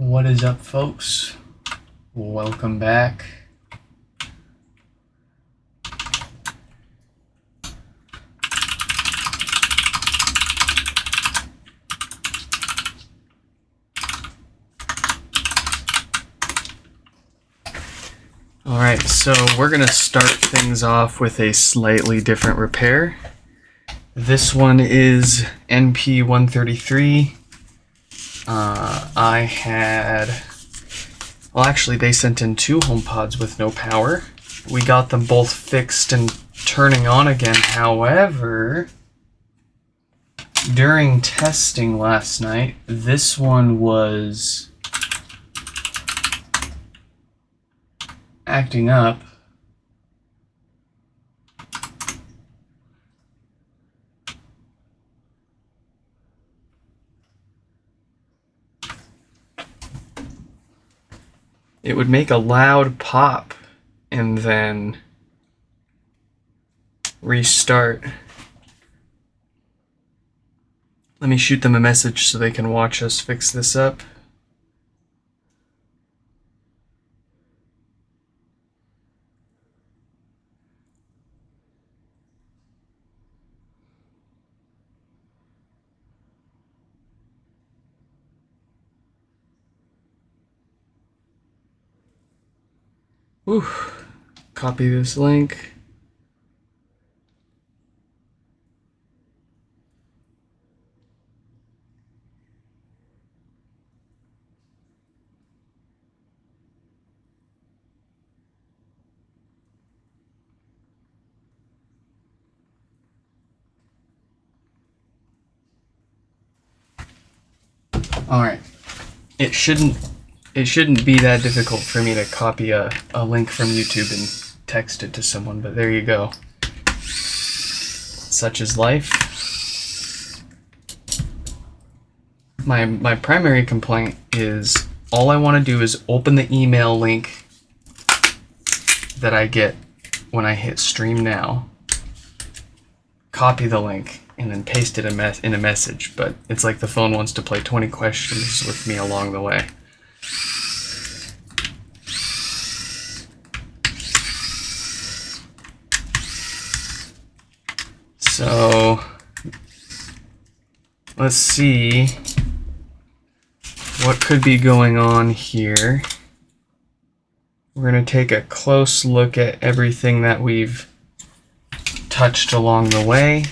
What is up, folks? Welcome back. Alright, so we're going to start things off with a slightly different repair. This one is NP133. Actually, they sent in 2 HomePods with no power. We got them both fixed and turning on again. However, during testing last night, this one was acting up. It would make a loud pop and then restart. Let me shoot them a message so they can watch us fix this up. Whew. Copy this link. Alright. It shouldn't be that difficult for me to copy a link from YouTube and text it to someone, but there you go. Such is life. My primary complaint is all I want to do is open the email link that I get when I hit stream now, copy the link, and then paste it in a message, but it's like the phone wants to play 20 questions with me along the way. So let's see what could be going on here. We're going to take a close look at everything that we've touched along the way.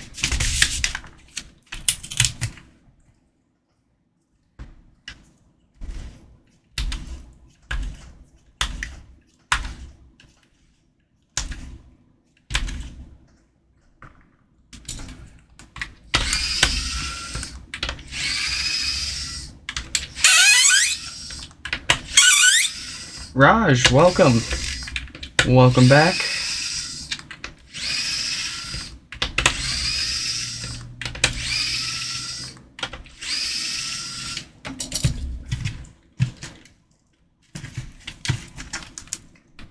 Raj, welcome. Welcome back.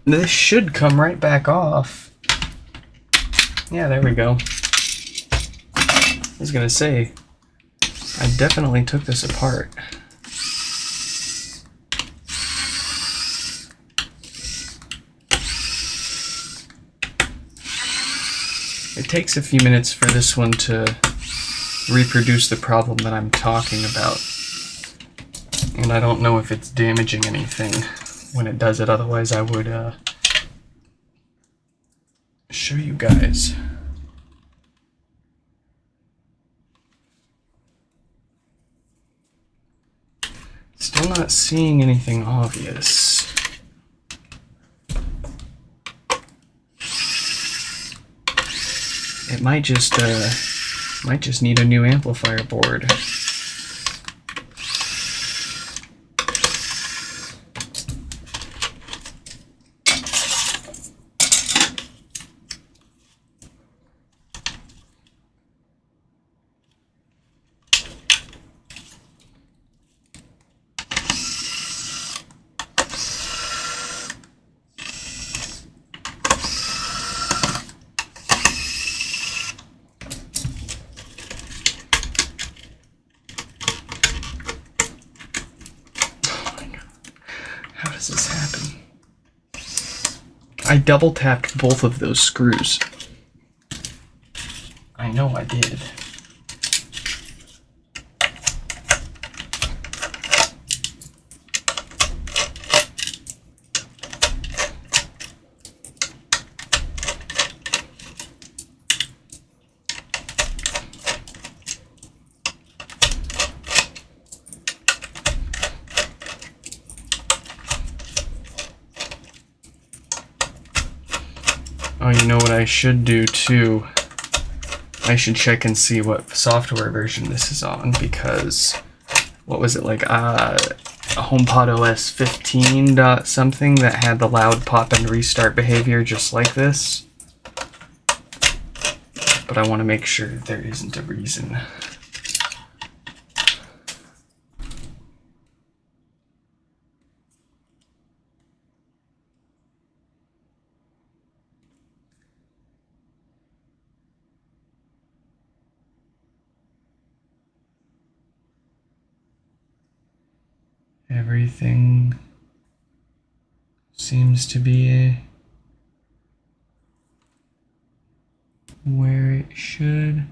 This should come right back off. Yeah, there we go. I was gonna say, I definitely took this apart. It takes a few minutes for this one to reproduce the problem that I'm talking about. And I don't know if it's damaging anything when it does it, otherwise I would show you guys. Still not seeing anything obvious. It might just need a new amplifier board. I double tapped both of those screws. I know I did. Oh, you know what I should do too? I should check and see what software version this is on, because what was it, like a HomePod OS 15 dot something that had the loud pop and restart behavior just like this. But I want to make sure there isn't a reason. Everything seems to be where it should.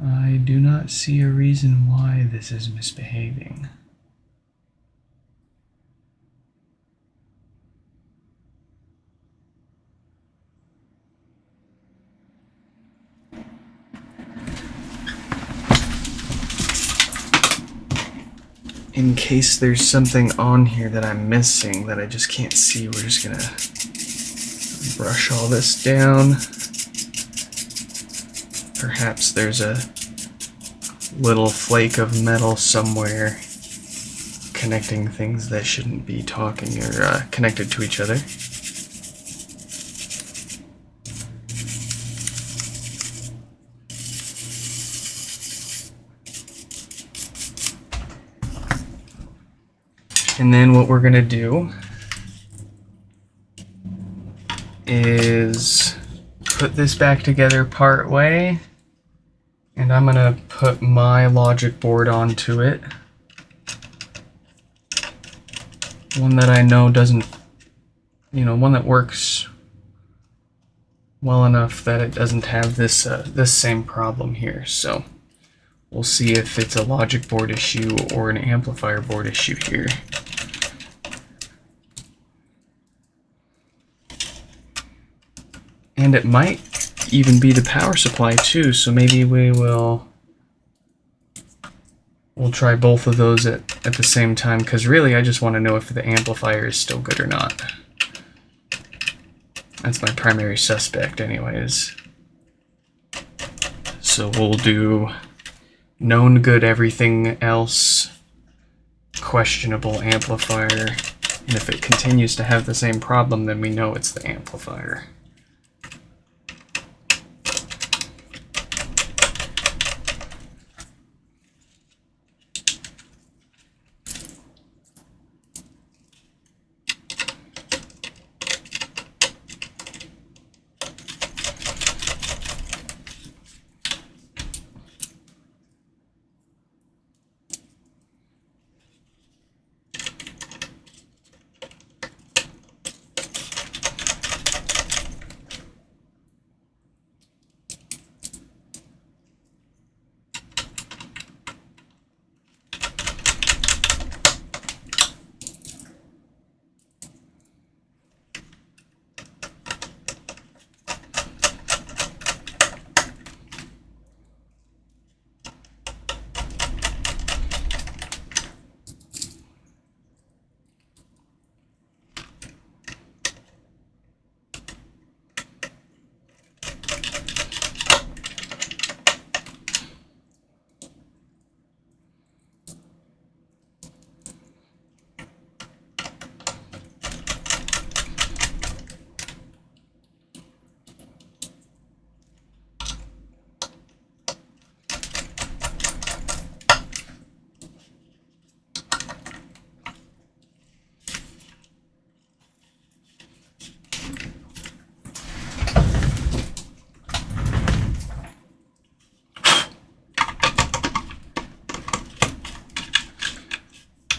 I do not see a reason why this is misbehaving. In case there's something on here that I'm missing that I just can't see, we're just gonna brush all this down. Perhaps there's a little flake of metal somewhere connecting things that shouldn't be talking or connected to each other. And then what we're going to do is put this back together part way, and I'm going to put my logic board onto it. One that I know doesn't, one that works well enough that it doesn't have this same problem here. So we'll see if it's a logic board issue or an amplifier board issue here. And it might even be the power supply too, so maybe we'll try both of those at the same time, because really I just want to know if the amplifier is still good or not. That's my primary suspect anyways. So we'll do known good, everything else questionable amplifier, and if it continues to have the same problem, then we know it's the amplifier.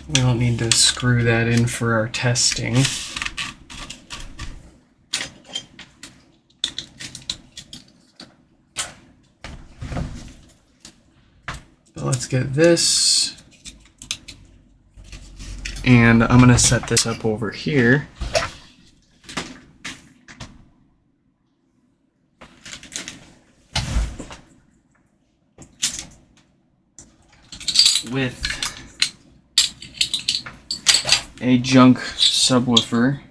We don't need to screw that in for our testing. But let's get this. And I'm gonna set this up over here. With a junk subwoofer.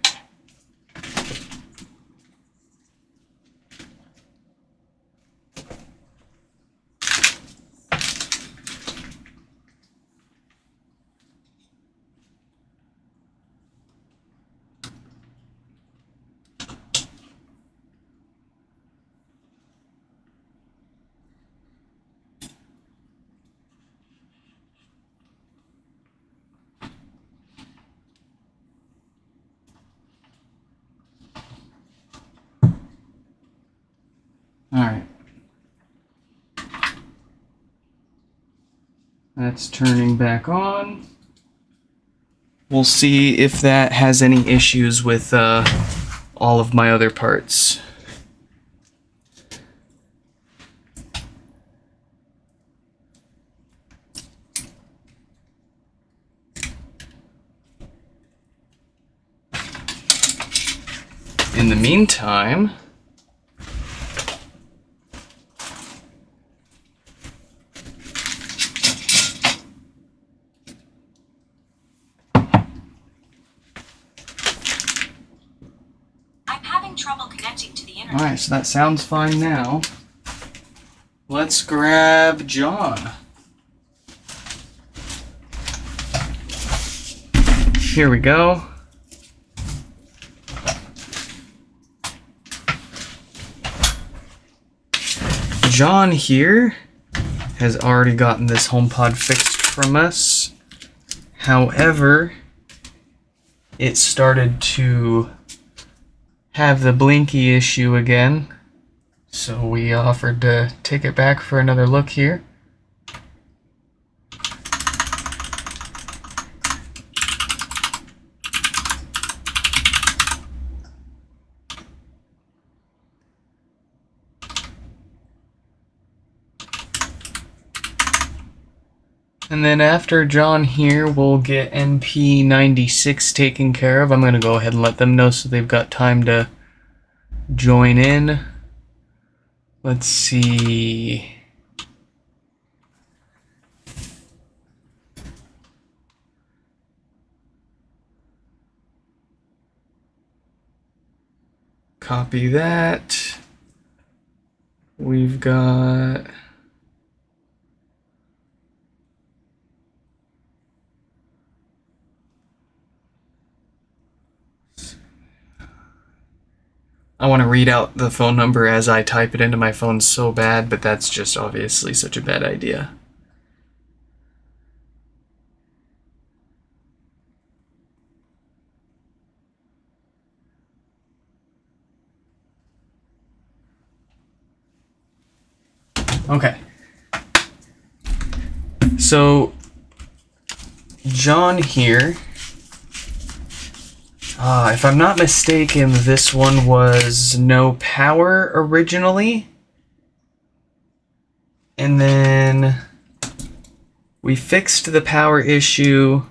Alright. That's turning back on. We'll see if that has any issues with all of my other parts. In the meantime, trouble connecting to the internet. alright, so that sounds fine now. Let's grab John. Here we go. John here has already gotten this HomePod fixed from us. However, it started to have the blinky issue again, so we offered to take it back for another look here. And then after John here, we'll get NP96 taken care of. I'm going to go ahead and let them know so they've got time to join in. Let's see. Copy that. We've got... I want to read out the phone number as I type it into my phone so bad, but that's just obviously such a bad idea. Okay. So, John here... if I'm not mistaken, this one was no power originally. And then we fixed the power issue,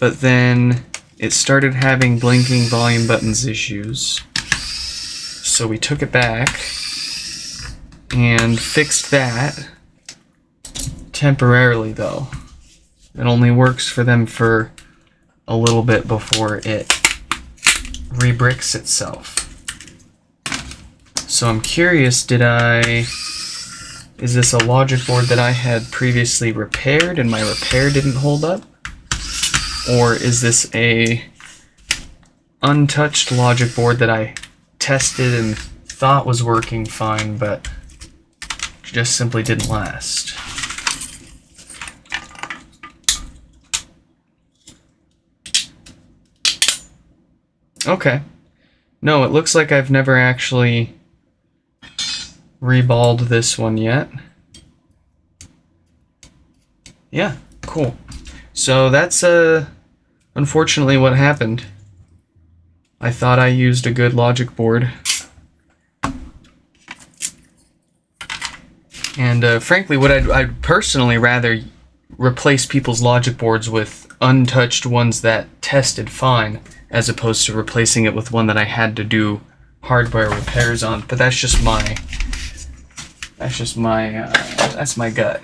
but then it started having blinking volume buttons issues. So we took it back and fixed that temporarily, though. It only works for them for a little bit before it rebricks itself. So I'm curious, is this a logic board that I had previously repaired and my repair didn't hold up? Or is this a untouched logic board that I tested and thought was working fine, but just simply didn't last? Okay. No, it looks like I've never actually reballed this one yet. Yeah, cool. So that's unfortunately what happened. I thought I used a good logic board. And frankly, what I'd personally rather replace people's logic boards with untouched ones that tested fine, as opposed to replacing it with one that I had to do hardware repairs on. But that's just my that's my gut.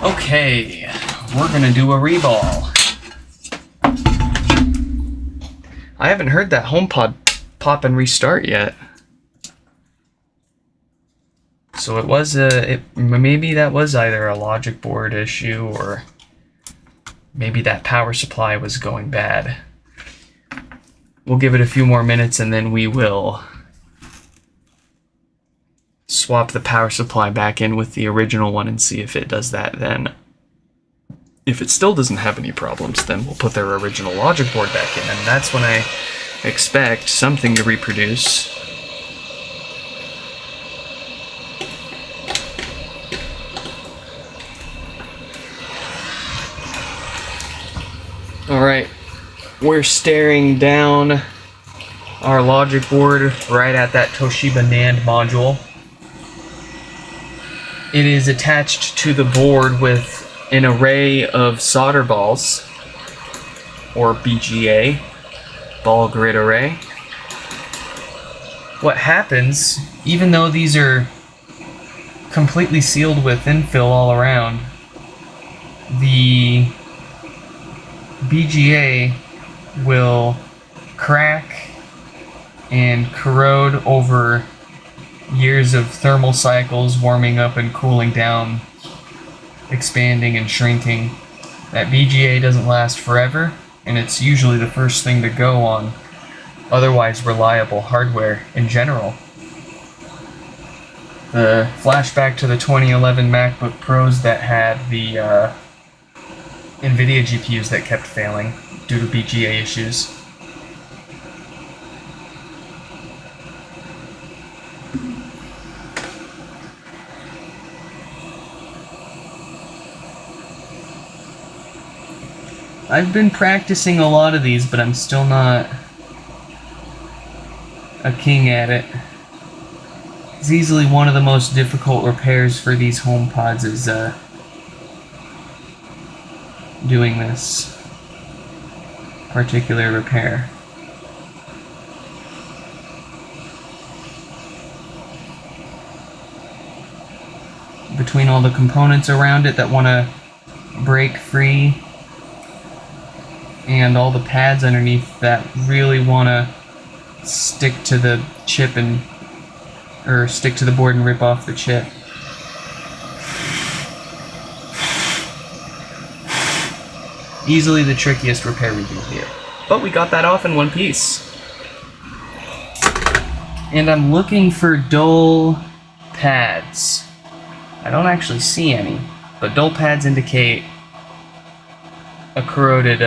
Okay, we're gonna do a reball. I haven't heard that HomePod pop and restart yet. So it was maybe that was either a logic board issue, or maybe that power supply was going bad. We'll give it a few more minutes and then we will swap the power supply back in with the original one and see if it does that then. If it still doesn't have any problems, then we'll put their original logic board back in, and that's when I expect something to reproduce. Alright, we're staring down our logic board right at that Toshiba NAND module. It is attached to the board with an array of solder balls, or BGA, ball grid array. What happens, even though these are completely sealed with infill all around, the BGA will crack and corrode over years of thermal cycles, warming up and cooling down, expanding and shrinking. That BGA doesn't last forever, and it's usually the first thing to go on otherwise reliable hardware in general. The flashback to the 2011 MacBook Pros that had the NVIDIA GPUs that kept failing due to BGA issues. I've been practicing a lot of these, but I'm still not a king at it. It's easily one of the most difficult repairs for these HomePods is doing this particular repair. Between all the components around it that want to break free, and all the pads underneath that really want to stick to the chip or stick to the board and rip off the chip. Easily the trickiest repair we do here. But we got that off in one piece. And I'm looking for dull pads. I don't actually see any, but dull pads indicate a corroded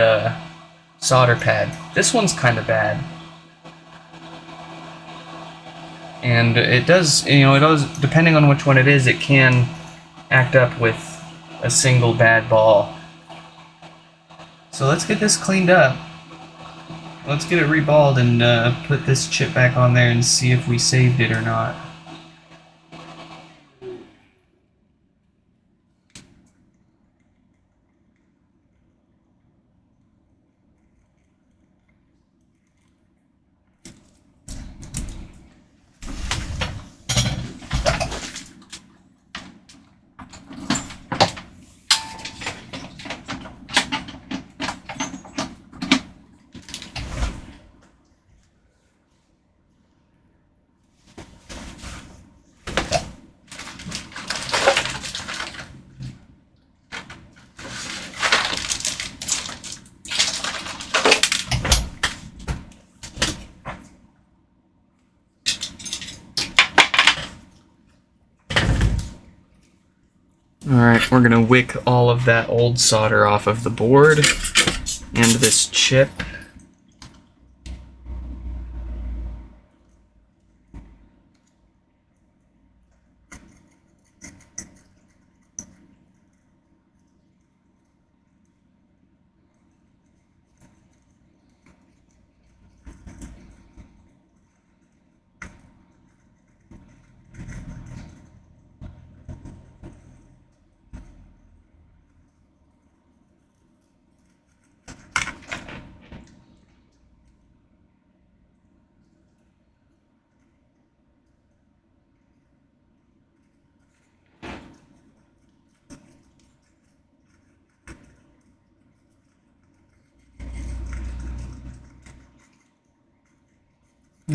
solder pad. This one's kind of bad. And it does, depending on which one it is, it can act up with a single bad ball. So let's get this cleaned up. Let's get it reballed and put this chip back on there and see if we saved it or not. Alright, we're gonna wick all of that old solder off of the board and this chip.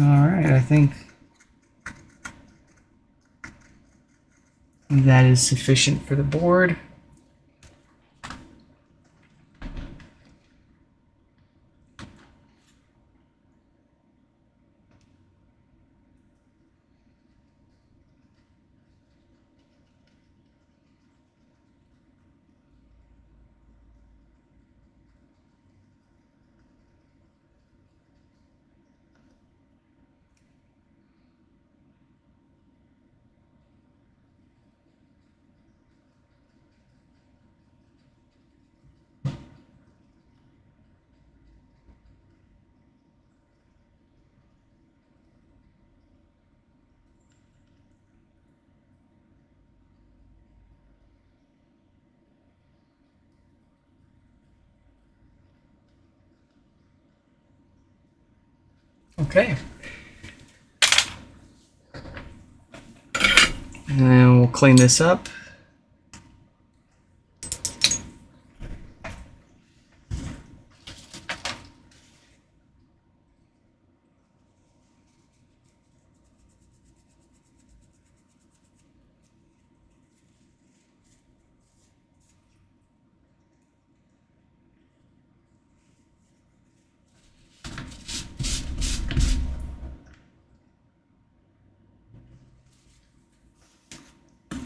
Alright, I think that is sufficient for the board. Okay. And we'll clean this up.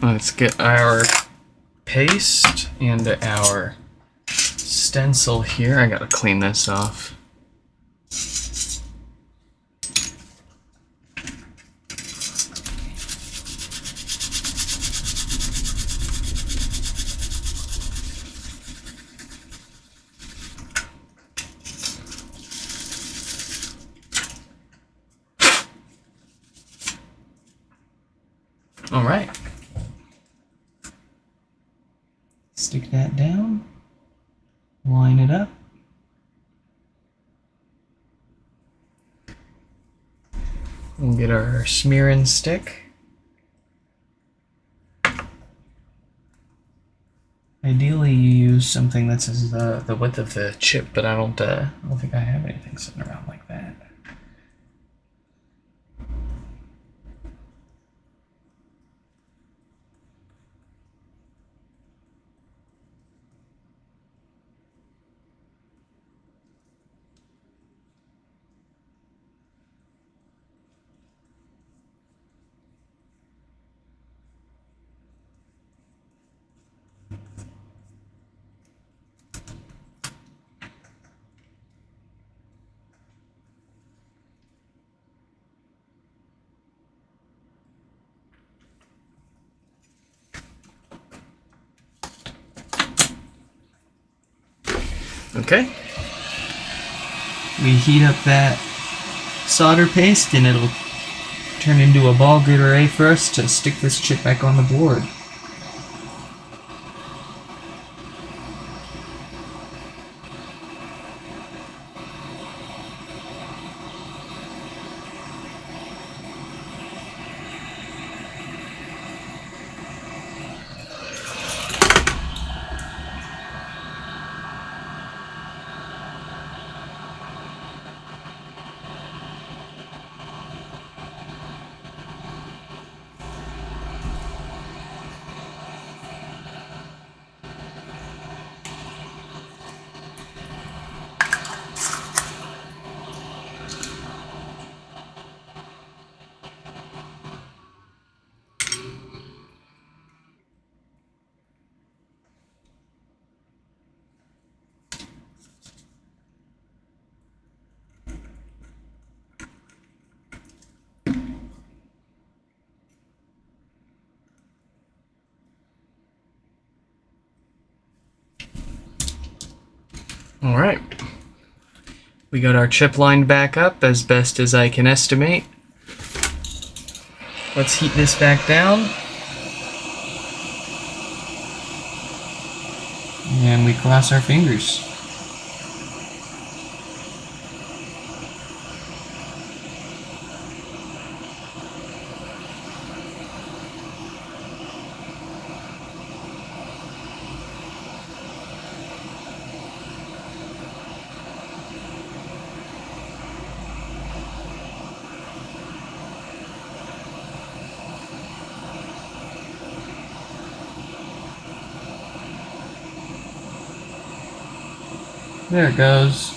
Let's get our paste and our stencil here. I gotta clean this off. All right. Stick that down, line it up. We'll get our smearing stick. Ideally, you use something that's the width of the chip, but I don't think I have anything sitting around like that. Okay. We heat up that solder paste and it'll turn into a ball grid array for us to stick this chip back on the board. All right. We got our chip lined back up as best as I can estimate. Let's heat this back down. And we cross our fingers. There it goes.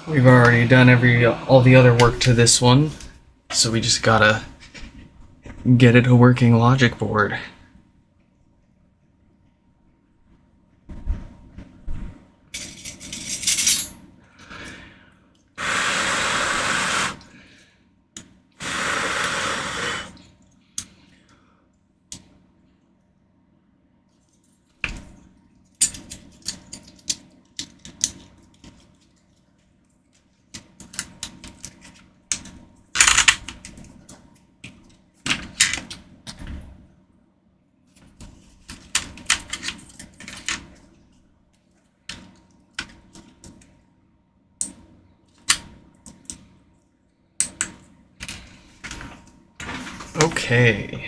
We've already done all the other work to this one, so we just gotta get it a working logic board. Okay.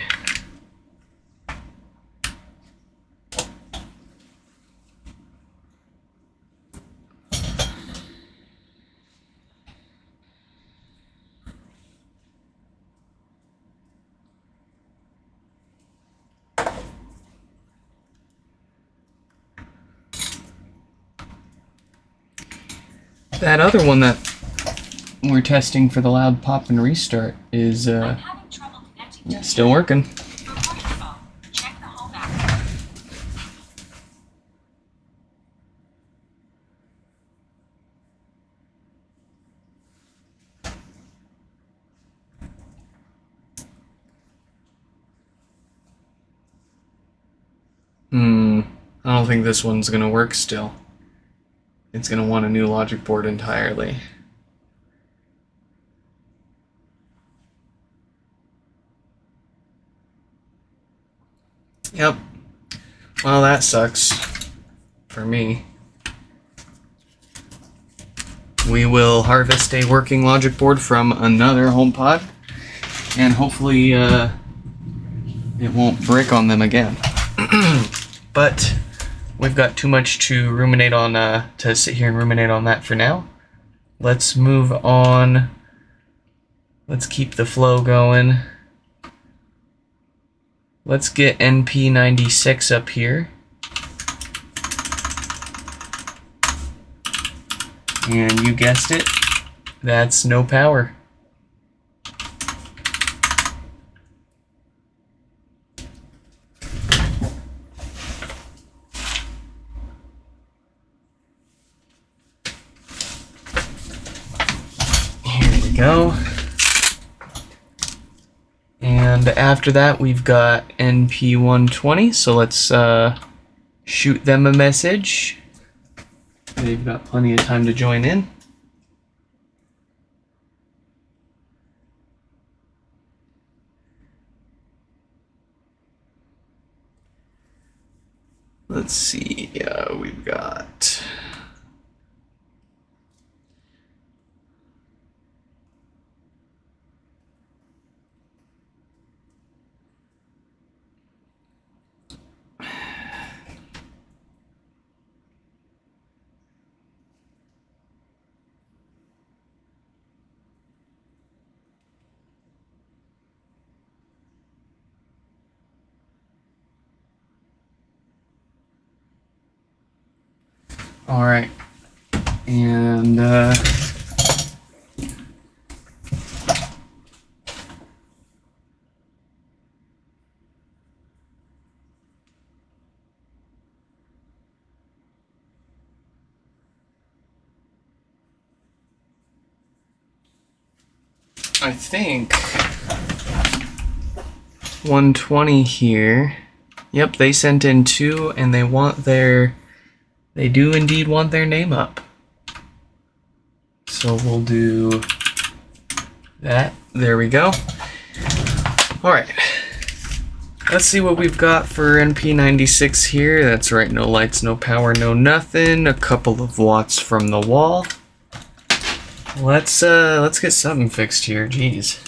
That other one that we're testing for the loud pop and restart is I'm having trouble connecting to the still working. For mobile phone, check the home app. I don't think this one's gonna work still. It's gonna want a new logic board entirely. Yep. Well, that sucks. For me. We will harvest a working logic board from another HomePod, and hopefully it won't break on them again. But we've got too much to ruminate on, to sit here and ruminate on that for now. Let's move on. Let's keep the flow going. Let's get NP96 up here. And you guessed it, that's no power. Here we go. And after that, we've got NP120, so let's shoot them a message. They've got plenty of time to join in. Let's see, we've got... All right, and I think 120 here. Yep, they sent in 2 and they do indeed want their name up. So we'll do that. There we go. Alright. Let's see what we've got for NP96 here. That's right, no lights, no power, no nothing. A couple of watts from the wall. Let's get something fixed here. Jeez.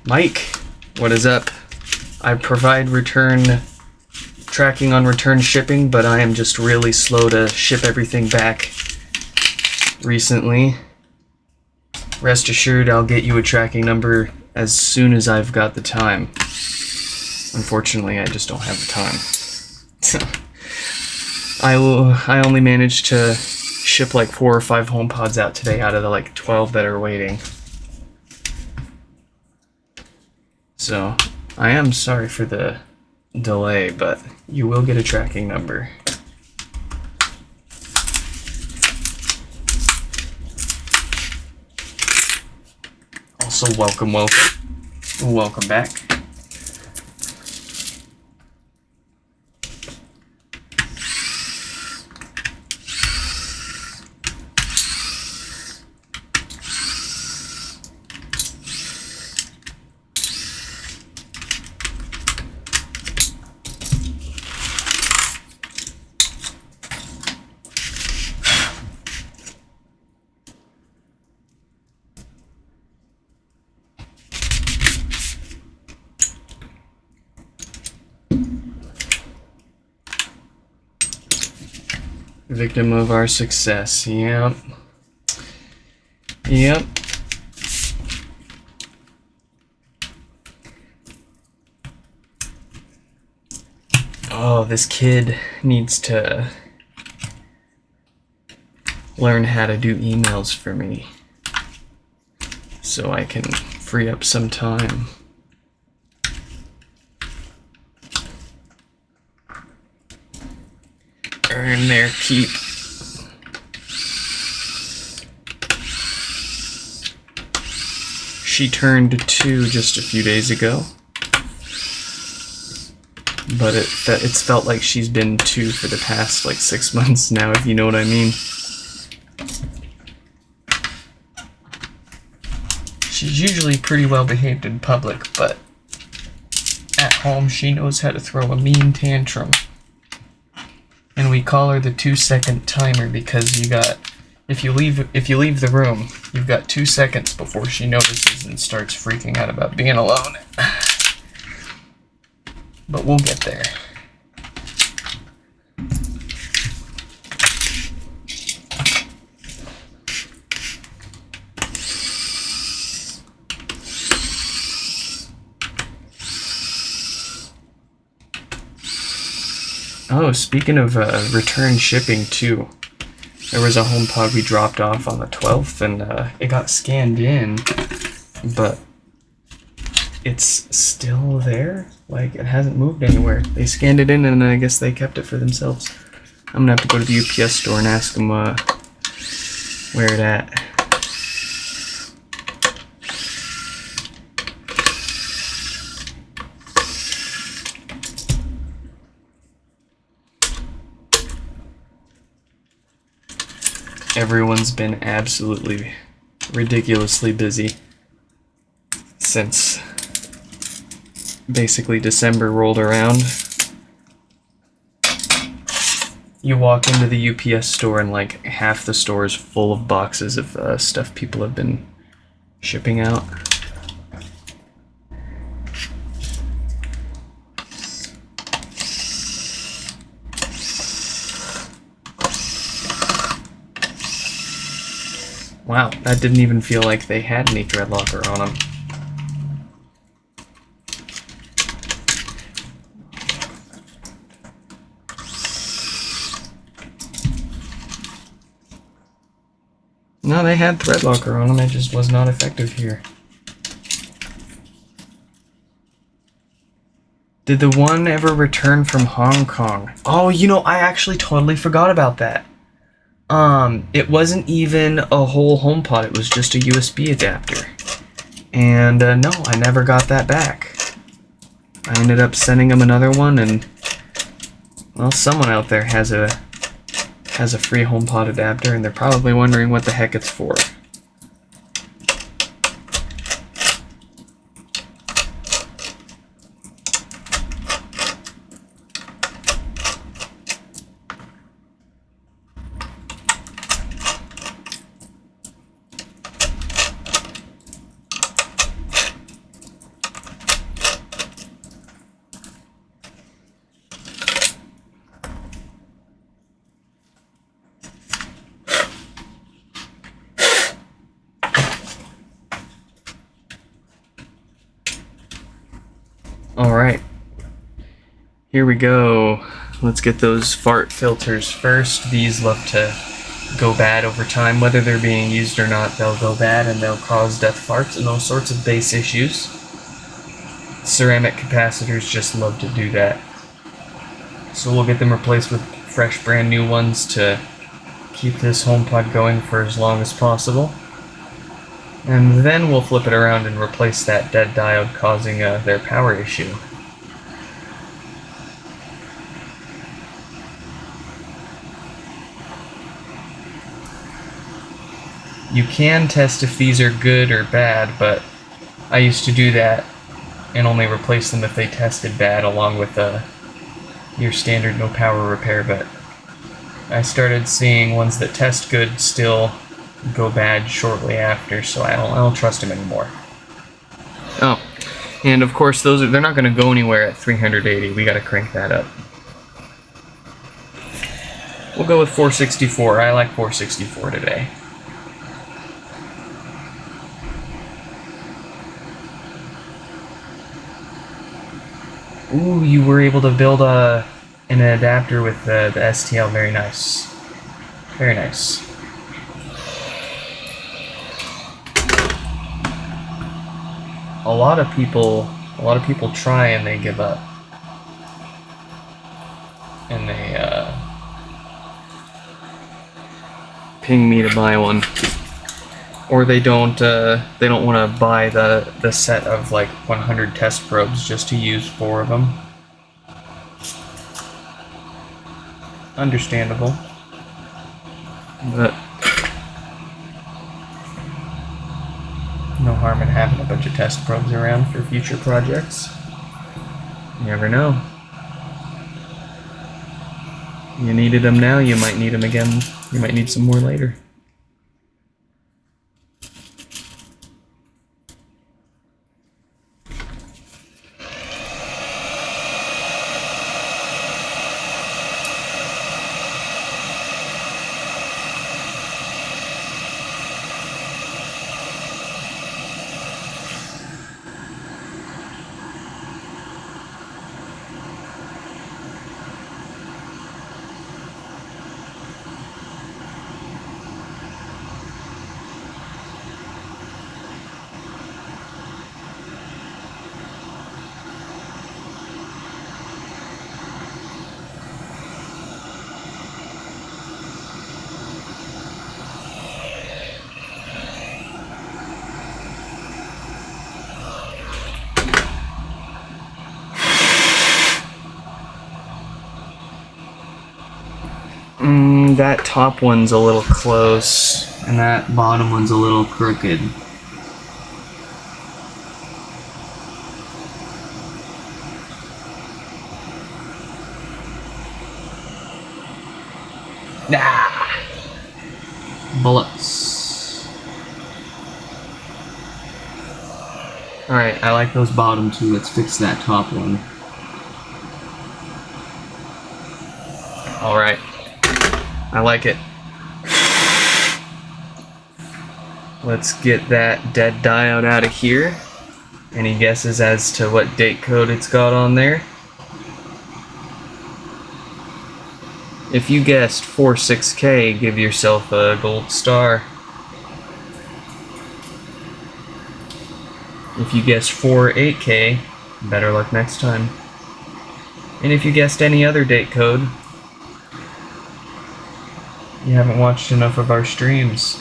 Mike, what is up? I provide return tracking on return shipping, but I am just really slow to ship everything back recently. Rest assured, I'll get you a tracking number as soon as I've got the time. Unfortunately, I just don't have the time. I only managed to ship like 4 or 5 HomePods out today out of the like 12 that are waiting. So, I am sorry for the delay, but you will get a tracking number. Also, welcome back. Victim of our success. Yep. Yep. Oh, this kid needs to learn how to do emails for me so I can free up some time. Earn their keep. She turned 2 just a few days ago, but it's felt like she's been 2 for the past like 6 months now, if you know what I mean. She's usually pretty well behaved in public, but at home she knows how to throw a mean tantrum. And we call her the 2-second timer because if you leave the room, you've got 2 seconds before she notices and starts freaking out about being alone. But we'll get there. Oh, speaking of return shipping too, there was a HomePod we dropped off on the 12th and it got scanned in, but it's still there. Like, it hasn't moved anywhere. They scanned it in and I guess they kept it for themselves. I'm gonna have to go to the UPS store and ask them where it at. Everyone's been absolutely ridiculously busy since basically December rolled around. You walk into the UPS store and like half the store is full of boxes of stuff people have been shipping out. Wow, that didn't even feel like they had any thread locker on them. No, they had thread locker on them, it just was not effective here. Did the one ever return from Hong Kong? Oh, you know, I actually totally forgot about that. It wasn't even a whole HomePod, it was just a USB adapter. And no, I never got that back. I ended up sending them another one, and well, someone out there has a free HomePod adapter, and they're probably wondering what the heck it's for. Alright, here we go. Let's get those fart filters first. These love to go bad over time. Whether they're being used or not, they'll go bad and they'll cause death farts and all sorts of bass issues. Ceramic capacitors just love to do that. So we'll get them replaced with fresh brand new ones to keep this HomePod going for as long as possible. And then we'll flip it around and replace that dead diode causing their power issue. You can test if these are good or bad, but I used to do that and only replace them if they tested bad along with your standard no power repair, but I started seeing ones that test good still go bad shortly after, so I don't trust them anymore. Oh, and of course they're not going to go anywhere at 380. We got to crank that up. We'll go with 464. I like 464 today. Ooh, you were able to build an adapter with the STL. Very nice. Very nice. A lot of people try and they give up, and they ping me to buy one, or they don't want to buy the set of like 100 test probes just to use 4 of them. Understandable, but no harm in having a bunch of test probes around for future projects. You never know. You needed them now, you might need them again. You might need some more later. That top one's a little close, and that bottom one's a little crooked. Nah! Bullets. Alright, I like those bottom two. Let's fix that top one. Alright. I like it. Let's get that dead diode out of here. Any guesses as to what date code it's got on there? If you guessed 46K, give yourself a gold star. If you guessed 4 8K, better luck next time. And if you guessed any other date code, you haven't watched enough of our streams.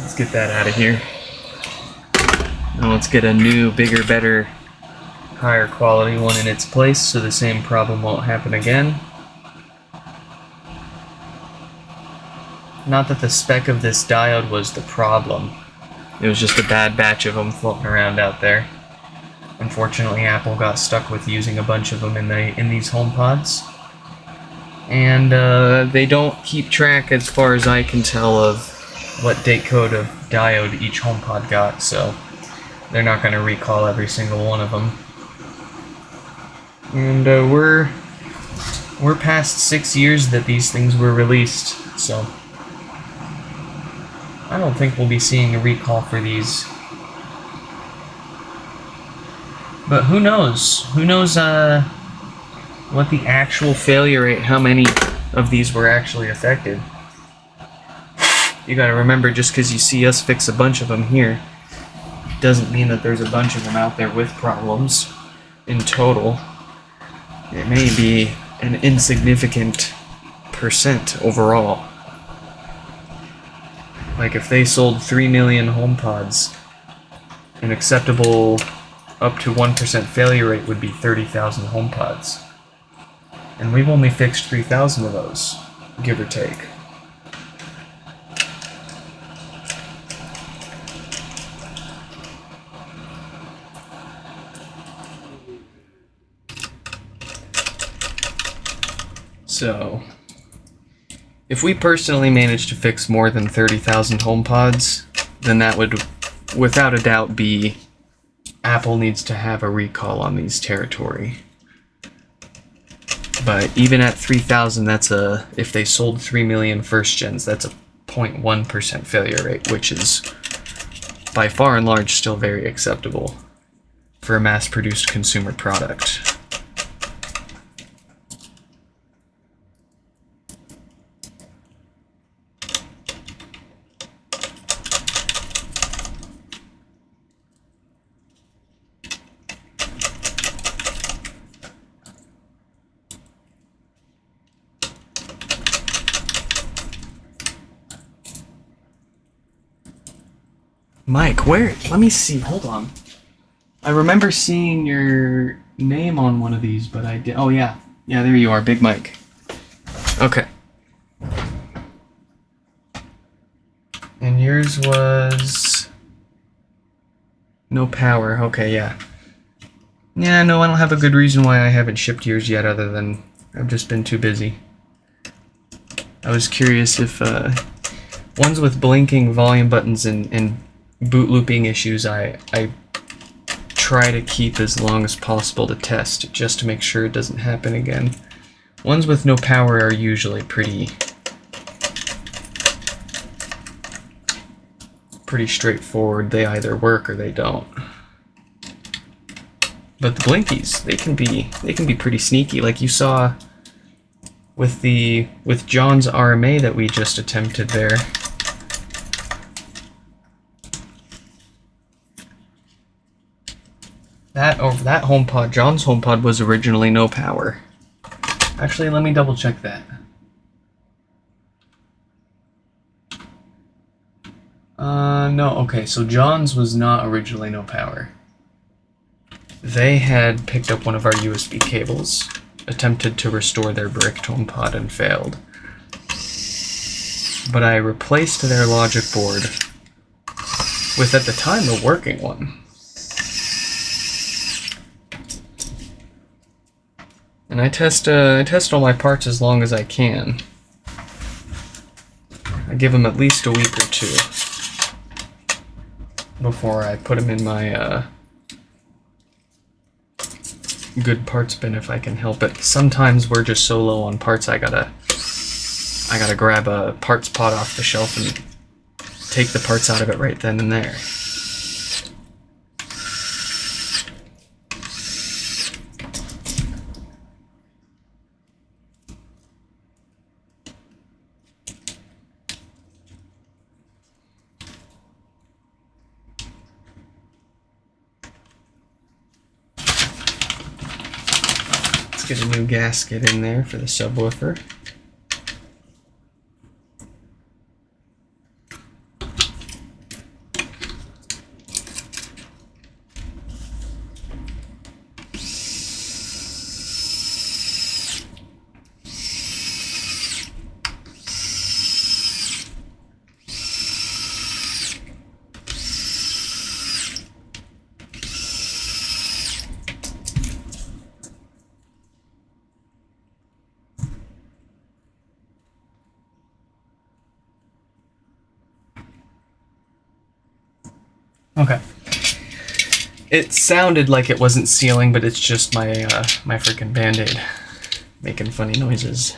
Let's get that out of here. Now let's get a new, bigger, better, higher quality one in its place so the same problem won't happen again. Not that the spec of this diode was the problem. It was just a bad batch of them floating around out there. Unfortunately, Apple got stuck with using a bunch of them in these HomePods. And they don't keep track, as far as I can tell, of what date code of diode each HomePod got, so they're not going to recall every single one of them. And we're past 6 years that these things were released, so I don't think we'll be seeing a recall for these. But who knows? Who knows what the actual failure rate, how many of these were actually affected. You gotta remember, just because you see us fix a bunch of them here, doesn't mean that there's a bunch of them out there with problems in total. It may be an insignificant percent overall. Like if they sold 3 million HomePods, an acceptable up to 1% failure rate would be 30,000 HomePods. And we've only fixed 3,000 of those, give or take. So, if we personally managed to fix more than 30,000 HomePods, then that would, without a doubt, be Apple needs to have a recall on these territory. But even at 3,000, that's if they sold 3 million first gens, that's a 0.1% failure rate, which is by far and large still very acceptable for a mass-produced consumer product. Mike, where? Let me see. Hold on. I remember seeing your name on one of these, but I did. Oh, yeah. Yeah, there you are, Big Mike. Okay. And yours was no power. Okay, yeah. Yeah, no, I don't have a good reason why I haven't shipped yours yet, other than I've just been too busy. I was curious if ones with blinking volume buttons and boot looping issues, I try to keep as long as possible to test, just to make sure it doesn't happen again. Ones with no power are usually pretty straightforward. They either work or they don't. But the blinkies, they can be pretty sneaky, like you saw with John's RMA that we just attempted there. That HomePod, John's HomePod, was originally no power. Actually, let me double check that. No, okay, so John's was not originally no power. They had picked up one of our USB cables, attempted to restore their bricked HomePod and failed. But I replaced their logic board with, at the time, a working one. And I test all my parts as long as I can. I give them at least a week or two before I put them in my good parts bin if I can help it. Sometimes we're just so low on parts I gotta grab a parts pot off the shelf and take the parts out of it right then and Let's get a new gasket in there for the subwoofer. Okay. It sounded like it wasn't sealing, but it's just my my freaking Band-Aid making funny noises.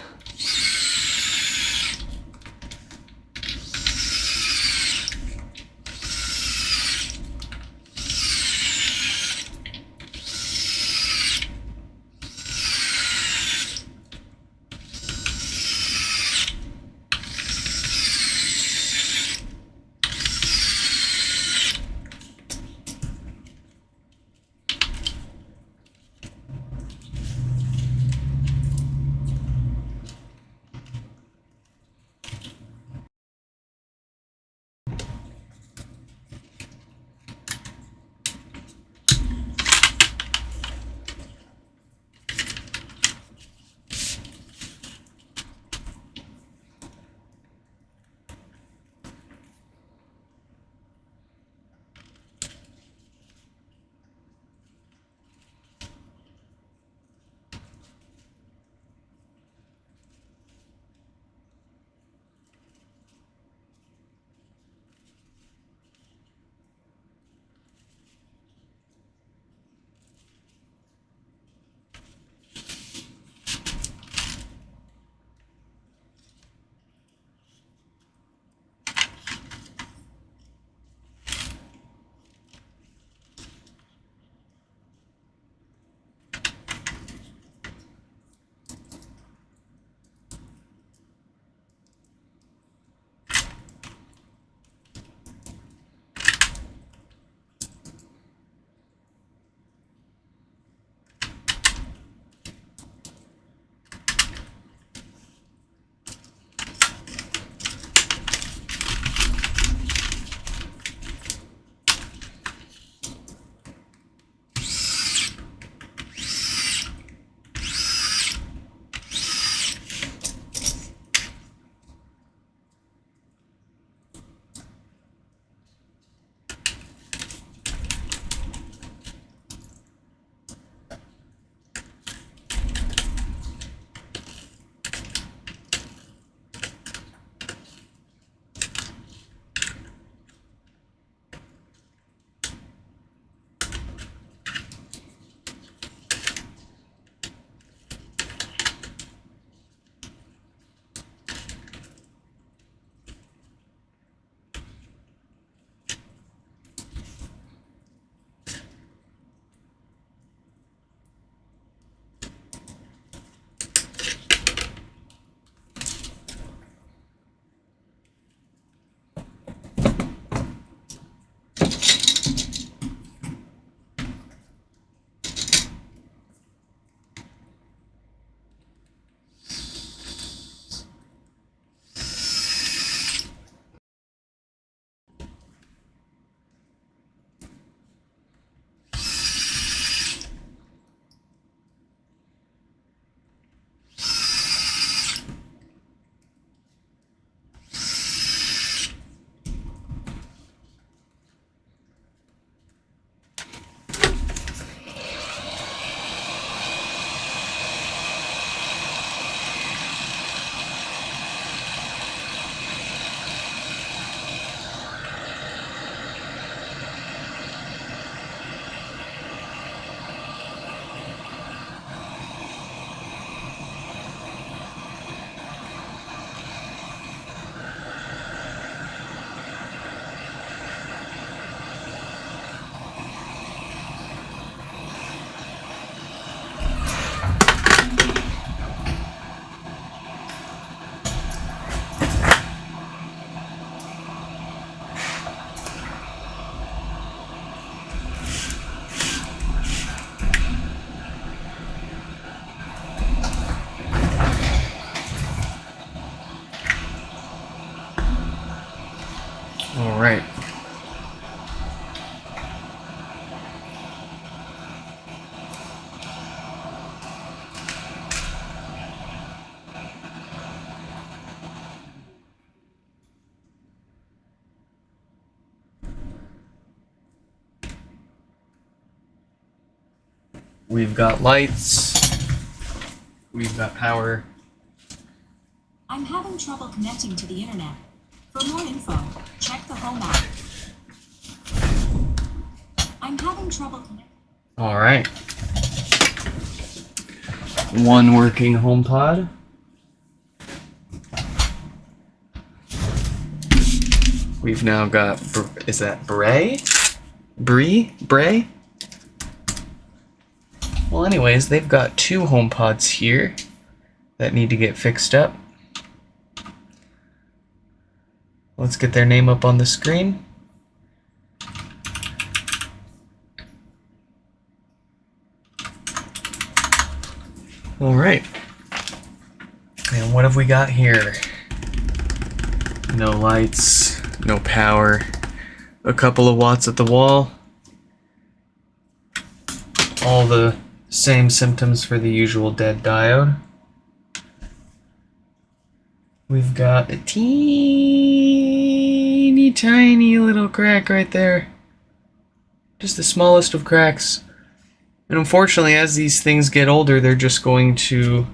We've got lights. We've got power. I'm having trouble connecting to the internet. For more info, check the home app. I'm having trouble connecting. All right. One working HomePod. We've now got, is that Bray? Bray? Well, anyways, they've got 2 HomePods here that need to get fixed up. Let's get their name up on the screen. All right. And what have we got here? No lights, no power, a couple of watts at the wall. All the same symptoms for the usual dead diode. We've got a teeny tiny little crack right there. Just the smallest of cracks. And unfortunately, as these things get older, they're just going to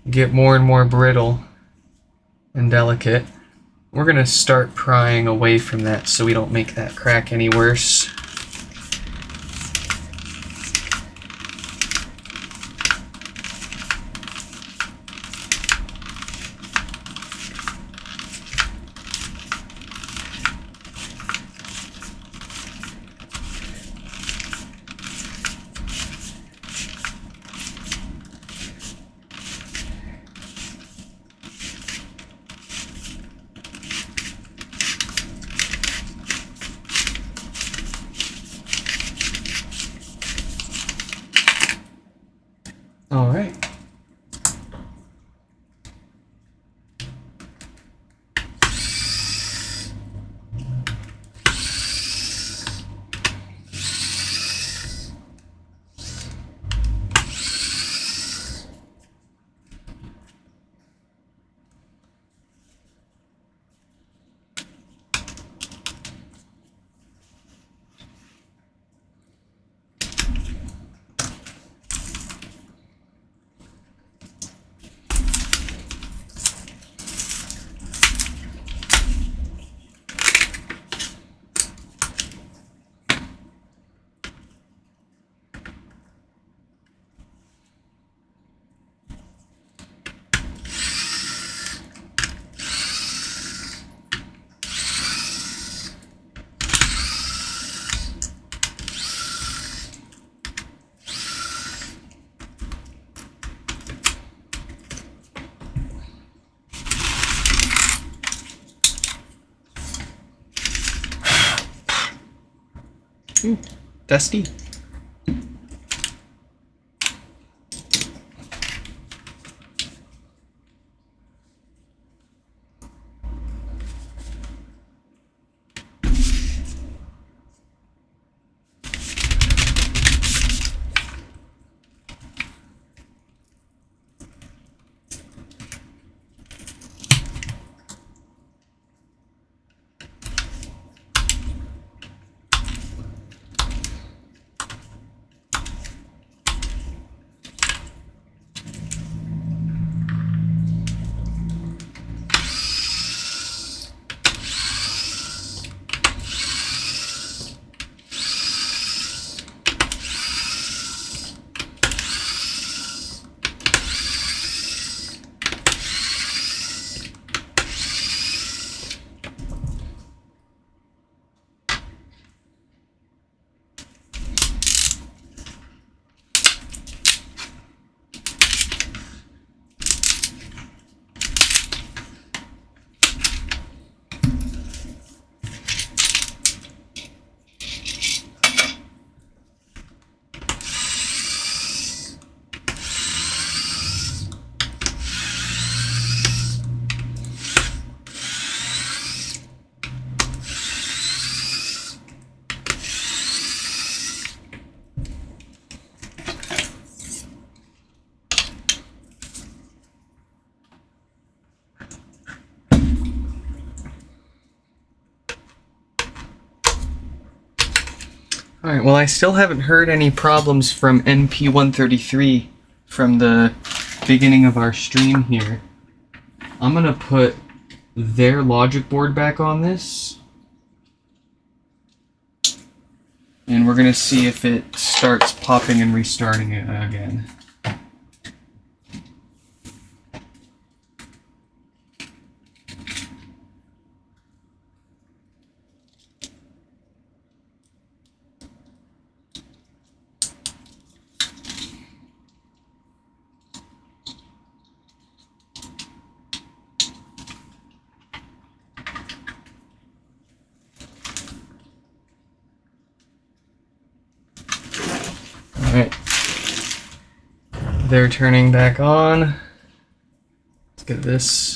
get more and more brittle and delicate. We're going to start prying away from that so we don't make that crack any worse. All right. Dusty. Alright, well, I still haven't heard any problems from NP133 from the beginning of our stream here. I'm gonna put their logic board back on this. And we're gonna see if it starts popping and restarting it again. Alright. They're turning back on. Let's get this.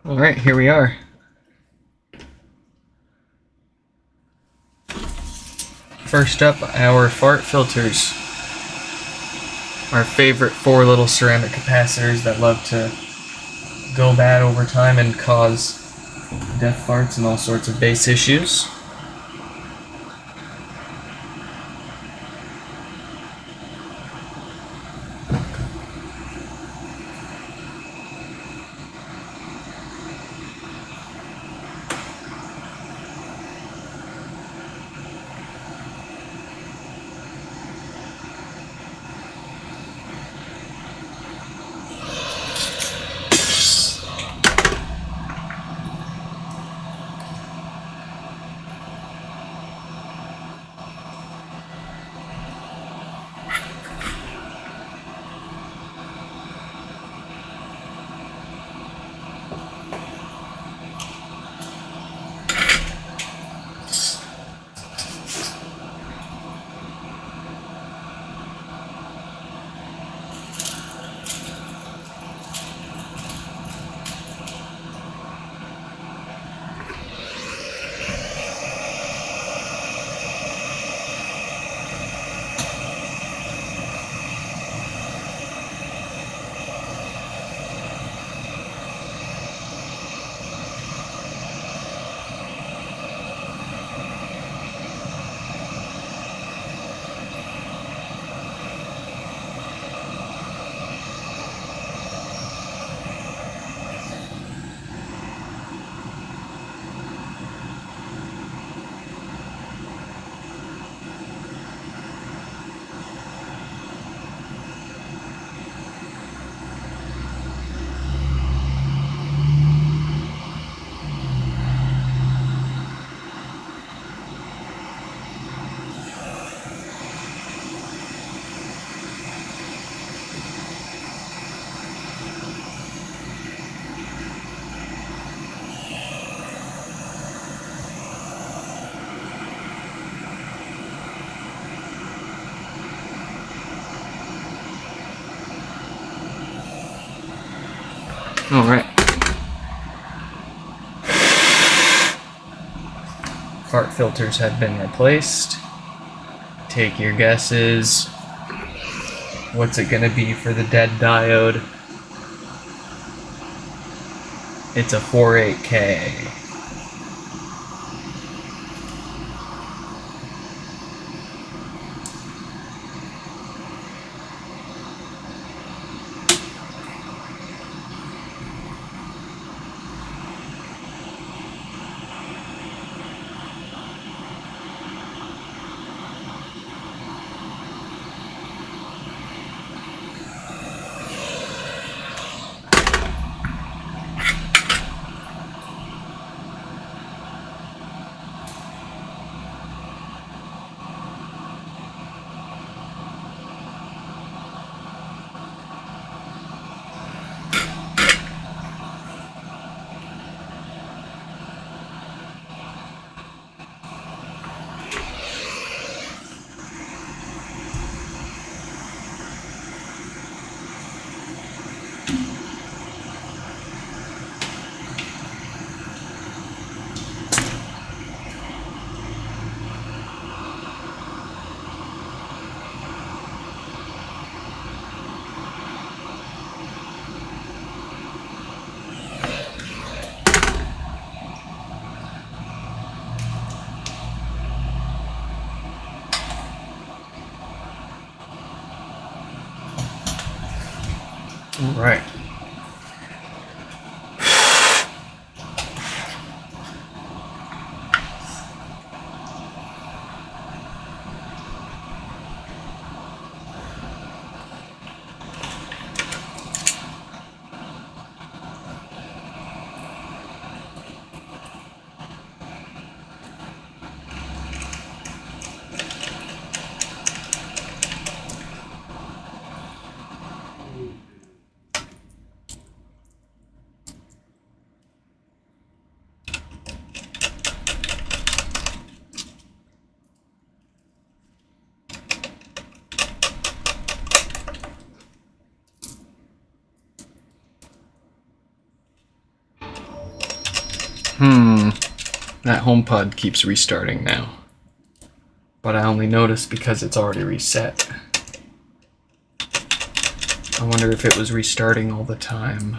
Alright, here we are. First up, our fart filters. Our favorite 4 little ceramic capacitors that love to go bad over time and cause death farts and all sorts of bass issues. All right. Fart filters have been replaced. Take your guesses. What's it gonna be for the dead diode? It's a 48K. All right. That HomePod keeps restarting now. But I only noticed because it's already reset. I wonder if it was restarting all the time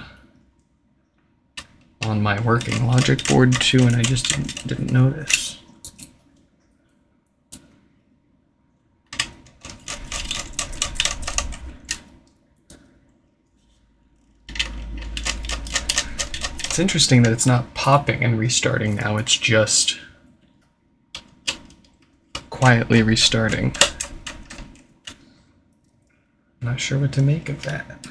on my working logic board too, and I just didn't notice. It's interesting that it's not popping and restarting now, it's just quietly restarting. I'm not sure what to make of that.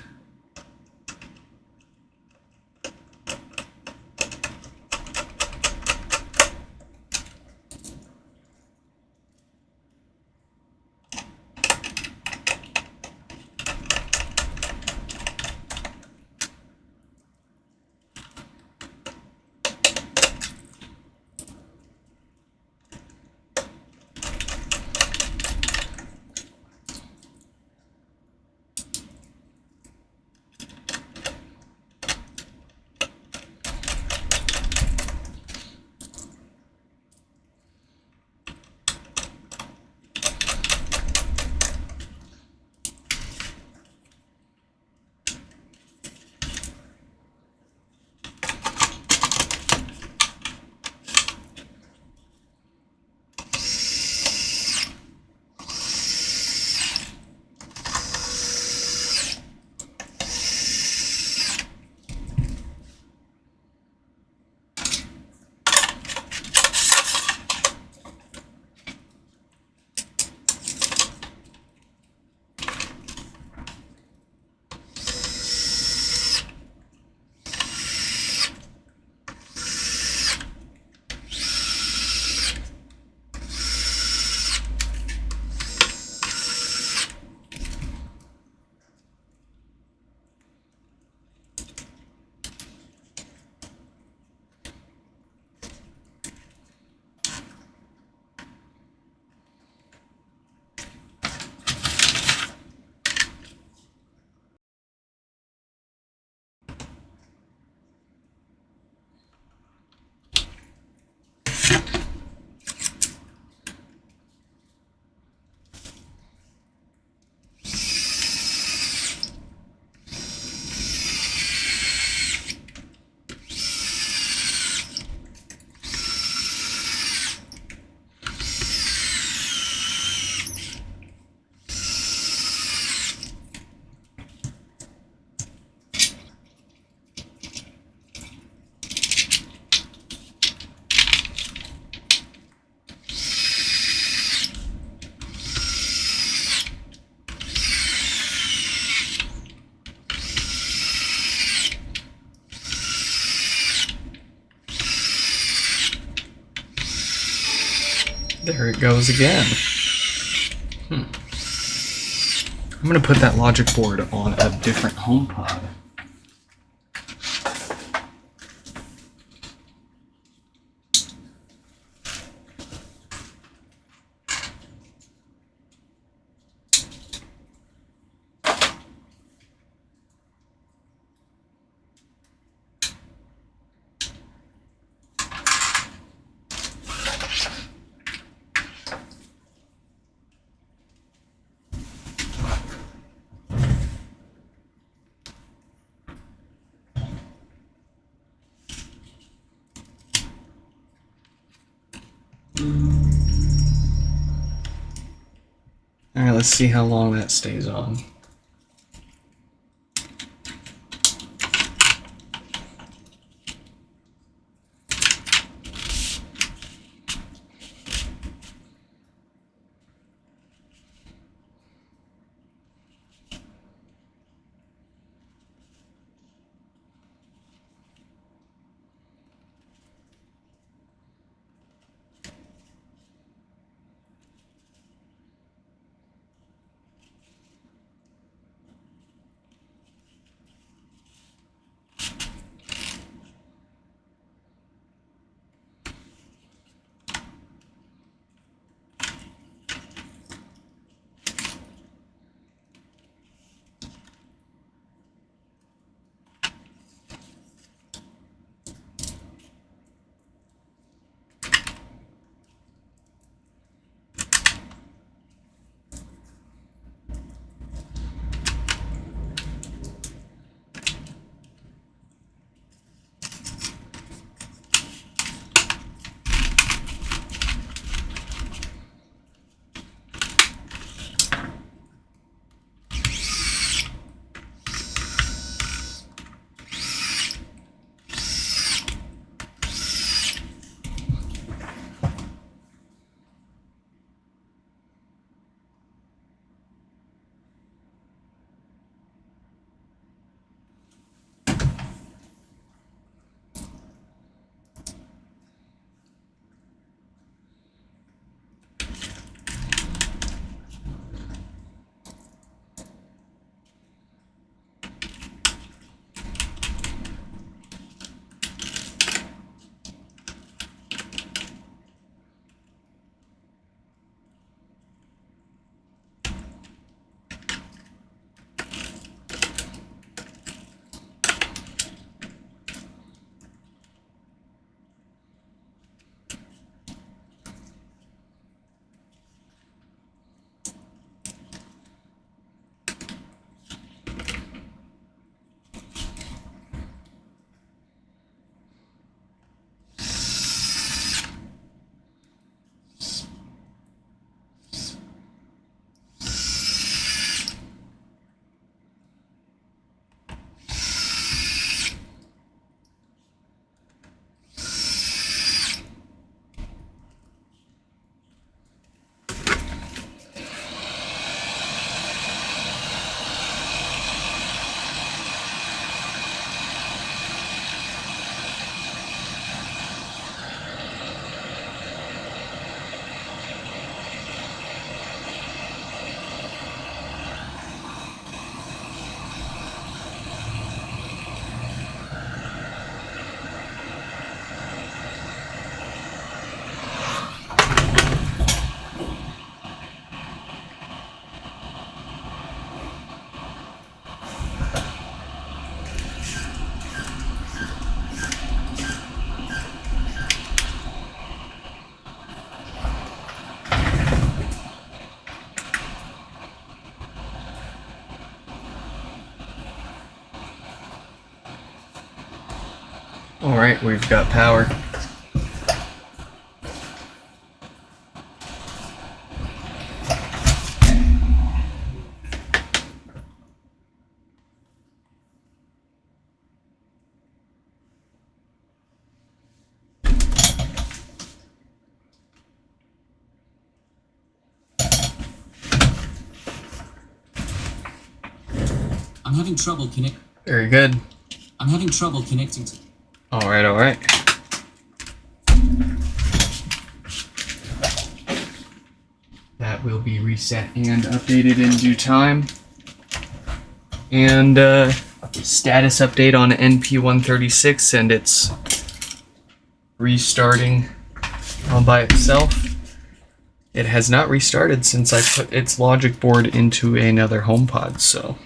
There it goes again. I'm gonna put that logic board on a different HomePod. Alright, let's see how long that stays on. Alright, we've got power. I'm having trouble connect. Very good. I'm having trouble connecting to. Alright, alright. will be reset and updated in due time. And status update on NP136, and it's restarting all by itself. It has not restarted since I put its logic board into another HomePod, so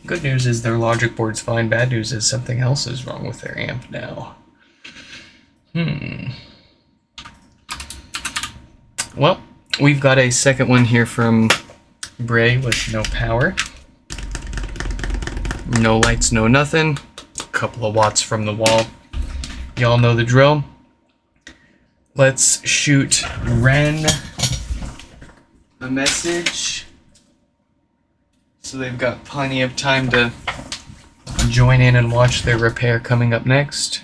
good news is their logic board's fine. Bad news is something else is wrong with their amp now. Well, we've got a second one here from Bray with no power. No lights, no nothing. A couple of watts from the wall. Y'all know the drill. Let's shoot Ren a message, so they've got plenty of time to join in and watch their repair coming up next.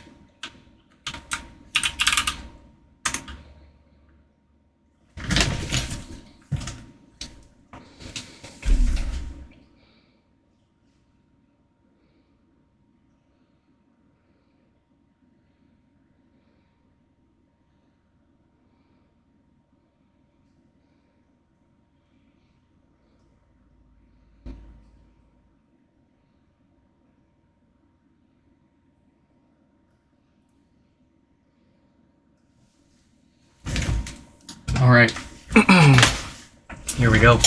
All right, here we go.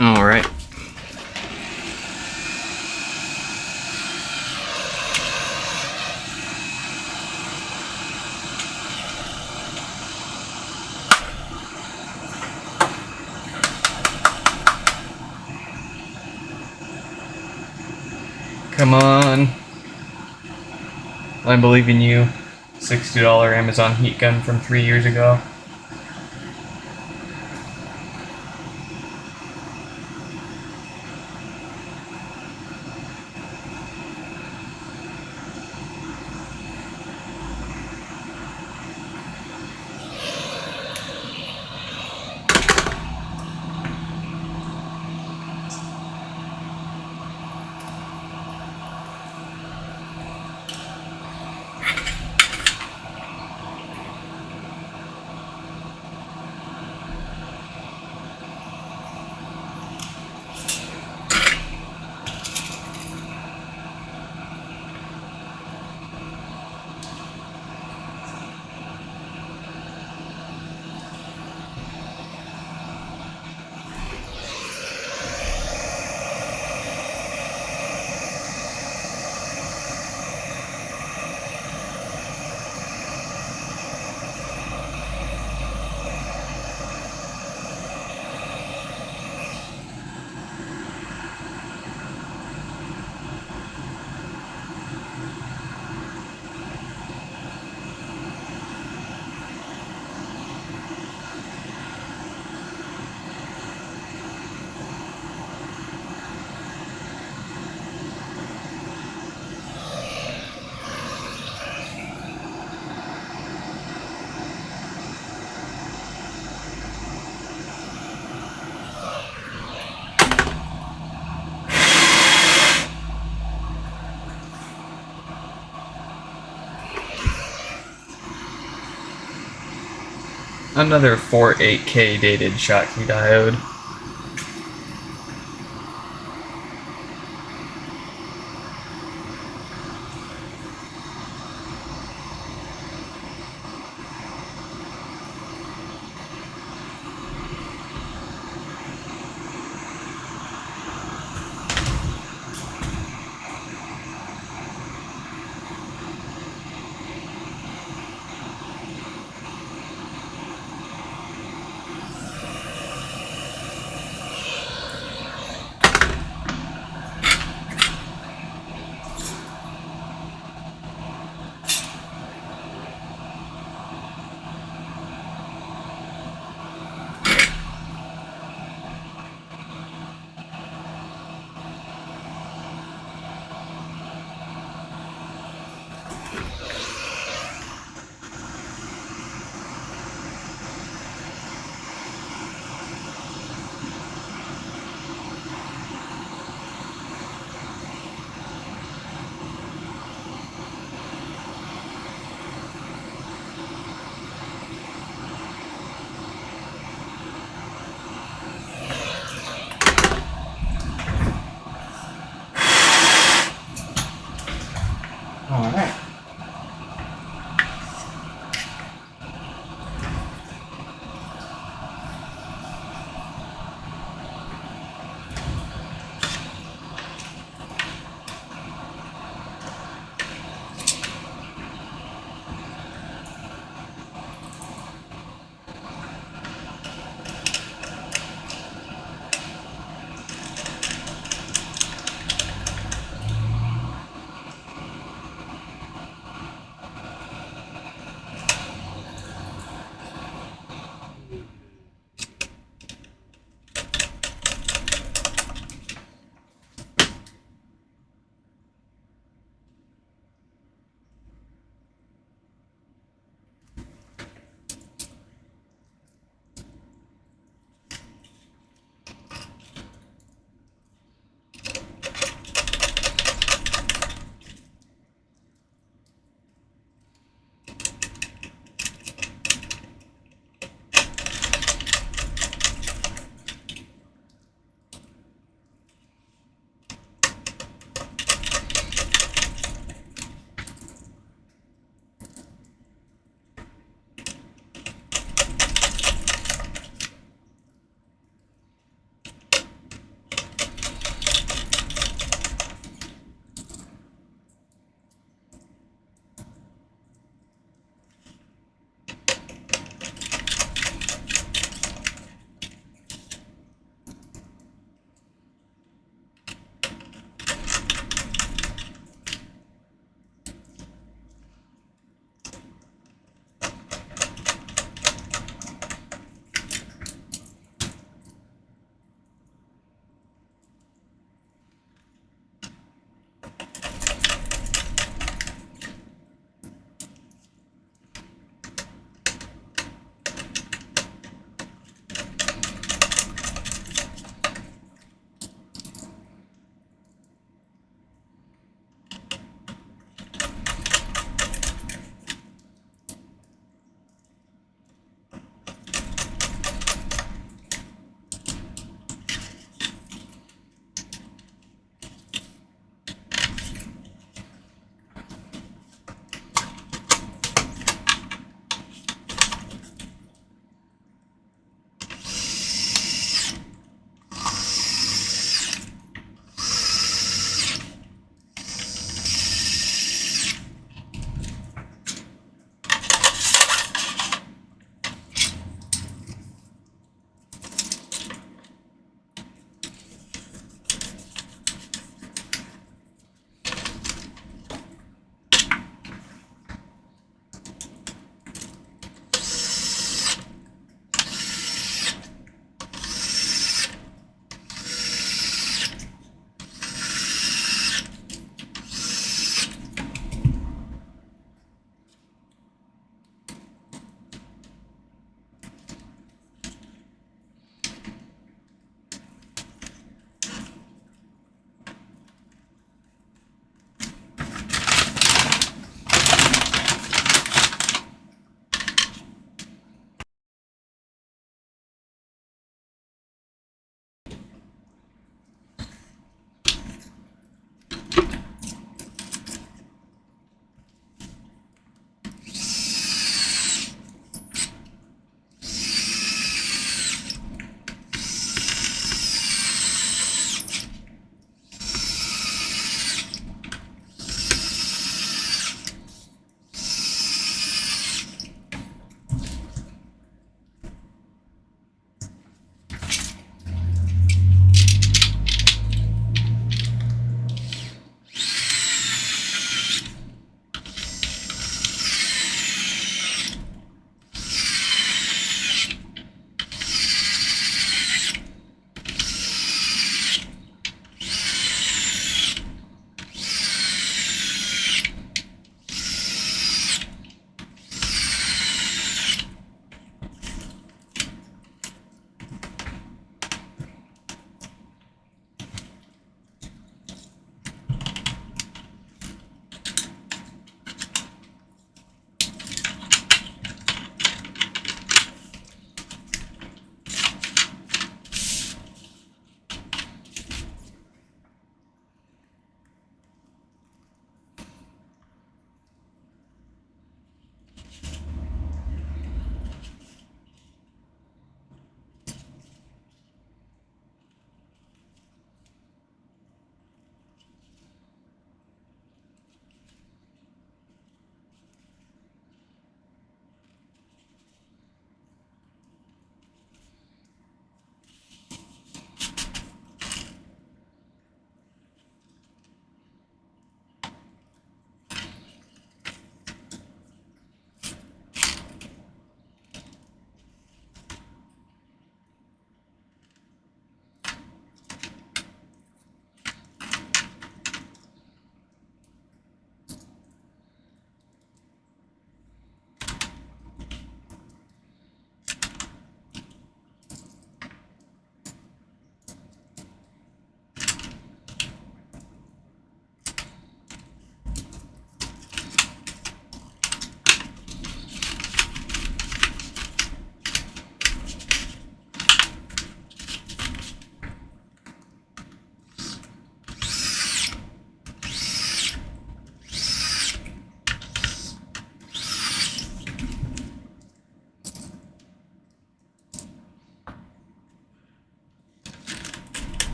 All right. Come on. I believe in you. $60 Amazon heat gun from 3 years ago. Another 48K dated Schottky diode.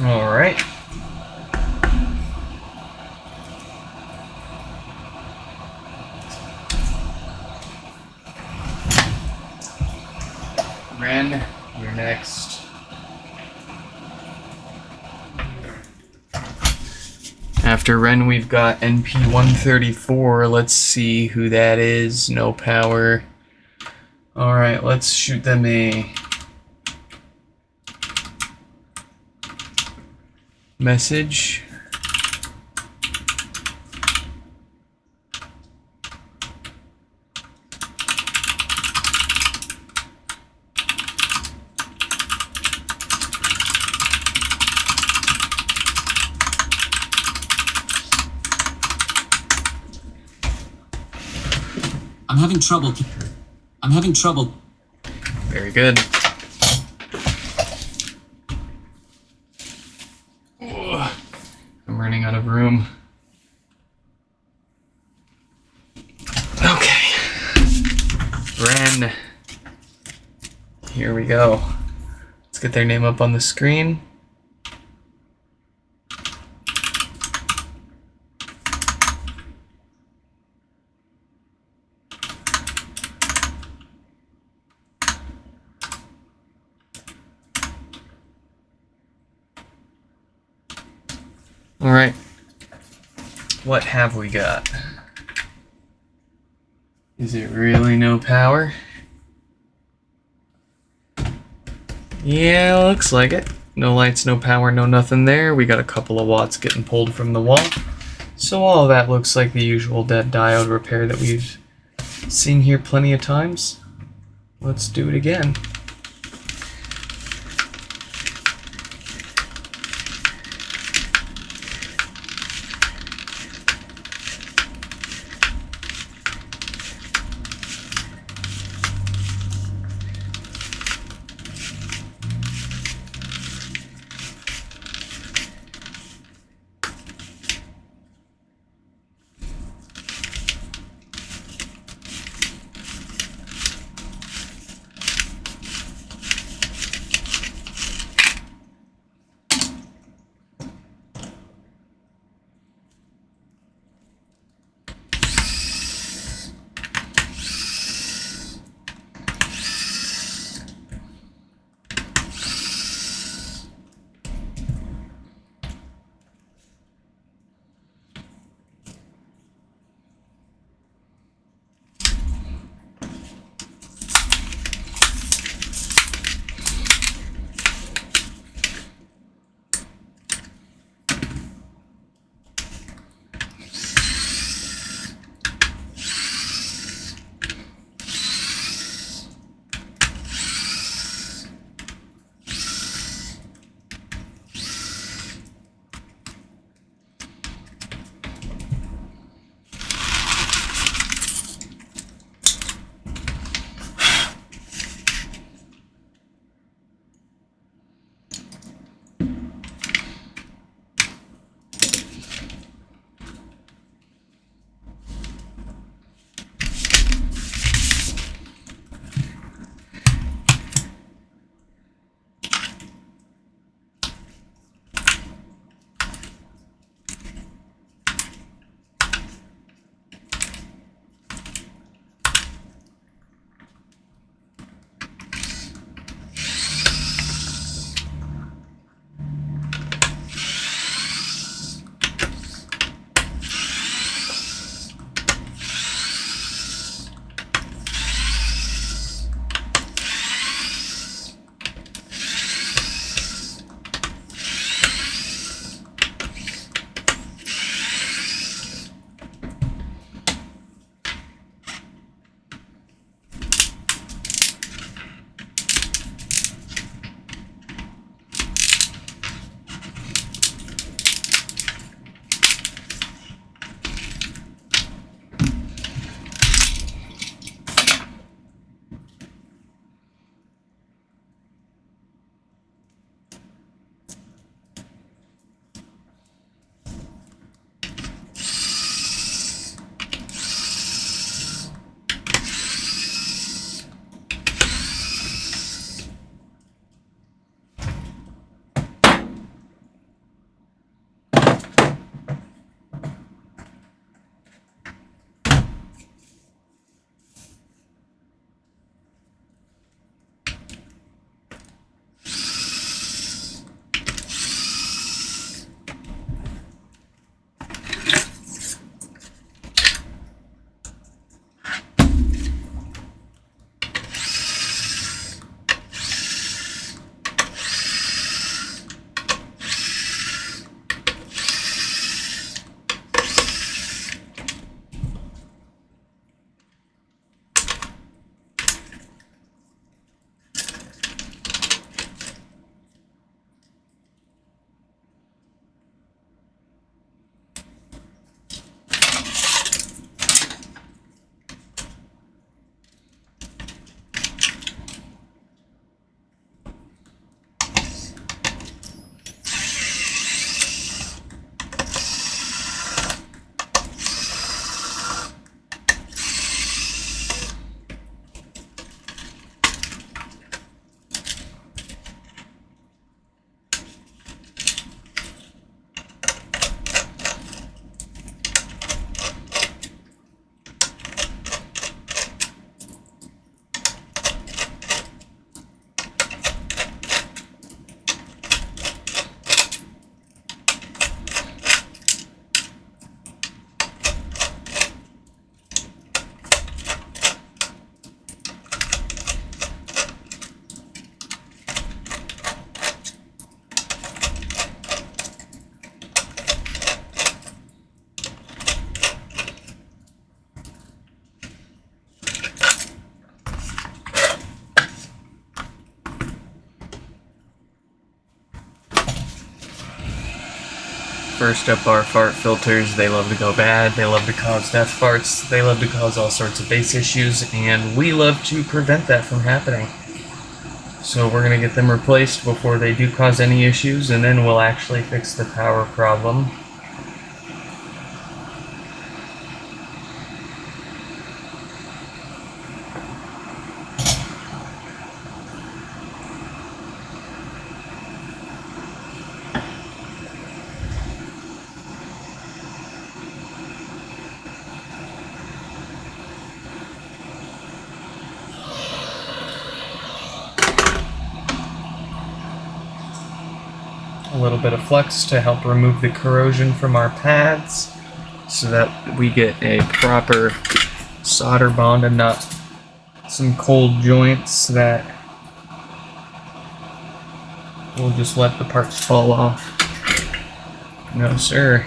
All right. Ren, you're next. After Ren, we've got NP134. Let's see who that is. No power. Alright, let's shoot them a message. I'm having trouble. Very good. Ugh, I'm running out of room. Okay. Ren. Here we go. Let's get their name up on the screen. All right, what have we got? Is it really no power? Yeah, looks like it. No lights, no power, no nothing there. We got a couple of watts getting pulled from the wall. So all of that looks like the usual dead diode repair that we've seen here plenty of times. Let's do it again. First up are fart filters. They love to go bad. They love to cause death farts. They love to cause all sorts of base issues, and we love to prevent that from happening. So we're going to get them replaced before they do cause any issues, and then we'll actually fix the power problem. A little bit of flux to help remove the corrosion from our pads so that we get a proper solder bond and not some cold joints that will just let the parts fall off. No, sir.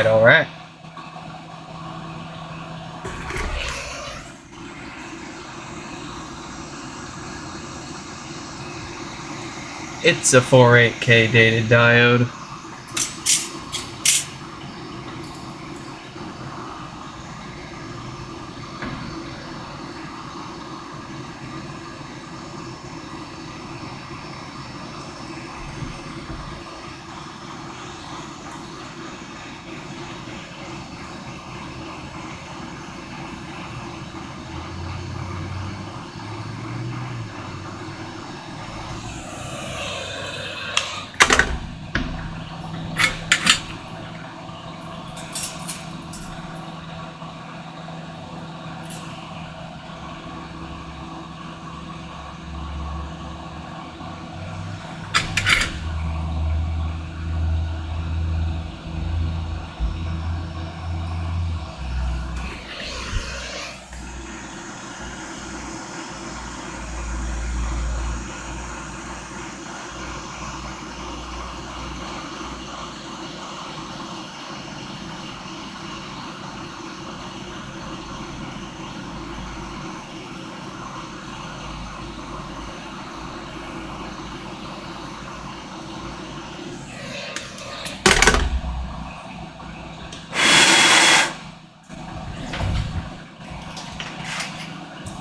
All right. It's a 48K dated diode.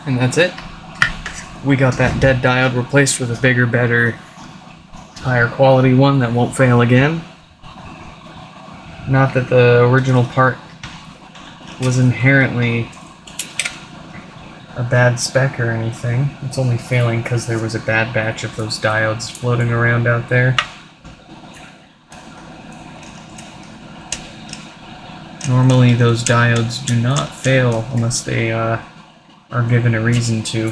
And that's it. We got that dead diode replaced with a bigger, better, higher quality one that won't fail again. Not that the original part was inherently a bad spec or anything. It's only failing because there was a bad batch of those diodes floating around out there. Normally those diodes do not fail unless they are given a reason to.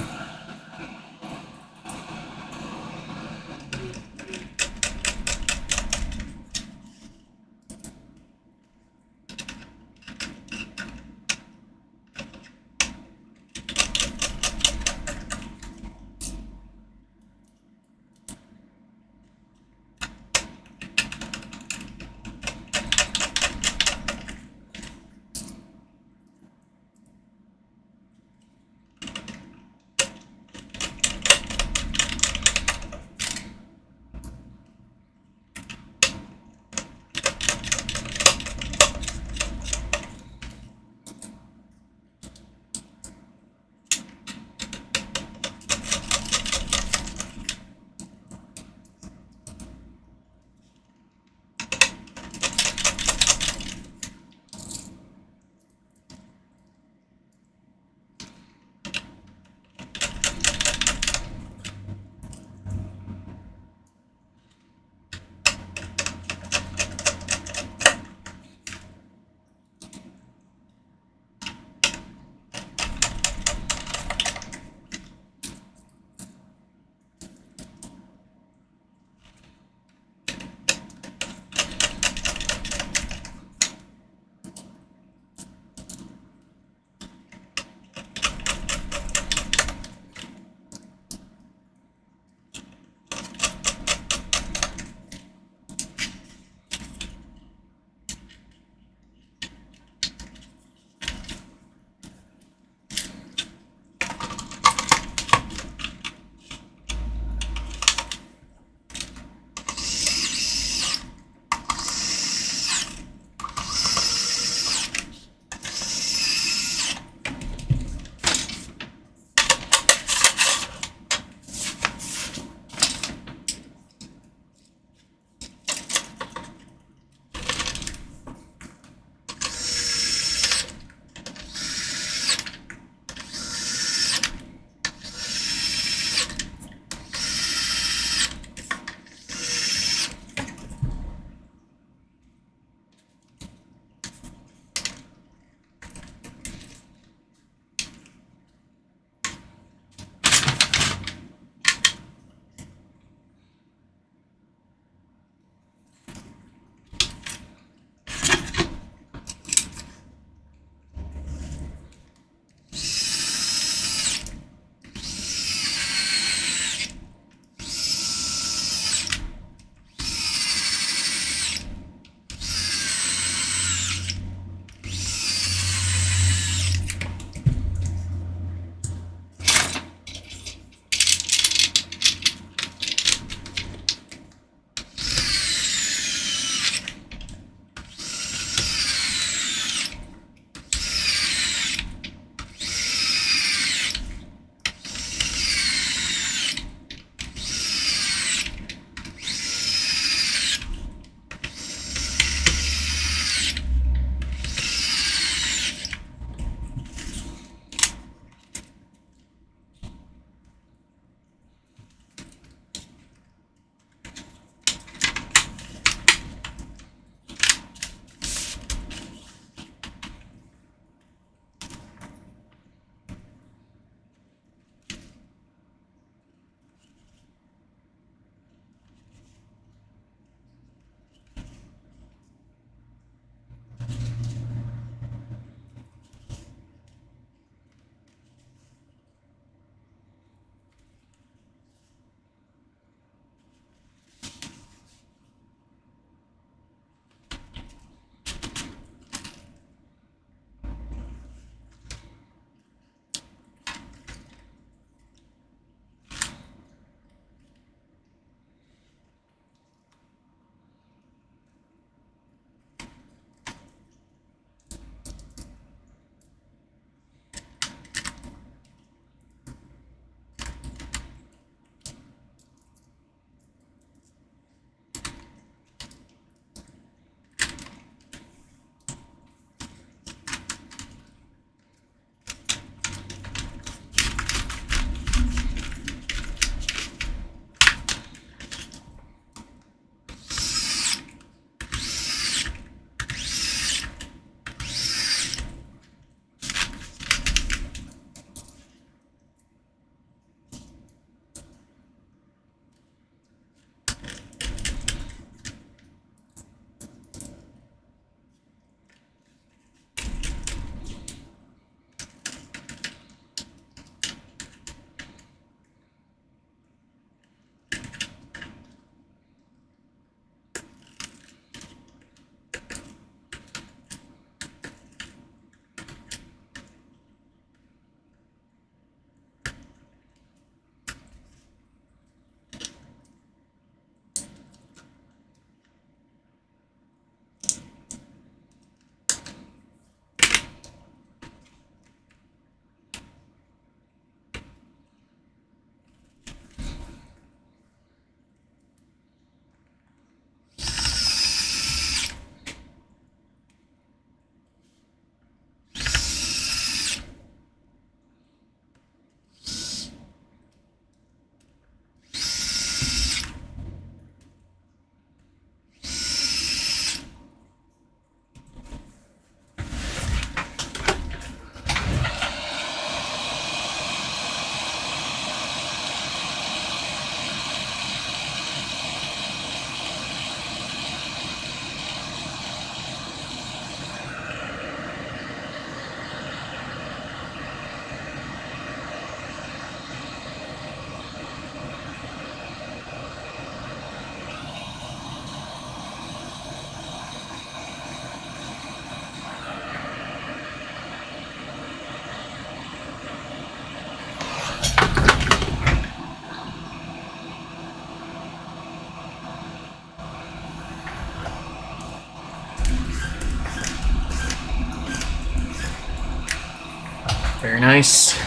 Very nice.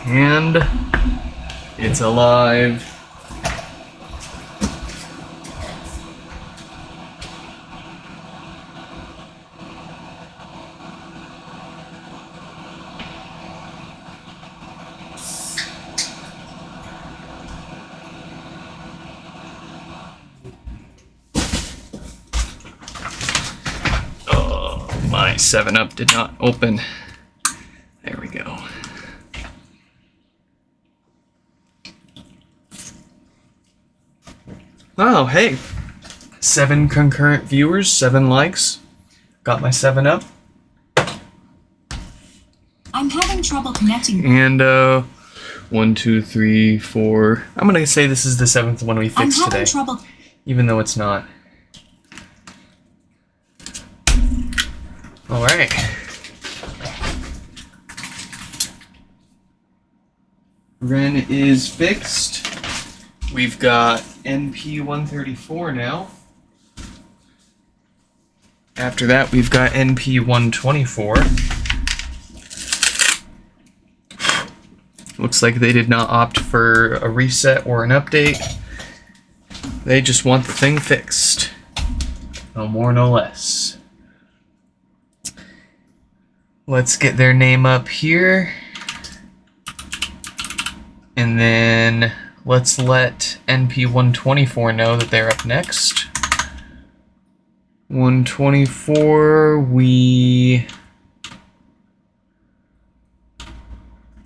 And it's alive. Oh, my 7-Up did not open. There we go. Oh, hey. 7 concurrent viewers, 7 likes. Got my 7-Up. I'm having trouble connecting. And, 1, 2, 3, 4. I'm gonna say this is the 7th one we I'm fixed having today. trouble. Even though it's not. Alright. Ren is fixed. We've got NP134 now. After that, we've got NP124. Looks like they did not opt for a reset or an update. They just want the thing fixed. No more, no less. Let's get their name up here. And then let's let NP124 know that they're up next. 124, we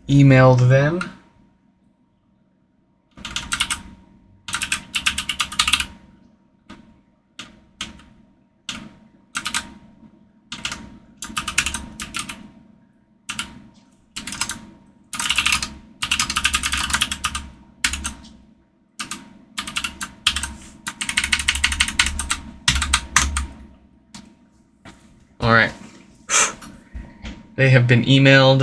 emailed them. Alright. They have been emailed.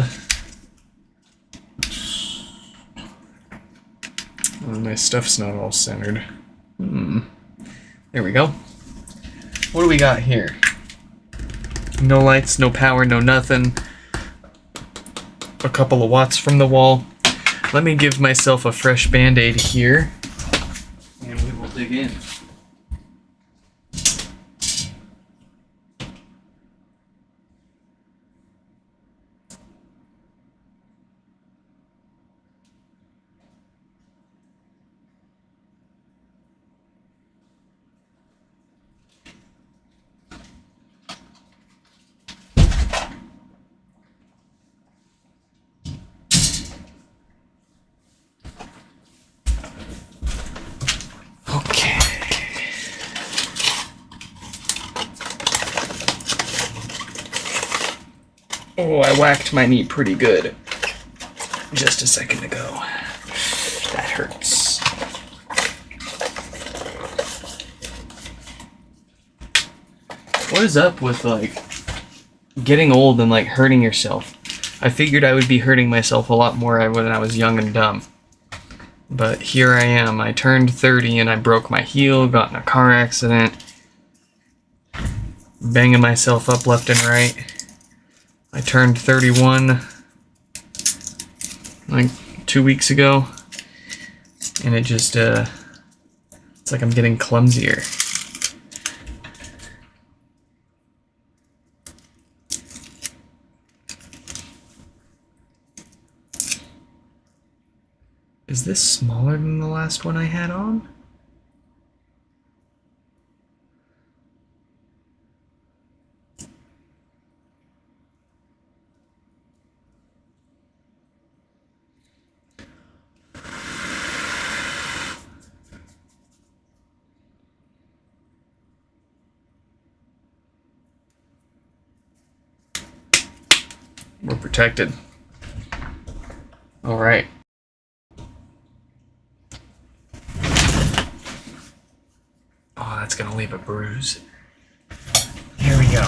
Oh, my stuff's not all centered. There we go. What do we got here? No lights, no power, no nothing. A couple of watts from the wall. Let me give myself a fresh band-aid here. And we will dig in. Okay. Oh, I whacked my knee pretty good just a second ago. That hurts. What is up with, like, getting old and, like, hurting yourself? I figured I would be hurting myself a lot more when I was young and dumb. But here I am. I turned 30 and I broke my heel, got in a car accident, banging myself up left and right. I turned 31 like 2 weeks ago, and it just, it's like I'm getting clumsier. Is this smaller than the last one I had on? We're protected. All right. Oh, that's gonna leave a bruise. Here we go.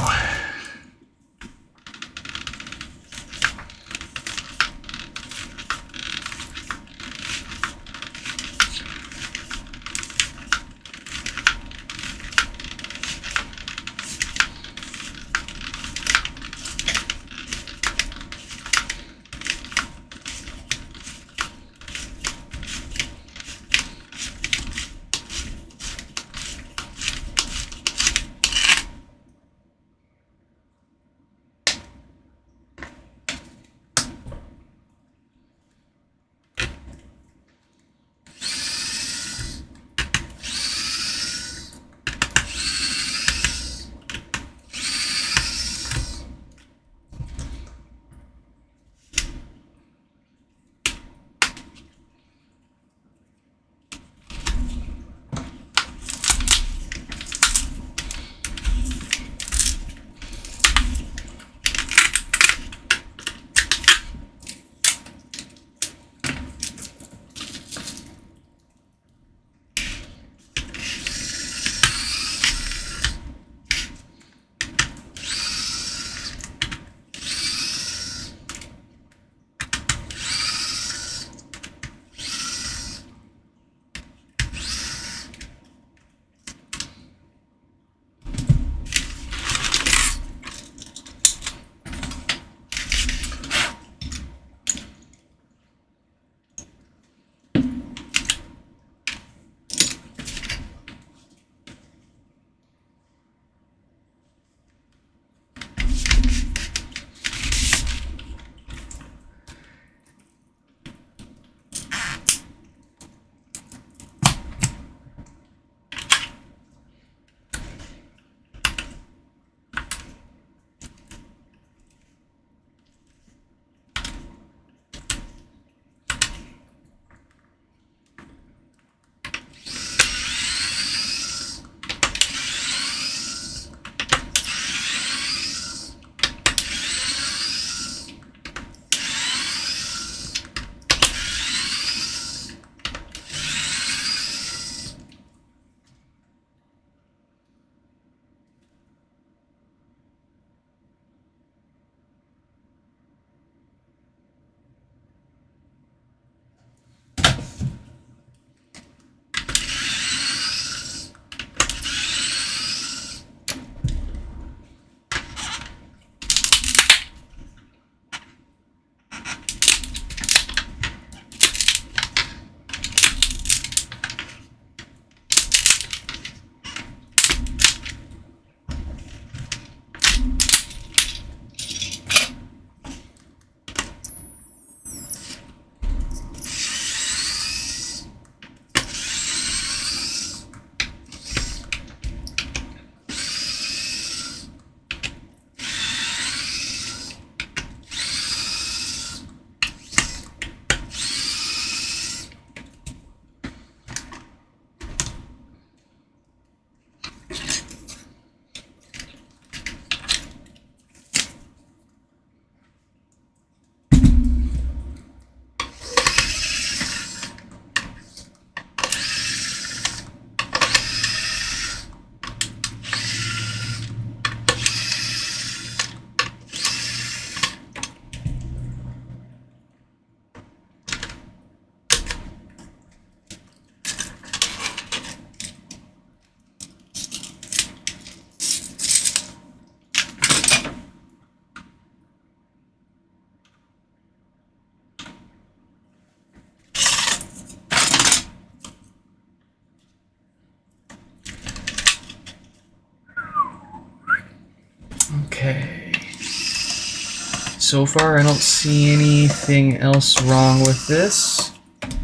so far I don't see anything else wrong with this.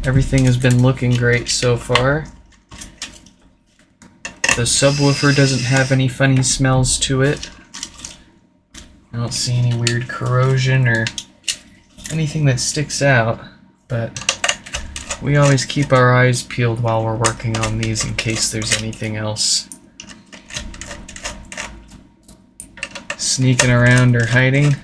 Everything has been looking great so far. The subwoofer doesn't have any funny smells to it. I don't see any weird corrosion or anything that sticks out, but we always keep our eyes peeled while we're working on these in case there's anything else sneaking around or hiding.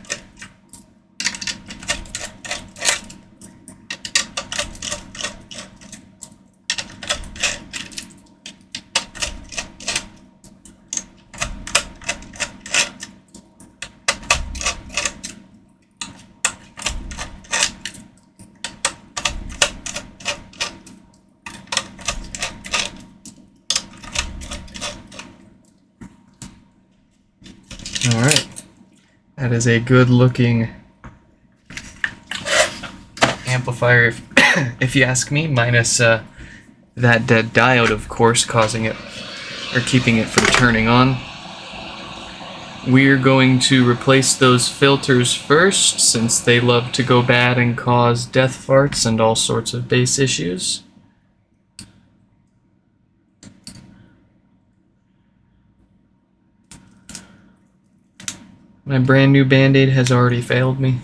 Alright, that is a good looking amplifier if you ask me, minus that dead diode of course causing it, or keeping it from turning on. We're going to replace those filters first since they love to go bad and cause death farts and all sorts of bass issues. My brand new Band-Aid has already failed me.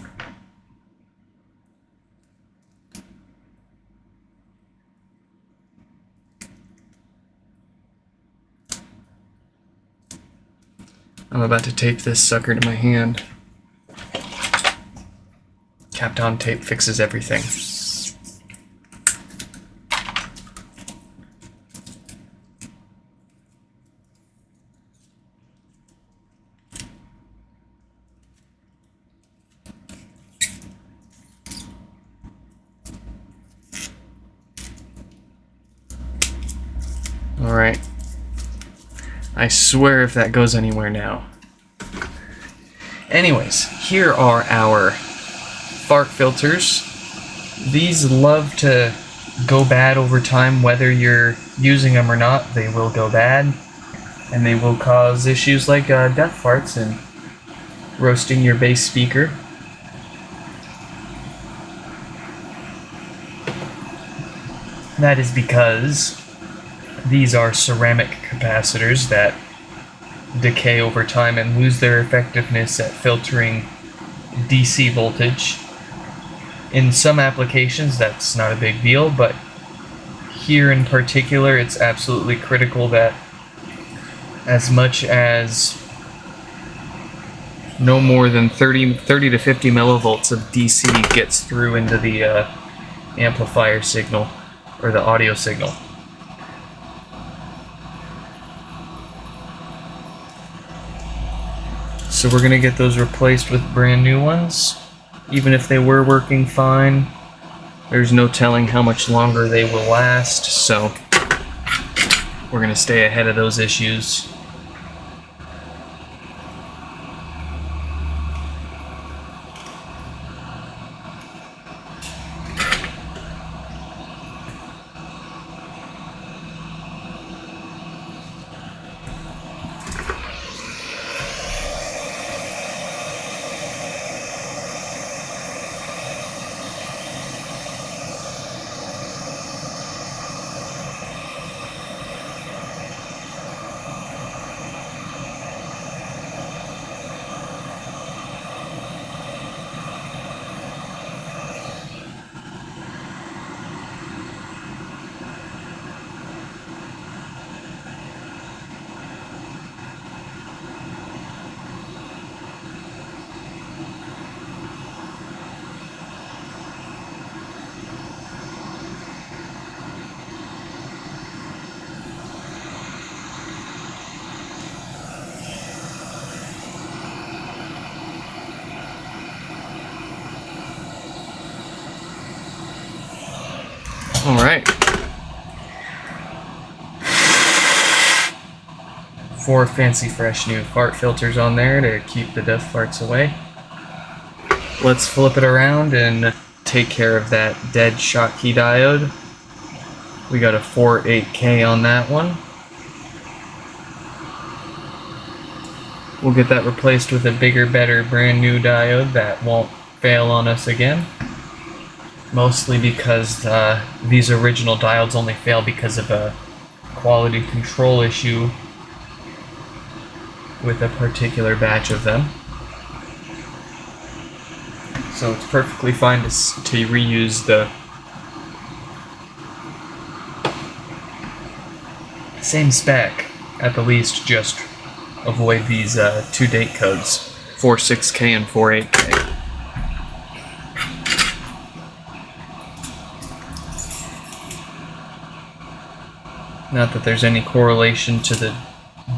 I'm about to tape this sucker to my hand. Kapton tape fixes everything. Alright. I swear if that goes anywhere now. Anyways, here are our fart filters. These love to go bad over time, whether you're using them or not. They will go bad, and they will cause issues like death farts and roasting your bass speaker. That is because these are ceramic capacitors that decay over time and lose their effectiveness at filtering DC voltage. In some applications that's not a big deal, but here in particular it's absolutely critical that as much as no more than 30 to 50 millivolts of DC gets through into the amplifier signal or the audio signal. So we're going to get those replaced with brand new ones. Even if they were working fine, there's no telling how much longer they will last, so we're going to stay ahead of those issues. Alright. 4 fancy fresh new fart filters on there to keep the death farts away. Let's flip it around and take care of that dead Schottky diode. We got a 4.8K on that one. We'll get that replaced with a bigger, better, brand new diode that won't fail on us again. Mostly because these original diodes only fail because of a quality control issue with a particular batch of them. So it's perfectly fine to reuse the same spec, at the least, just avoid these two date codes, 46K and 48K. Not that there's any correlation to the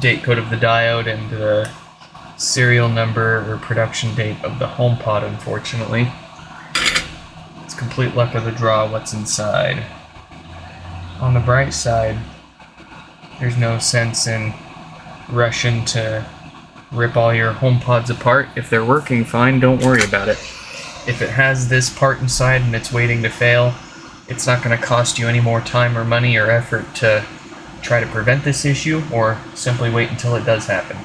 date code of the diode and the serial number or production date of the HomePod, unfortunately. It's complete luck of the draw what's inside. On the bright side, there's no sense in rushing to rip all your HomePods apart. If they're working fine, don't worry about it. If it has this part inside and it's waiting to fail, it's not going to cost you any more time or money or effort to try to prevent this issue, or simply wait until it does happen.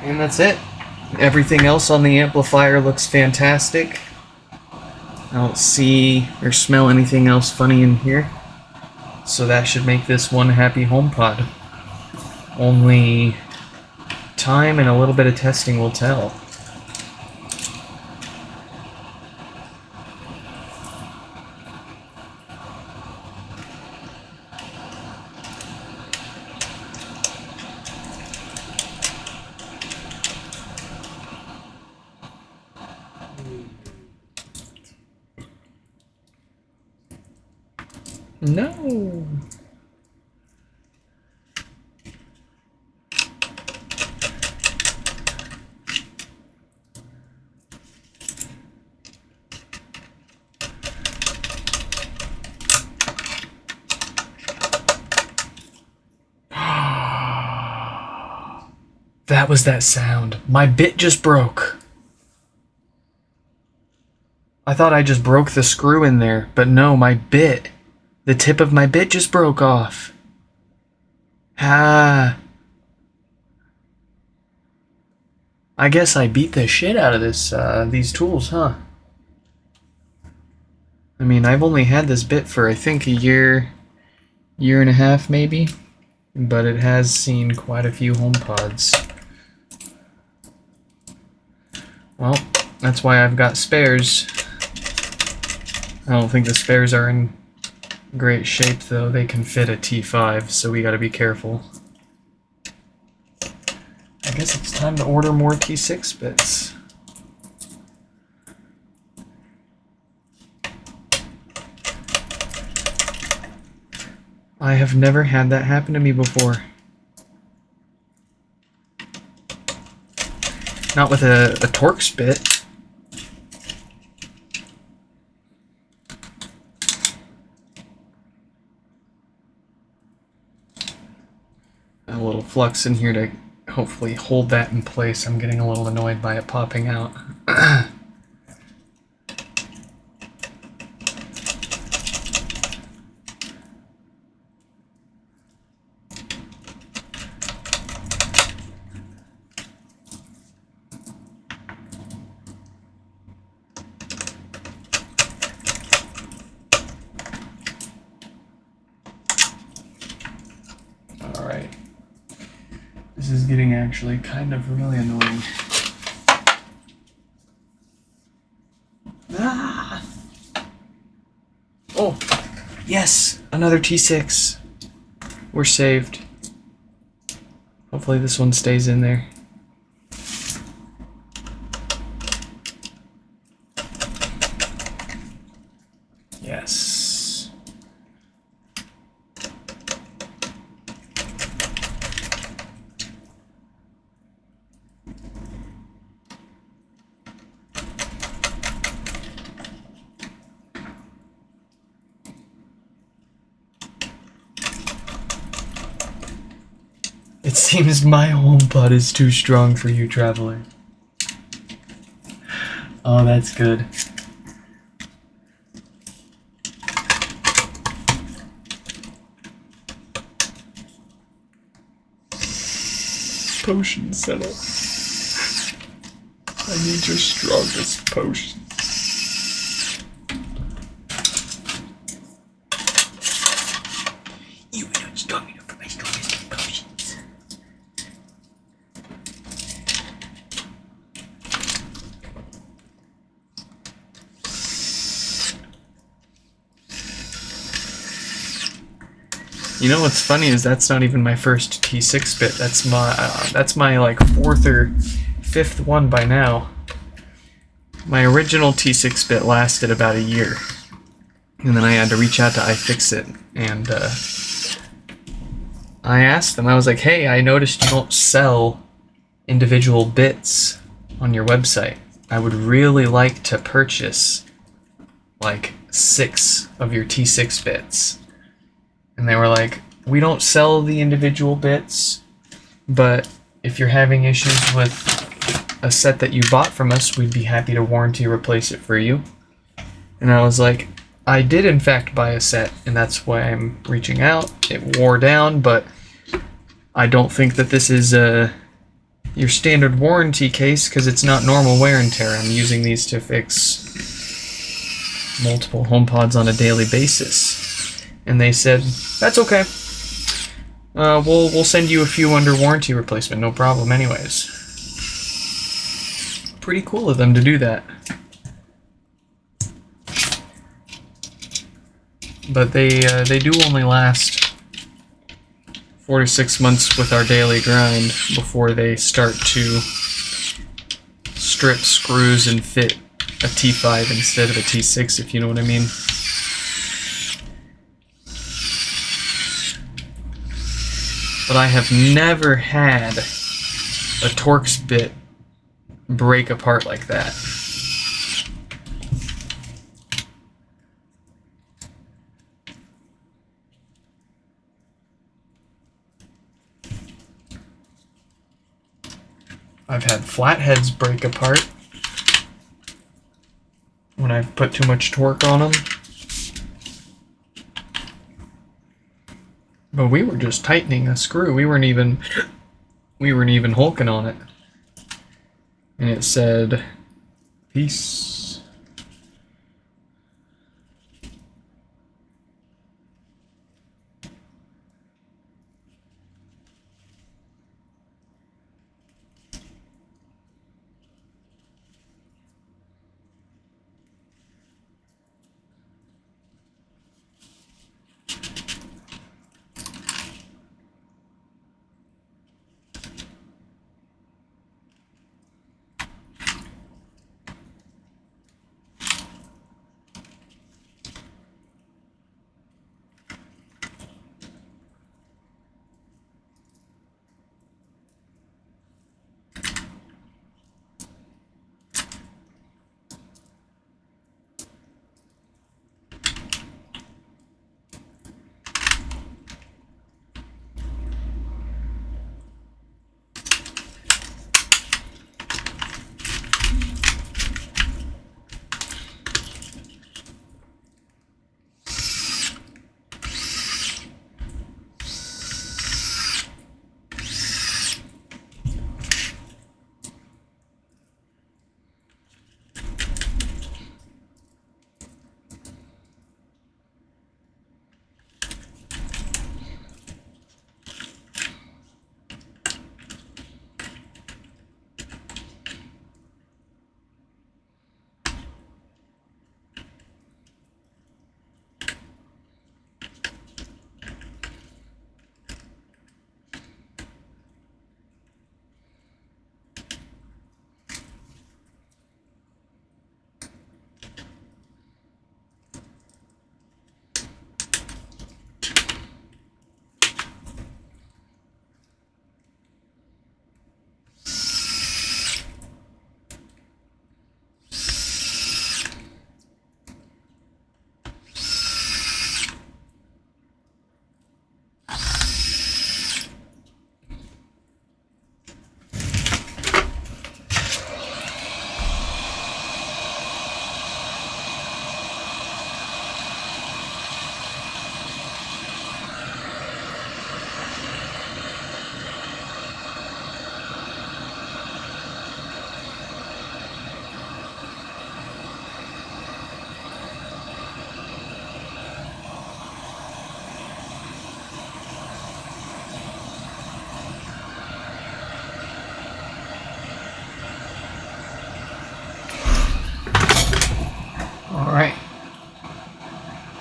And that's it. Everything else on the amplifier looks fantastic. I don't see or smell anything else funny in here. So that should make this one happy HomePod. Only time and a little bit of testing will tell. No. That was that sound. My bit just broke. I thought I just broke the screw in there, but no, my bit. The tip of my bit just broke off. Ah. I guess I beat the shit out of these tools, huh? I mean, I've only had this bit for, I think, a year and a half maybe, but it has seen quite a few HomePods. Well, that's why I've got spares. I don't think the spares are in great shape, though. They can fit a T5, so we gotta be careful. I guess it's time to order more T6 bits. I have never had that happen to me before. Not with a Torx bit. A little flux in here to hopefully hold that in place. I'm getting a little annoyed by it popping out. Alright. This is getting actually kind of really annoying. Ah! Oh, yes! Another T6. We're saved. Hopefully this one stays in there. Yes. It seems my HomePod is too strong for you, traveler. Oh, that's good. Potion setup. I need your strongest potion. You are not strong enough for my strongest potions. You know what's funny is that's not even my first T6 bit. That's my like fourth or fifth one by now. My original T6 bit lasted about a year, and then I had to reach out to iFixit, and I asked them. I was like, "Hey, I noticed you don't sell individual bits on your website. I would really like to purchase like 6 of your T6 bits." And they were like, "We don't sell the individual bits, but if you're having issues with a set that you bought from us, we'd be happy to warranty replace it for you." And I was like, I did in fact buy a set, and that's why I'm reaching out. It wore down, but I don't think that this is your standard warranty case, because it's not normal wear and tear. I'm using these to fix multiple HomePods on a daily basis. And they said, "That's okay. We'll send you a few under warranty replacement, no problem anyways." Pretty cool of them to do that. But they do only last 4 to 6 months with our daily grind before they start to strip screws and fit a T5 instead of a T6, if you know what I mean. But I have never had a Torx bit break apart like that. I've had flatheads break apart when I've put too much torque on them. But we were just tightening a screw. We weren't even hulking on it. And it said, "Peace."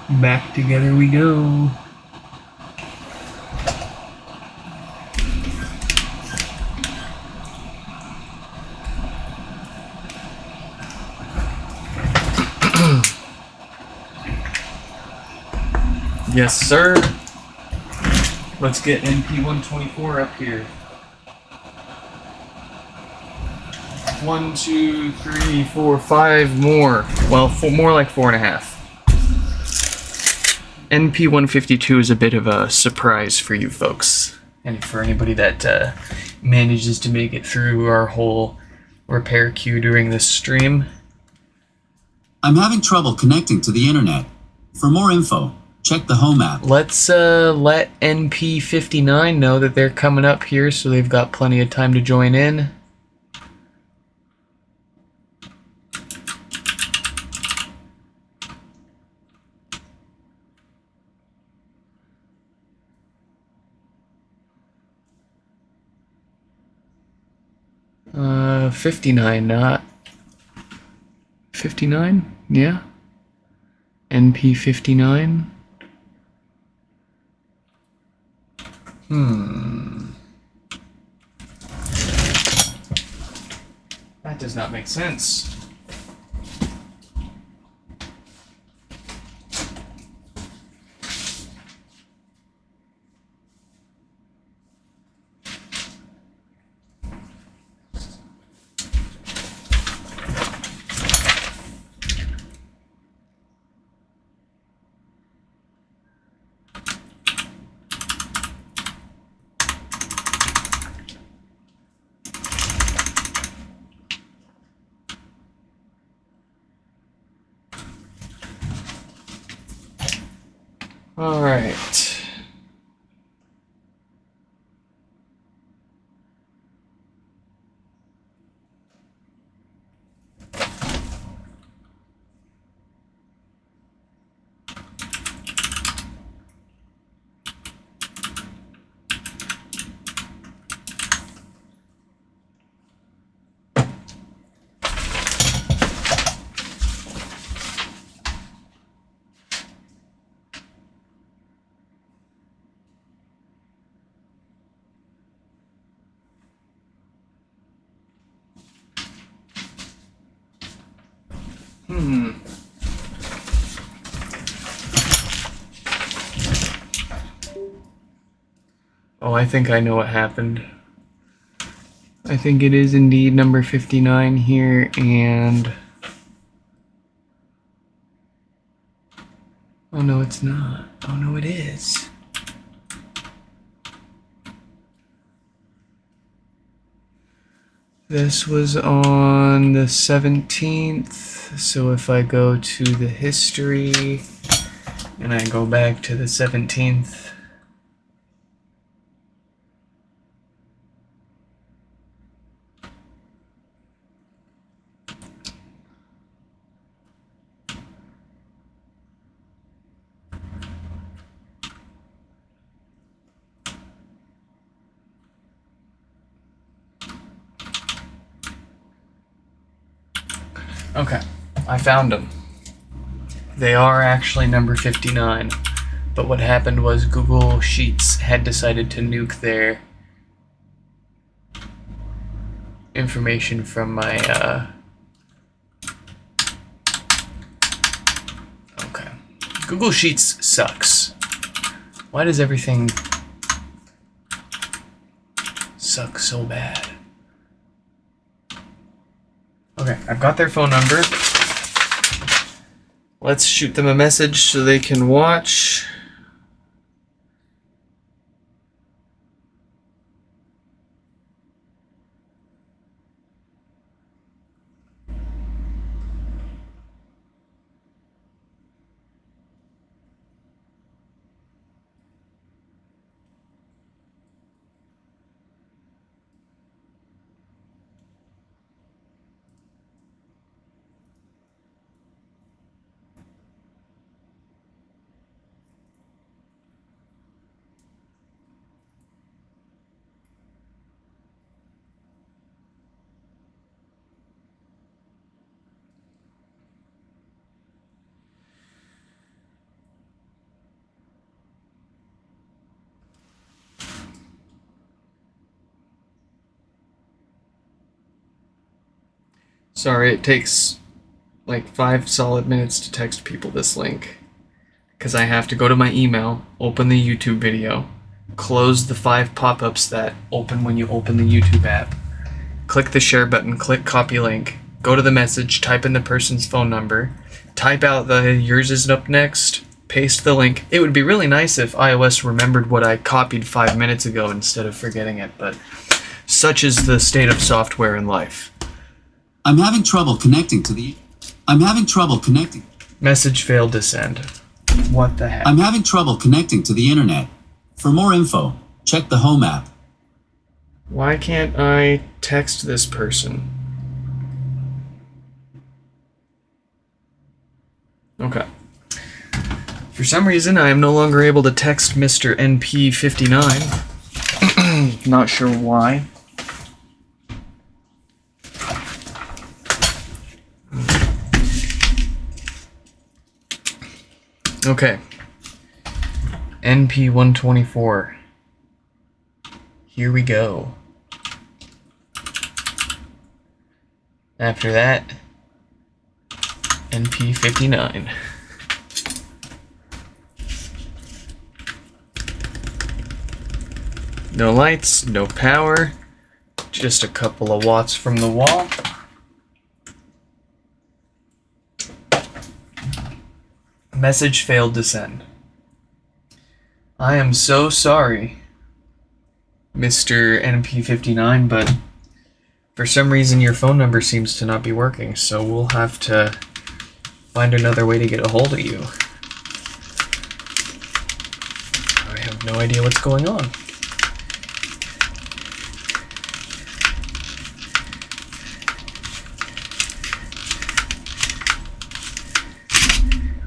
Back together we go. Yes, sir. Let's get NP124 up here. 1, 2, 3, 4, 5 more. Well, more like 4.5. NP152 is a bit of a surprise for you folks, and for anybody that manages to make it through our whole repair queue during this stream. I'm having trouble connecting to the internet. For more info, check the home app. Let's let NP59 know that they're coming up here, so they've got plenty of time to join in. Uh, 59, not 59? Yeah. NP59. That does not make sense. All right. Oh, I think I know what happened. I think it is indeed number 59 here, and... Oh, no, it's not. Oh, no, it is. This was on the 17th, so if I go to the history, and I go back to the 17th, okay, I found them. They are actually number 59, but what happened was Google Sheets had decided to nuke their information from my, okay. Google Sheets sucks. Why does everything suck so bad? Okay, I've got their phone number. Let's shoot them a message so they can watch. Sorry, it takes like 5 solid minutes to text people this link. Because I have to go to my email, open the YouTube video, close the 5 pop-ups that open when you open the YouTube app, click the share button, click copy link, go to the message, type in the person's phone number, type out the yours is up next, paste the link. It would be really nice if iOS remembered what I copied 5 minutes ago instead of forgetting it, but such is the state of software in life. I'm having trouble connecting to the... Message failed to send. What the heck? I'm having trouble connecting to the internet. For more info, check the Home app. Why can't I text this person? Okay. For some reason, I am no longer able to text Mr. NP59. Not sure why. Okay. NP124. Here we go. After that, NP59. No lights, no power, just a couple of watts from the wall. Message failed to send. I am so sorry, Mr. NP59, but for some reason your phone number seems to not be working, so we'll have to find another way to get a hold of you. I have no idea what's going on.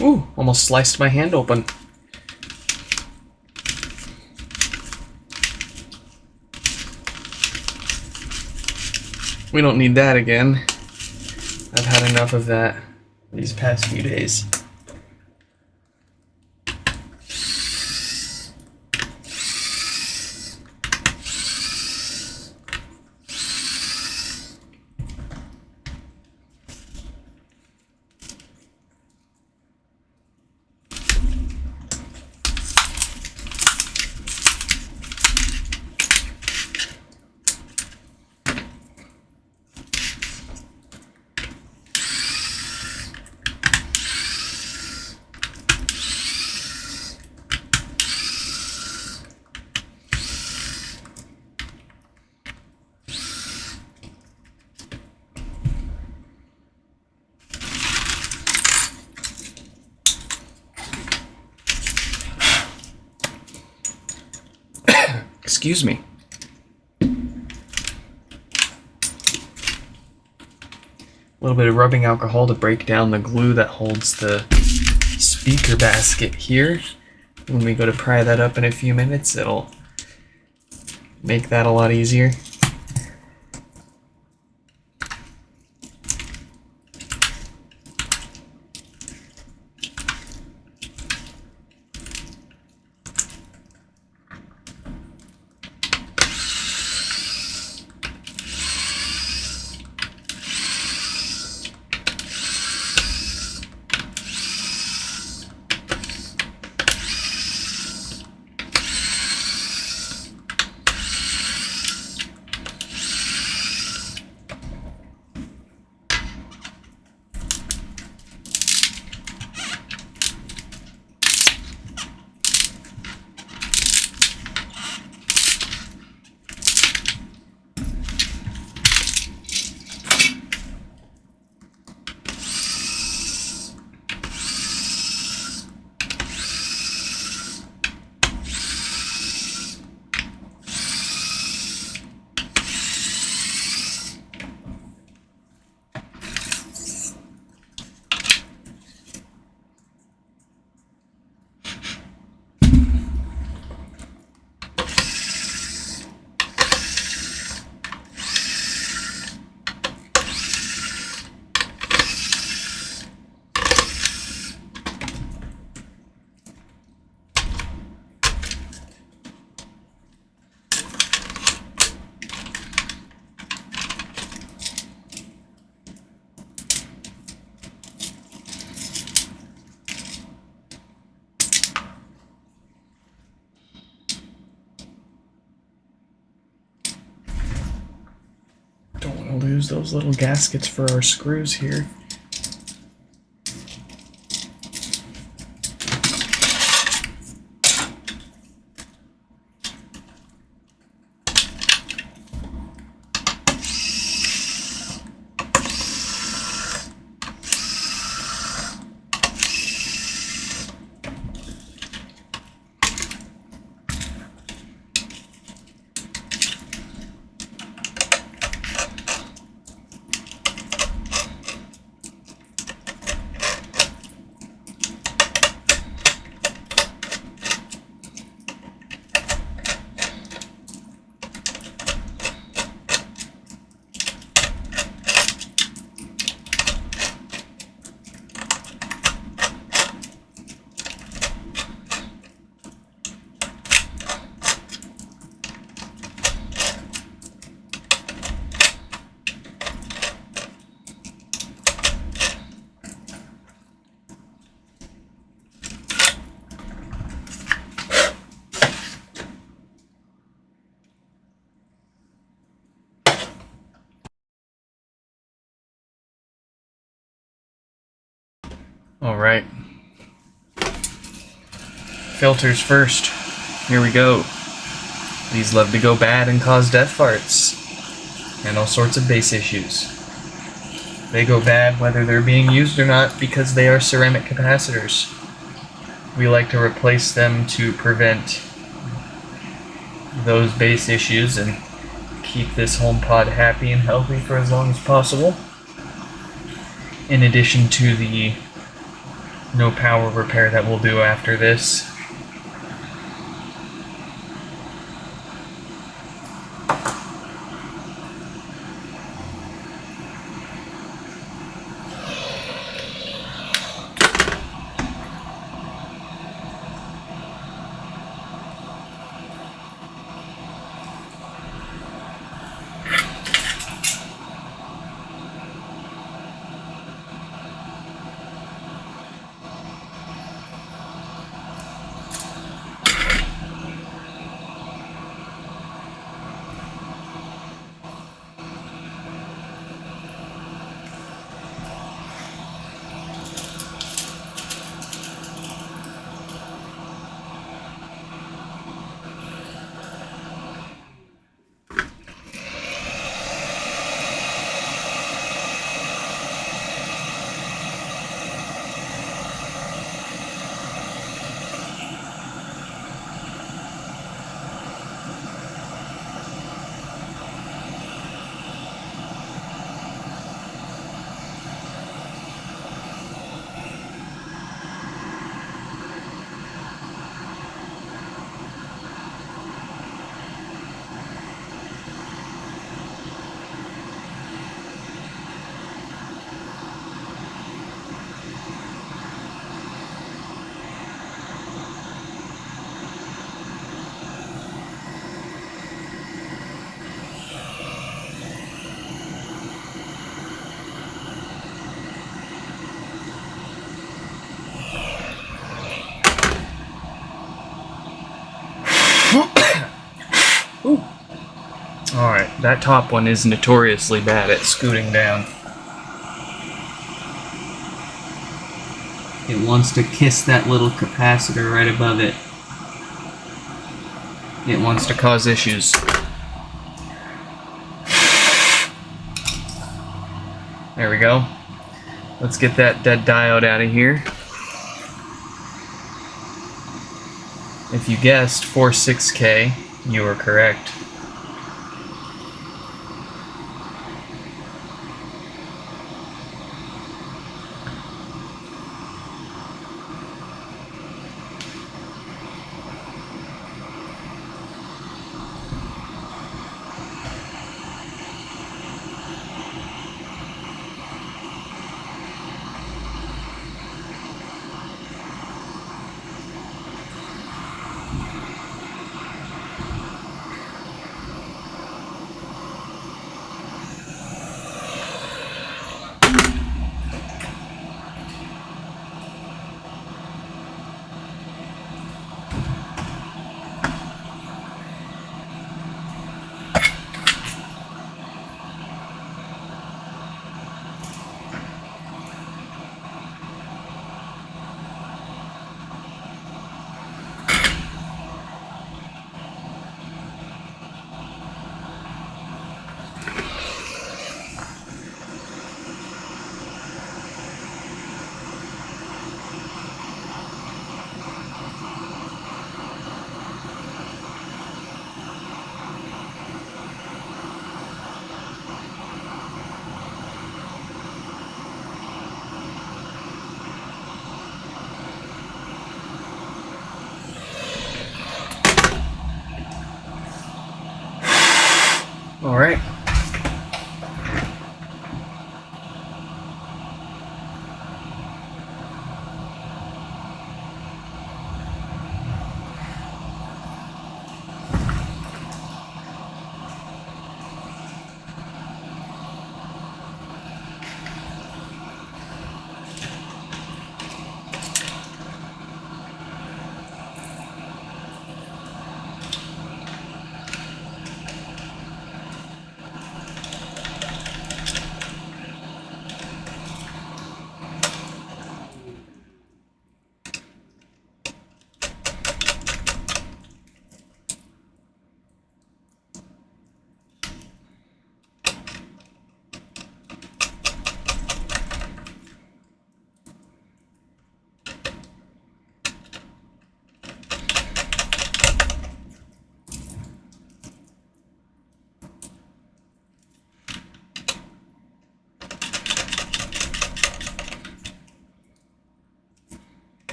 Ooh, almost sliced my hand open. We don't need that again. I've had enough of that these past few days. Excuse me. A little bit of rubbing alcohol to break down the glue that holds the speaker basket here. When we go to pry that up in a few minutes, it'll make that a lot easier. want to lose those little gaskets for our screws here. Alright. Filters first. Here we go. These love to go bad and cause death farts. And all sorts of bass issues. They go bad whether they're being used or not because they are ceramic capacitors. We like to replace them to prevent those bass issues and keep this HomePod happy and healthy for as long as possible. In addition to the no power repair that we'll do after this. Alright, that top one is notoriously bad at scooting down. It wants to kiss that little capacitor right above it. It wants to cause issues. There we go. Let's get that dead diode out of here. If you guessed 46K, you were correct. All right.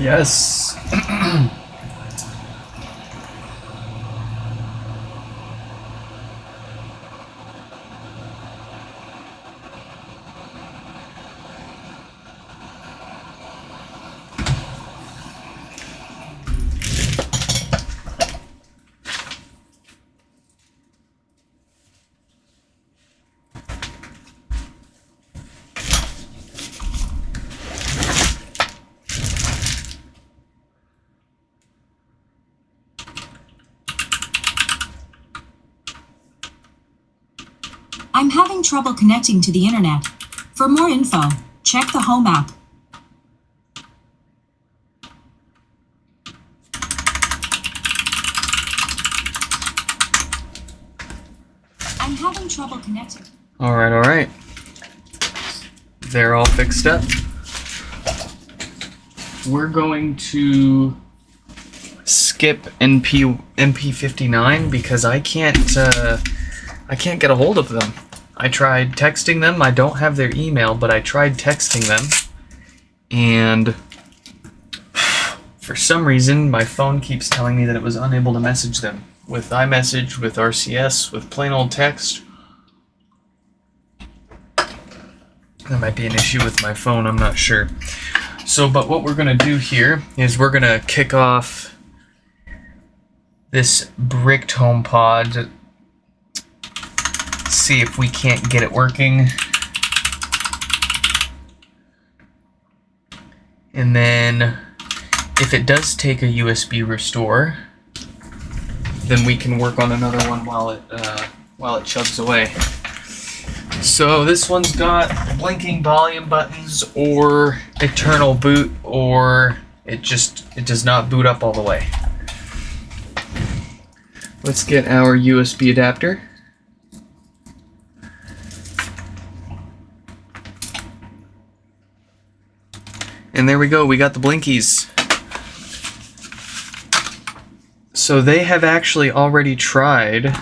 Yes. I'm having trouble connecting to the internet. For more info, check the Home app. I'm having trouble connecting. All right. They're all fixed up. We're going to skip MP59 because I can't get a hold of them. I tried texting them. I don't have their email, but I tried texting them, and for some reason my phone keeps telling me that it was unable to message them with iMessage, with RCS, with plain old text. That might be an issue with my phone, I'm not sure. So, but what we're going to do here is we're going to kick off this bricked HomePod, see if we can't get it working. And then if it does take a USB restore, then we can work on another one while it chugs away. So this one's got blinking volume buttons, or eternal boot, or it does not boot up all the way. Let's get our USB adapter. And there we go, we got the blinkies. So they have actually already tried,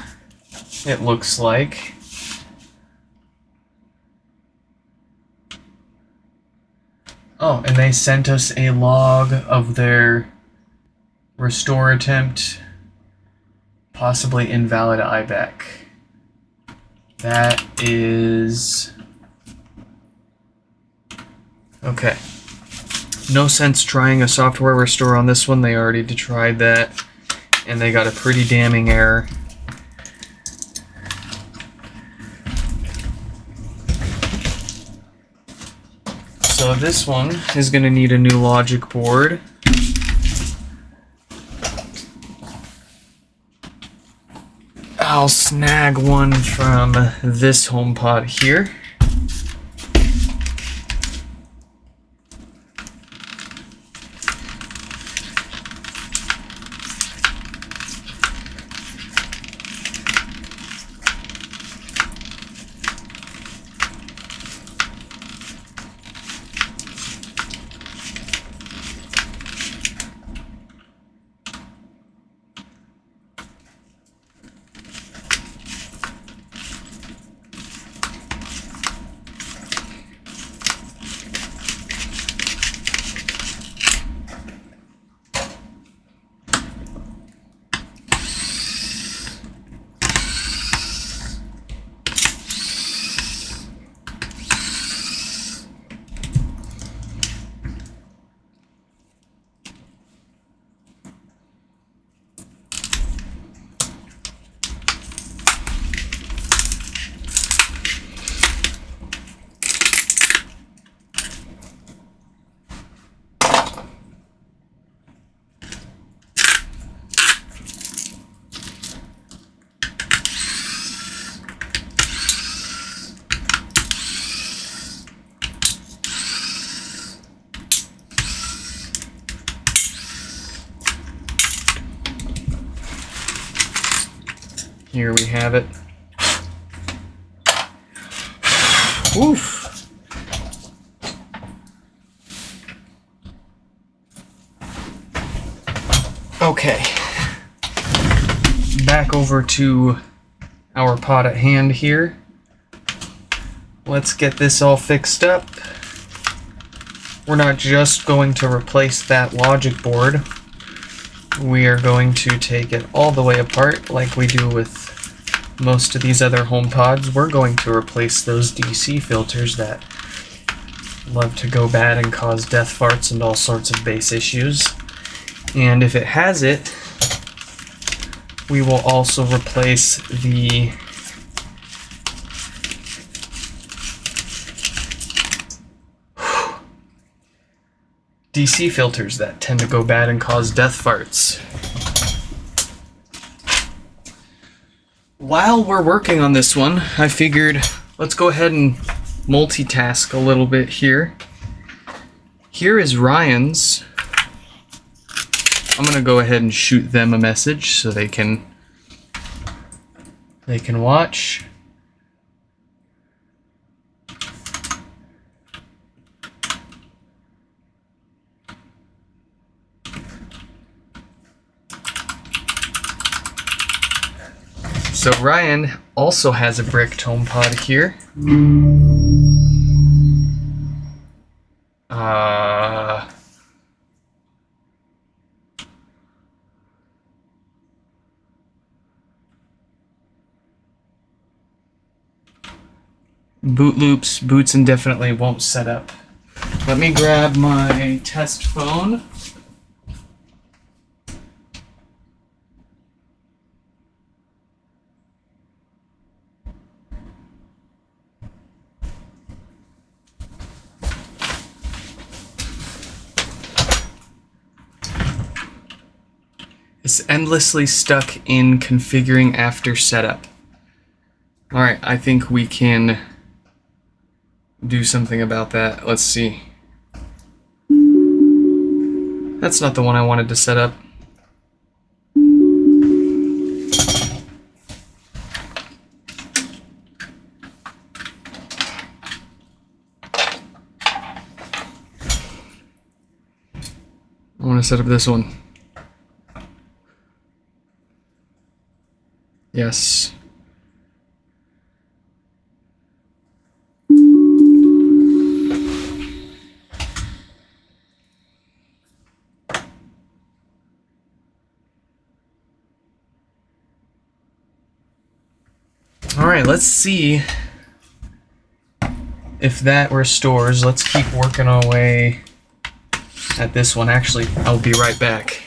it looks like. Oh, and they sent us a log of their restore attempt, possibly invalid IBAC. That is... okay. No sense trying a software restore on this one. They already tried that, and they got a pretty damning error. So this one is going to need a new logic board. I'll snag one from this HomePod here. Here we have it. Oof. Okay. Back over to our pod at hand here. Let's get this all fixed up. we're not just going to replace that logic board. We are going to take it all the way apart like we do with most of these other HomePods. We're going to replace those DC filters that love to go bad and cause death farts and all sorts of bass issues. And if it has it, we will also replace the DC filters that tend to go bad and cause death farts. While we're working on this one, I figured let's go ahead and multitask a little bit here. Here is Ryan's. I'm gonna go ahead and shoot them a message so they can watch. So Ryan also has a bricked HomePod here. Boot loops, boots indefinitely won't set up. Let me grab my test phone. It's endlessly stuck in configuring after setup. Alright, I think we can do something about that. Let's see. That's not the one I wanted to set up. I want to set up this one. Yes. Alright, let's see if that restores. Let's keep working our way at this one. Actually, I'll be right back.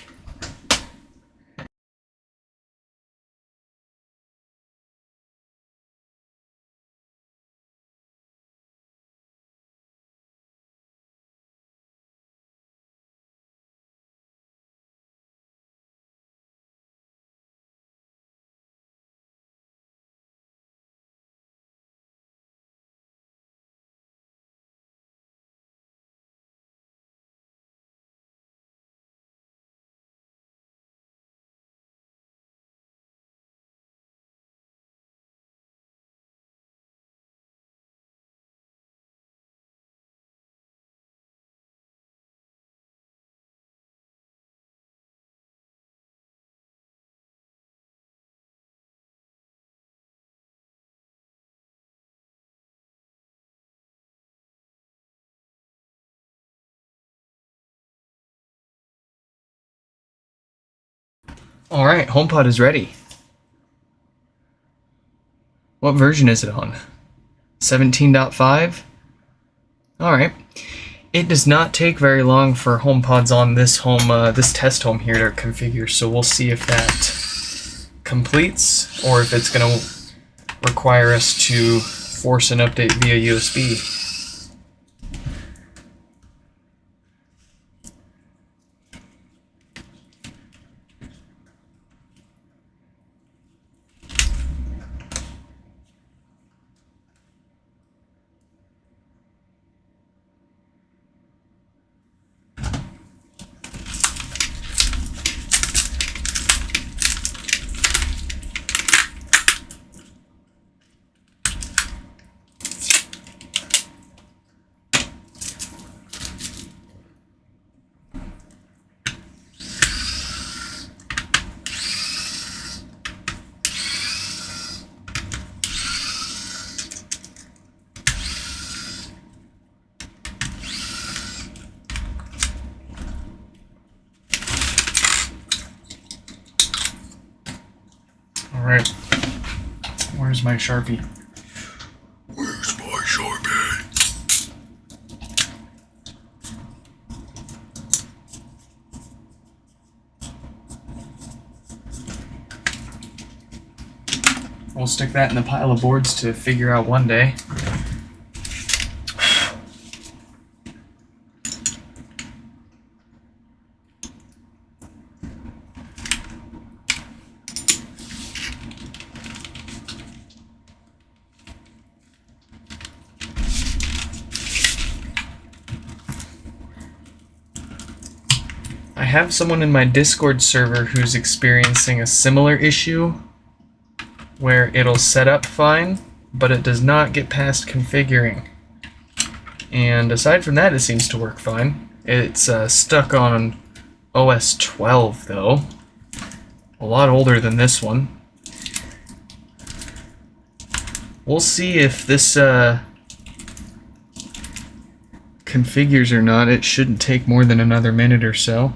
Alright, HomePod is ready. What version is it on? 17.5? Alright. It does not take very long for HomePods on this this test home here to configure, so we'll see if that completes or if it's going to require us to force an update via USB. Where's my Sharpie? Where's my Sharpie? We'll stick that in the pile of boards to figure out one day. I have someone in my Discord server who's experiencing a similar issue where it'll set up fine, but it does not get past configuring. And aside from that, it seems to work fine. It's stuck on OS 12 though. A lot older than this one. We'll see if this configures or not. It shouldn't take more than another minute or so.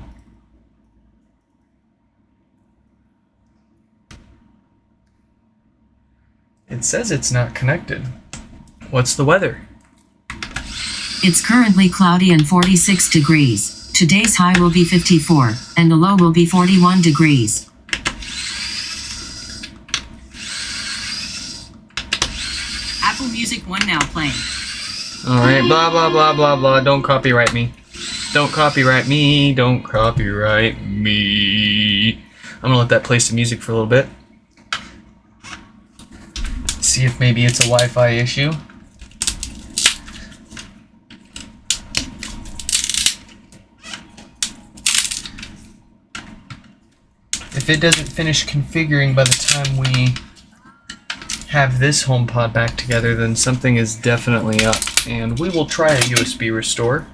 It says it's not connected. What's the weather? It's currently cloudy and 46 degrees. Today's high will be 54, and the low will be 41 degrees. Apple Music One now playing. Alright, blah blah blah blah blah. Don't copyright me. Don't copyright me. Don't copyright me. I'm gonna let that play some music for a little bit. See if maybe it's a Wi-Fi issue. If it doesn't finish configuring by the time we have this HomePod back together, then something is definitely up, and we will try a USB restore.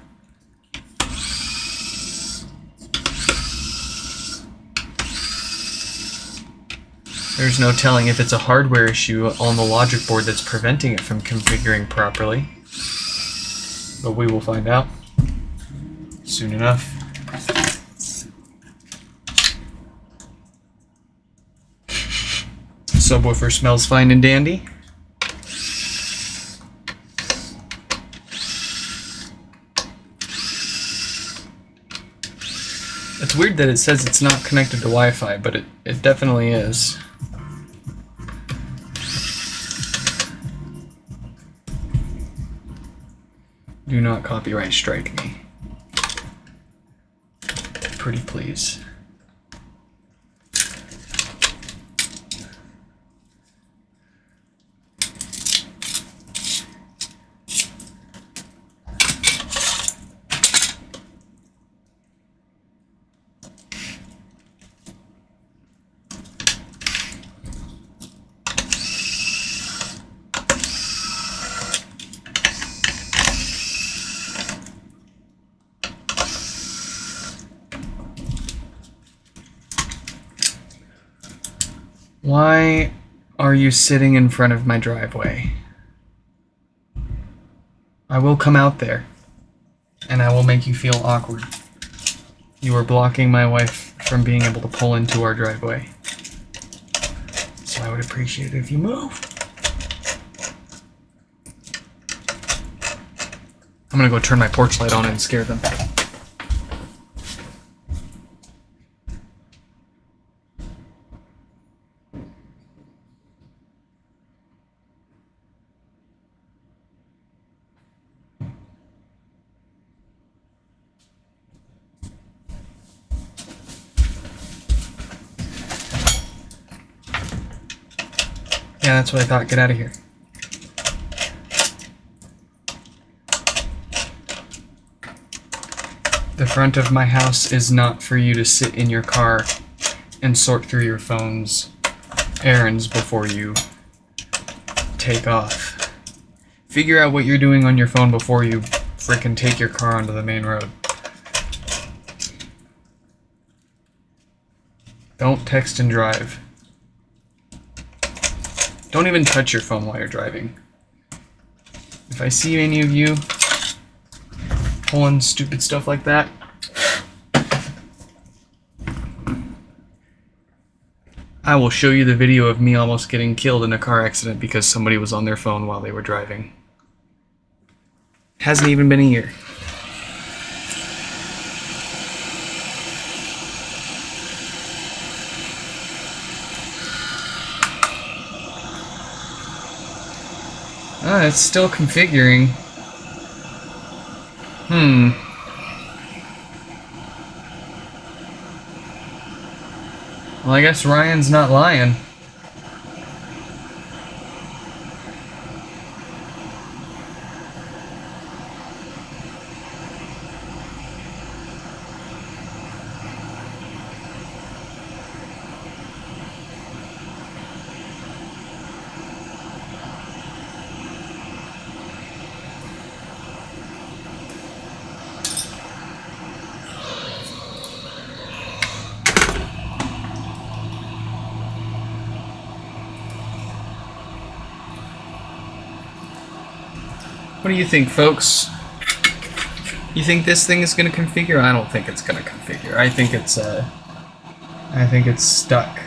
There's no telling if it's a hardware issue on the logic board that's preventing it from configuring properly. But we will find out soon enough. Subwoofer smells fine and dandy. It's weird that it says it's not connected to Wi-Fi, but it definitely is. Do not copyright strike me. Pretty please. Why are you sitting in front of my driveway? I will come out there, and I will make you feel awkward. You are blocking my wife from being able to pull into our driveway. So I would appreciate it if you move. I'm gonna go turn my porch light on and scare them. Yeah, that's what I thought. Get out of here. The front of my house is not for you to sit in your car and sort through your phone's errands before you take off. Figure out what you're doing on your phone before you frickin' take your car onto the main road. Don't text and drive. Don't even touch your phone while you're driving. If I see any of you pulling stupid stuff like I will show you the video of me almost getting killed in a car accident because somebody was on their phone while they were driving. Hasn't even been a year. It's still configuring. Well, I guess Ryan's not lying. What do you think, folks? You think this thing is going to configure? I don't think it's going to configure. I think it's stuck.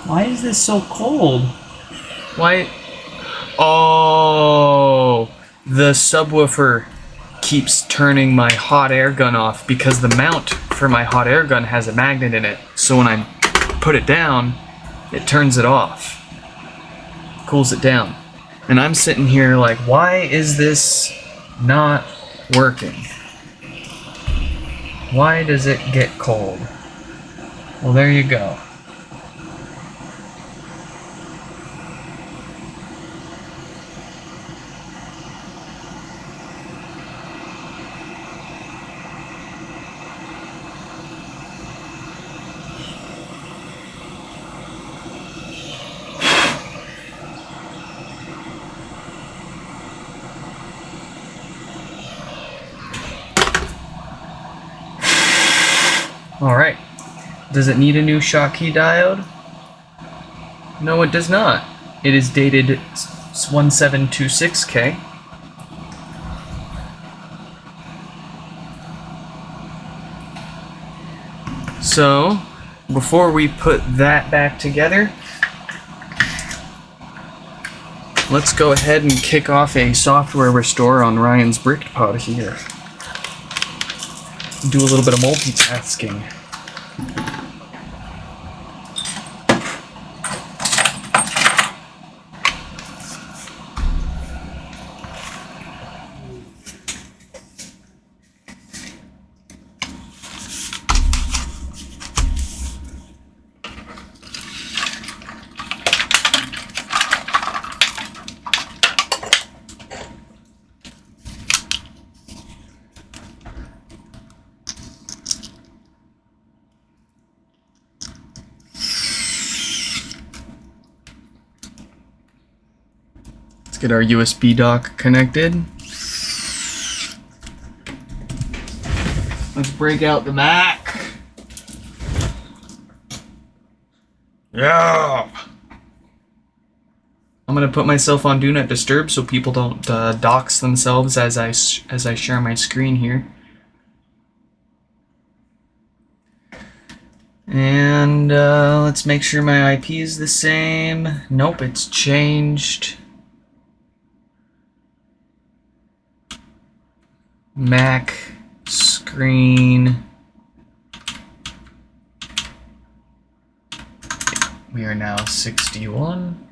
Why is this so cold? Why? Oh, the subwoofer keeps turning my hot air gun off because the mount for my hot air gun has a magnet in it. So when I put it down, it turns it off. Cools it down. And I'm sitting here like, why is this not working? Why does it get cold? Well, there you go. Alright, does it need a new Schottky diode? No, it does not. It is dated 1726K. So, before we put that back together, let's go ahead and kick off a software restore on Ryan's BrickPod here. Do a little bit of multitasking. Get our USB dock connected. Let's break out the Mac. Yeah. I'm gonna put myself on Do Not Disturb so people don't dox themselves as I share my screen here. And let's make sure my IP is the same. Nope, it's changed. Mac screen. We are now 61.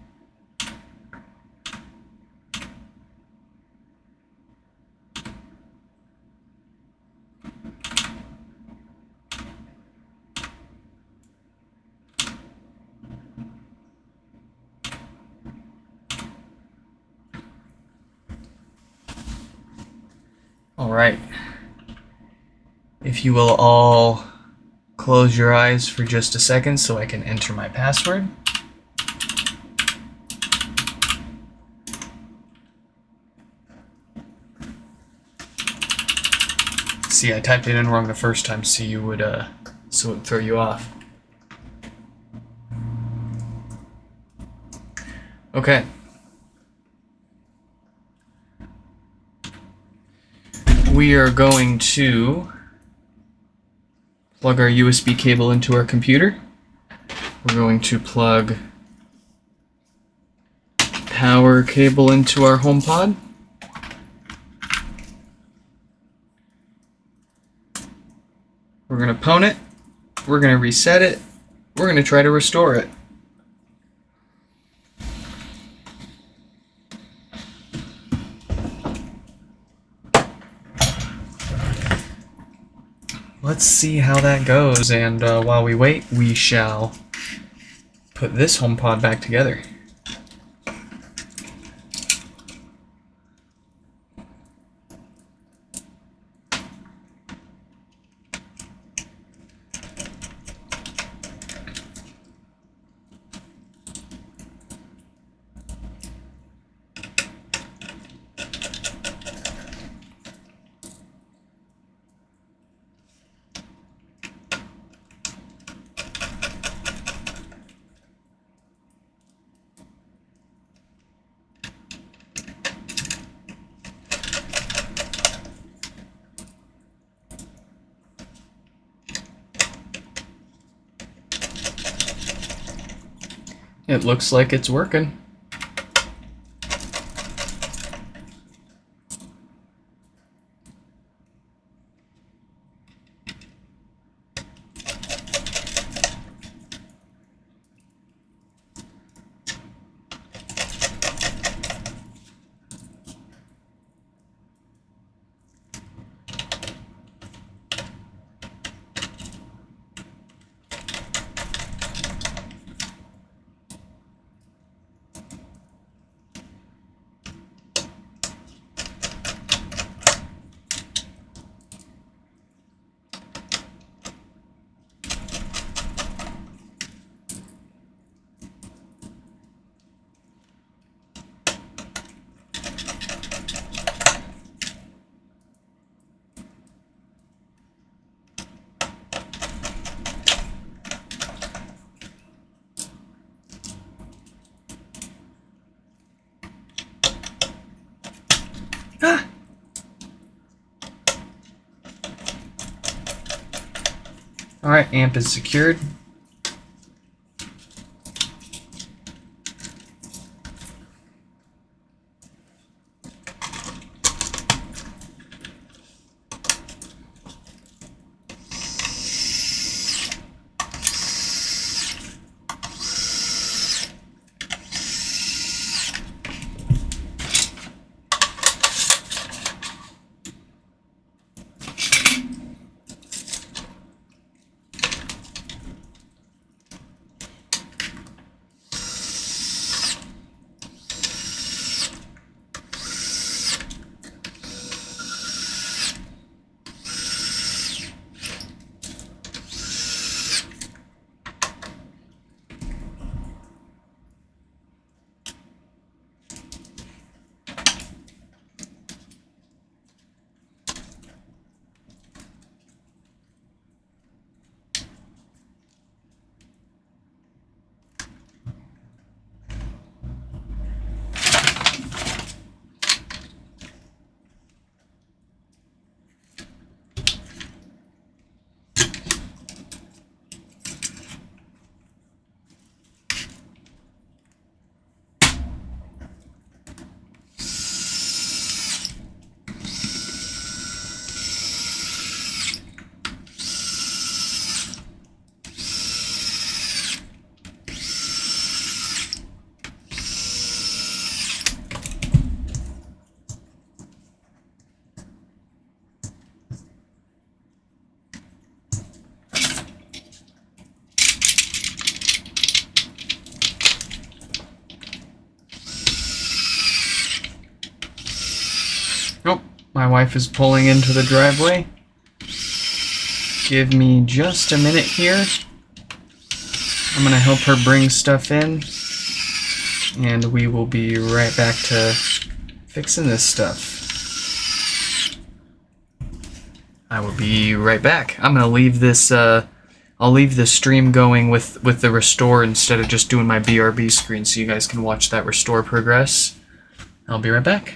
All right. If you will all close your eyes for just a second so I can enter my password. See, I typed it in wrong the first time, so it would throw you off. Okay. We are going to plug our USB cable into our computer. We're going to plug power cable into our HomePod. We're going to pwn it. We're going to reset it. We're going to try to restore it. Let's see how that goes, and while we wait, we shall put this HomePod back together. It looks like it's working. Alright, amp is secured. My wife is pulling into the driveway. Give me just a minute here. I'm gonna help her bring stuff in, and we will be right back to fixing this stuff. I will be right back. I'm gonna leave this. I'll leave the stream going with the restore instead of just doing my BRB screen, so you guys can watch that restore progress. I'll be right back.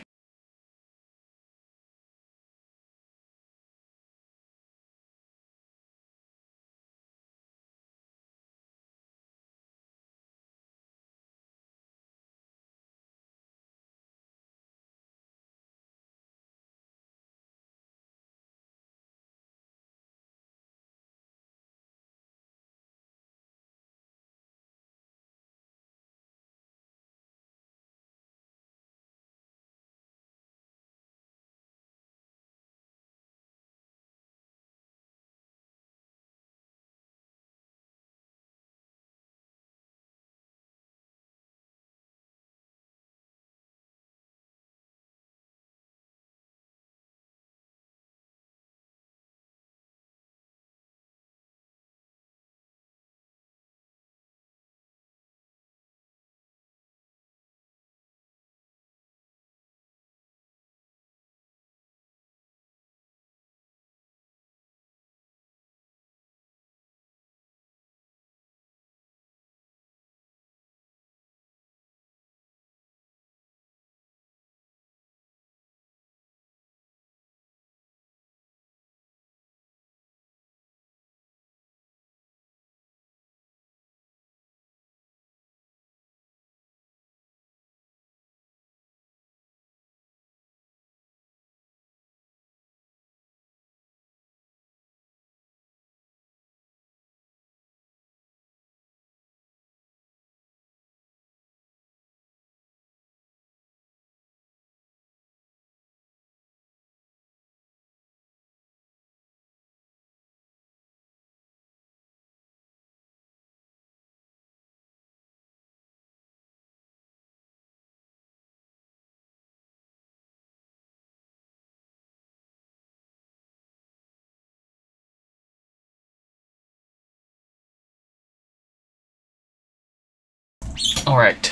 All right.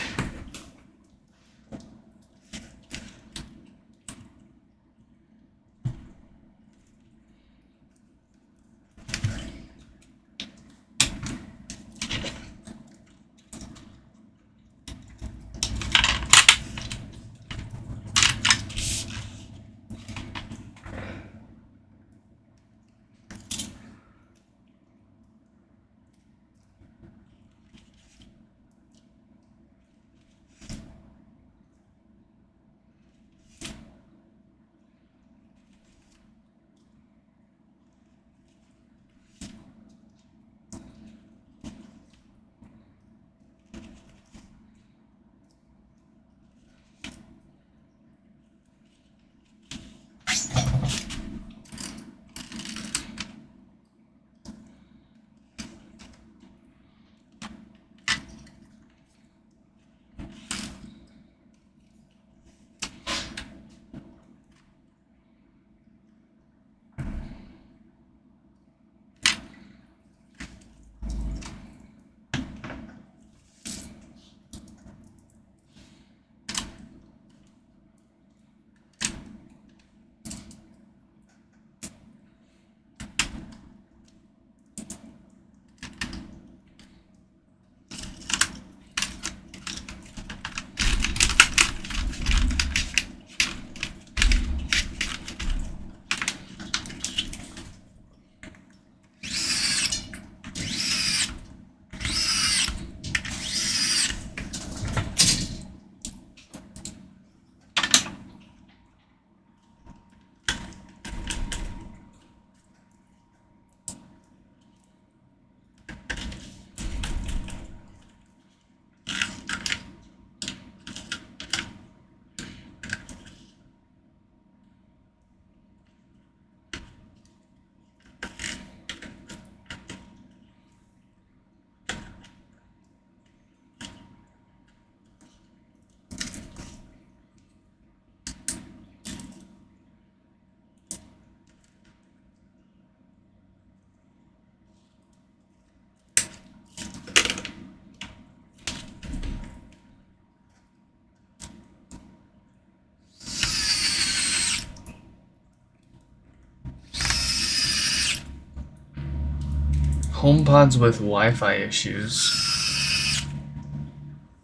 HomePods with Wi-Fi issues.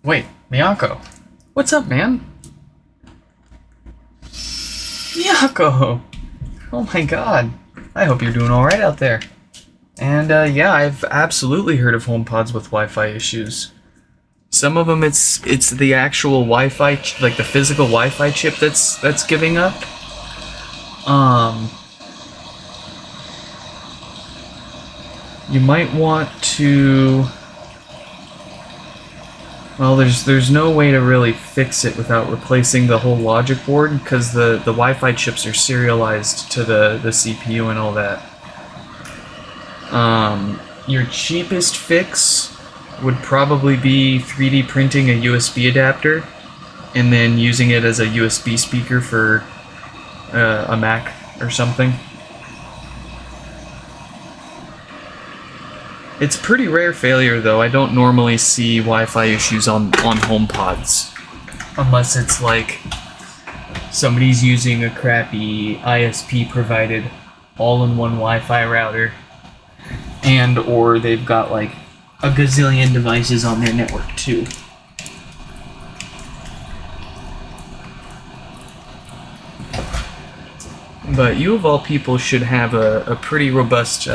Wait, Miyako. What's up, man? Miyako! Oh my god. I hope you're doing alright out there. And yeah, I've absolutely heard of HomePods with Wi-Fi issues. Some of them it's the actual Wi-Fi, like the physical Wi-Fi chip that's giving up. You might want to... Well, there's no way to really fix it without replacing the whole logic board, because the Wi-Fi chips are serialized to the CPU and all that. Your cheapest fix would probably be 3D printing a USB adapter and then using it as a USB speaker for a Mac or something. It's a pretty rare failure, though. I don't normally see Wi-Fi issues on HomePods. Unless it's like somebody's using a crappy ISP-provided all-in-one Wi-Fi router, and or they've got like a gazillion devices on their network, too. But you, of all people, should have a pretty robust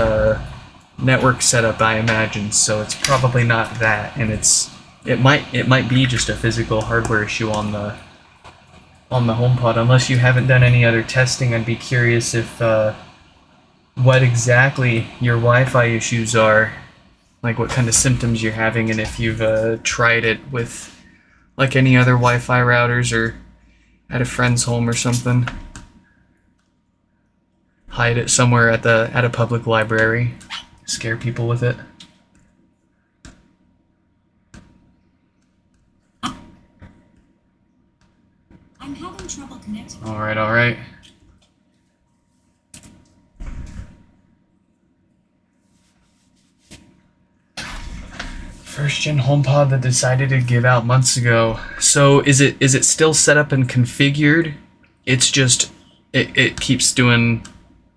network setup, I imagine, so it's probably not that, and it might be just a physical hardware issue on the HomePod. Unless you haven't done any other testing, I'd be curious if what exactly your Wi-Fi issues are, like what kind of symptoms you're having, and if you've tried it with like any other Wi-Fi routers or at a friend's home or something. Hide it somewhere at a public library. Scare people with it. I'm having trouble connecting. Alright. First gen HomePod that decided to give out months ago. So is it still set up and configured? It's just it keeps doing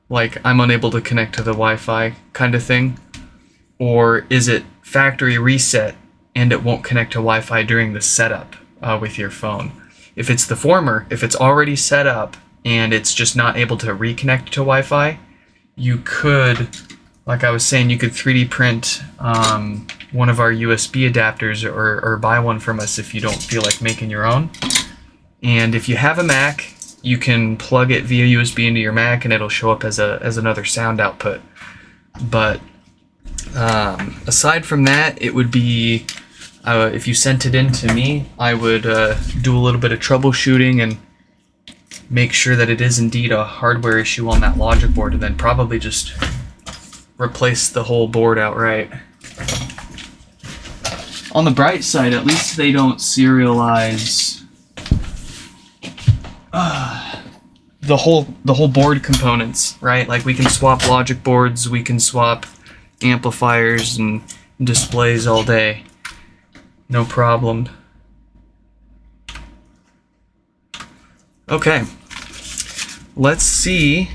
like I'm unable to connect to the Wi-Fi kind of thing? Or is it factory reset and it won't connect to Wi-Fi during the setup with your phone? If it's the former, if it's already set up and it's just not able to reconnect to Wi-Fi, you could, like I was saying, you could 3D print one of our USB adapters or buy one from us if you don't feel like making your own. And if you have a Mac, you can plug it via USB into your Mac and it'll show up as another sound output. But aside from that, it would be, if you sent it in to me, I would do a little bit of troubleshooting and make sure that it is indeed a hardware issue on that logic board, and then probably just replace the whole board outright. On the bright side, at least they don't serialize the whole board components, right? Like we can swap logic boards, we can swap amplifiers and displays all day. No problem. Okay. Let's see.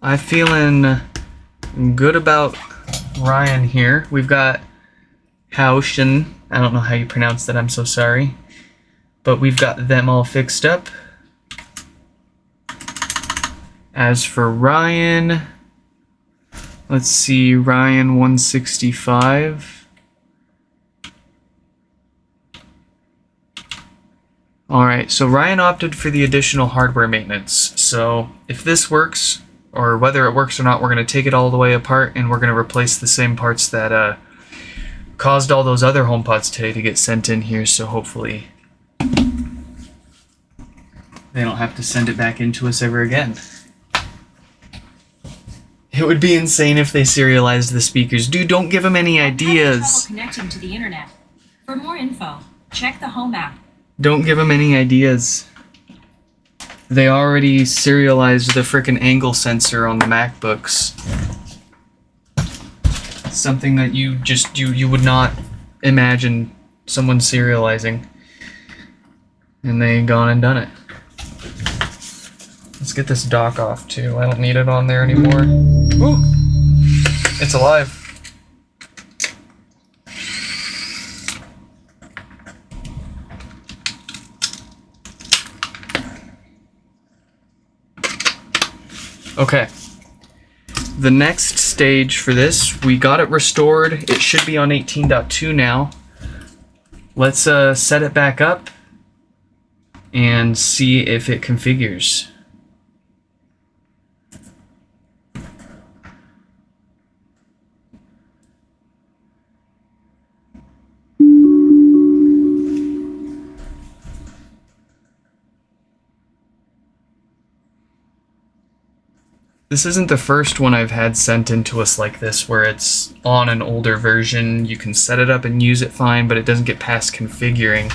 I'm feeling good about Ryan here. We've got Haushin. I don't know how you pronounce that, I'm so sorry. But we've got them all fixed up. As for Ryan, let's see, Ryan 165. Alright, so Ryan opted for the additional hardware maintenance. So if this works, or whether it works or not, we're going to take it all the way apart and we're going to replace the same parts that caused all those other HomePods today to get sent in here, so hopefully they don't have to send it back into us ever again. It would be insane if they serialized the speakers. Dude, don't give them any I'm having trouble ideas. connecting to the internet. For more info, check the Home app. Don't give them any ideas. They already serialized the frickin' angle sensor on the MacBooks. Something that you would not imagine someone serializing. And they gone and done it. Let's get this dock off too. I don't need it on there anymore. Ooh. It's alive. Okay. The next stage for this, we got it restored. It should be on 18.2 now. Let's set it back up and see if it configures. This isn't the first one I've had sent into us like this, where it's on an older version. You can set it up and use it fine, but it doesn't get past configuring.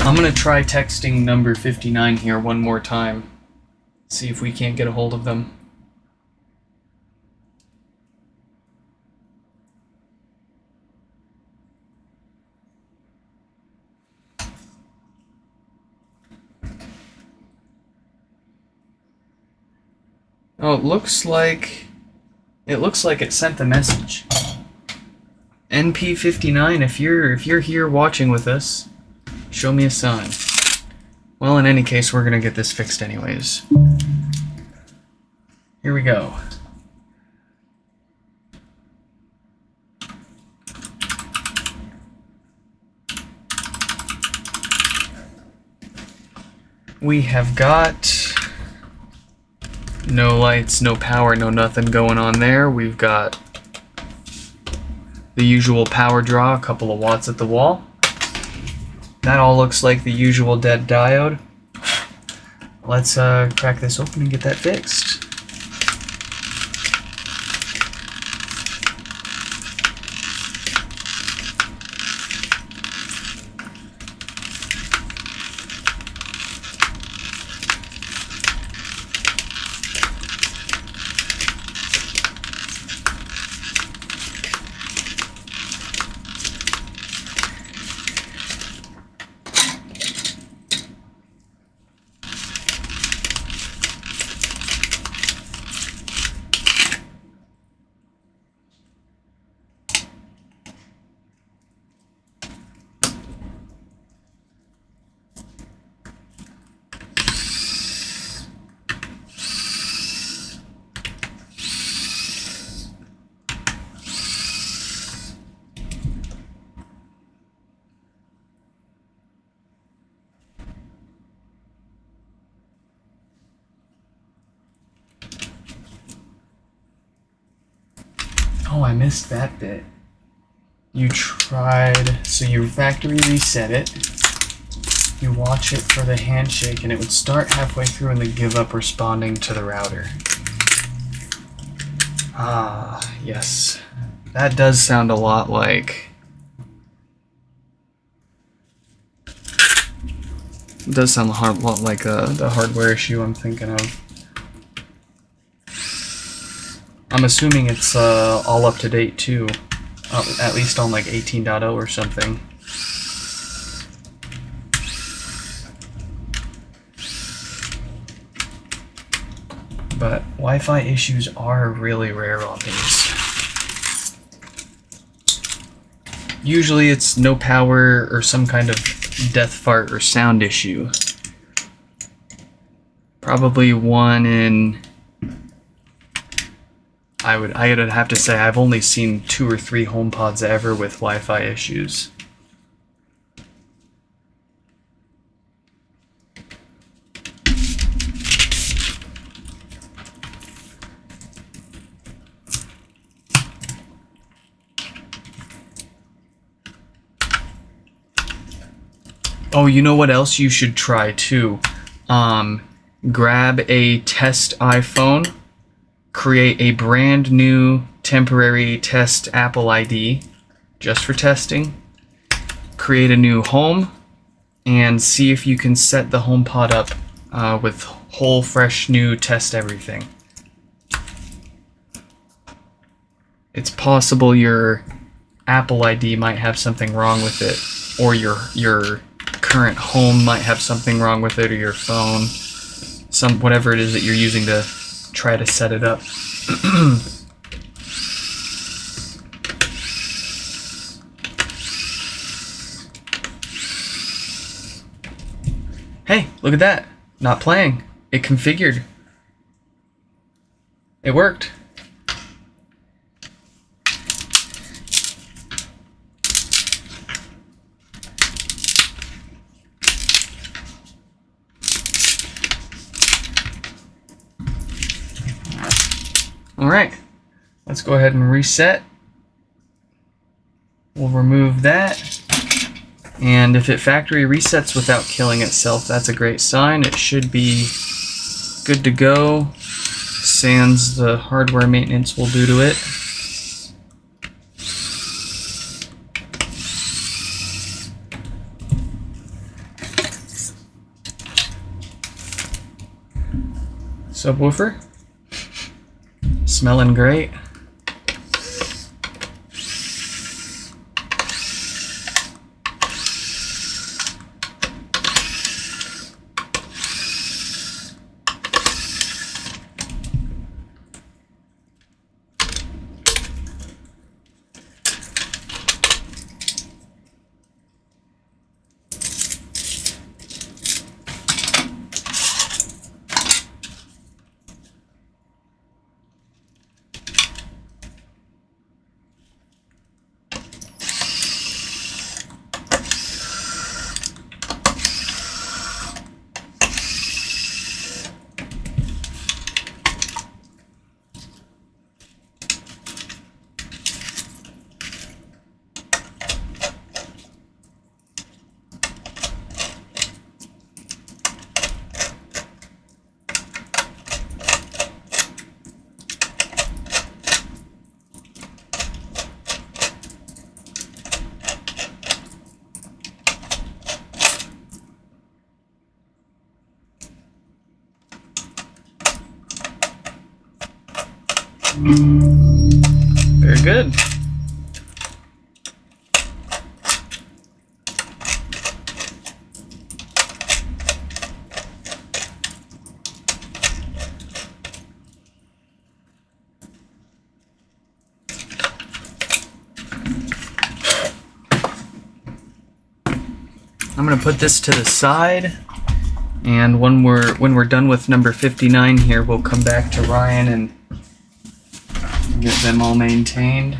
I'm gonna try texting number 59 here one more time. See if we can't get a hold of them. Oh, it looks like it sent the message. NP59, if you're here watching with us, show me a sign. Well, in any case, we're gonna get this fixed anyways. Here we go. We have got no lights, no power, no nothing going on there. We've got the usual power draw, a couple of watts at the wall. That all looks like the usual dead diode. Let's crack this open and get that fixed. Oh, I missed that bit. You tried, so you factory reset it, you watch it for the handshake, and it would start halfway through and then give up responding to the router. Ah, yes. That does sound a lot like... It does sound a lot like the hardware issue I'm thinking of. I'm assuming it's all up to date too, at least on like 18.0 or something. But Wi-Fi issues are really rare on these. Usually it's no power or some kind of death fart or sound issue. Probably one in... I'd have to say I've only seen 2 or 3 HomePods ever with Wi-Fi issues. Oh, you know what else you should try too? Grab a test iPhone, create a brand new temporary test Apple ID just for testing, create a new home, and see if you can set the HomePod up with whole fresh new test everything. It's possible your Apple ID might have something wrong with it, or your current home might have something wrong with it, or your phone, whatever it is that you're using to try to set it up. Hey, look at that. Not playing. It configured. It worked. All right, let's go ahead and reset. We'll remove that. And if it factory resets without killing itself, that's a great sign. It should be good to go, sans the hardware maintenance we'll do to it. Subwoofer, smelling great. Very good. I'm going to put this to the side, and when we're done with number 59 here, we'll come back to Ryan and get them all maintained.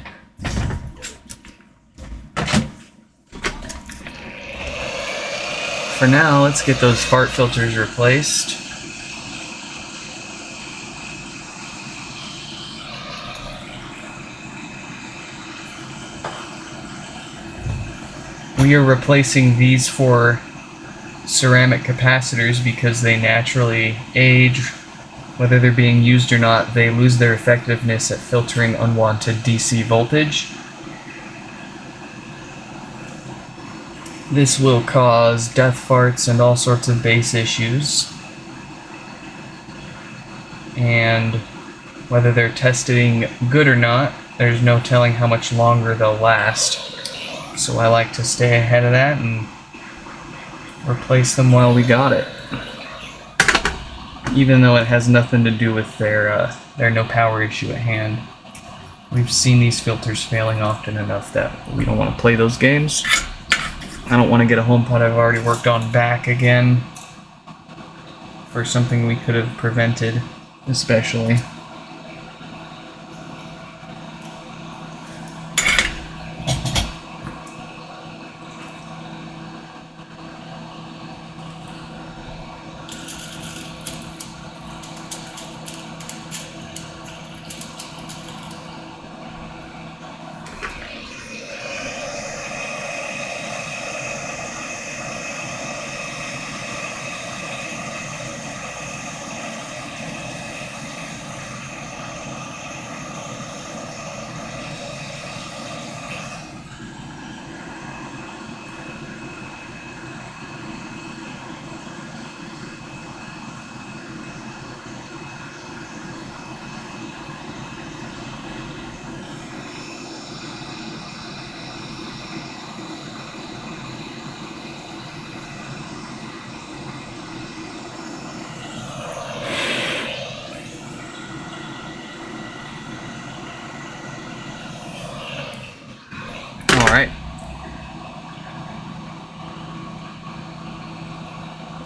For now, let's get those fart filters replaced. We are replacing these four ceramic capacitors because they naturally age. Whether they're being used or not, they lose their effectiveness at filtering unwanted DC voltage. This will cause death farts and all sorts of bass issues. And whether they're testing good or not, there's no telling how much longer they'll last. So I like to stay ahead of that and replace them while we got it. Even though it has nothing to do with their no power issue at hand. We've seen these filters failing often enough that we don't want to play those games. I don't want to get a HomePod I've already worked on back again for something we could have prevented, especially.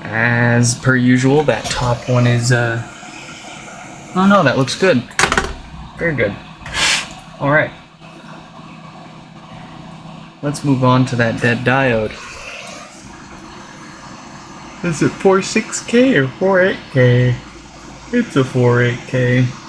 As per usual, that top one is, oh no, that looks good. Very good. Alright. Let's move on to that dead diode. Is it 46K or 48K? It's a 48K.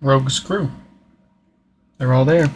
Rogue screw. They're all there.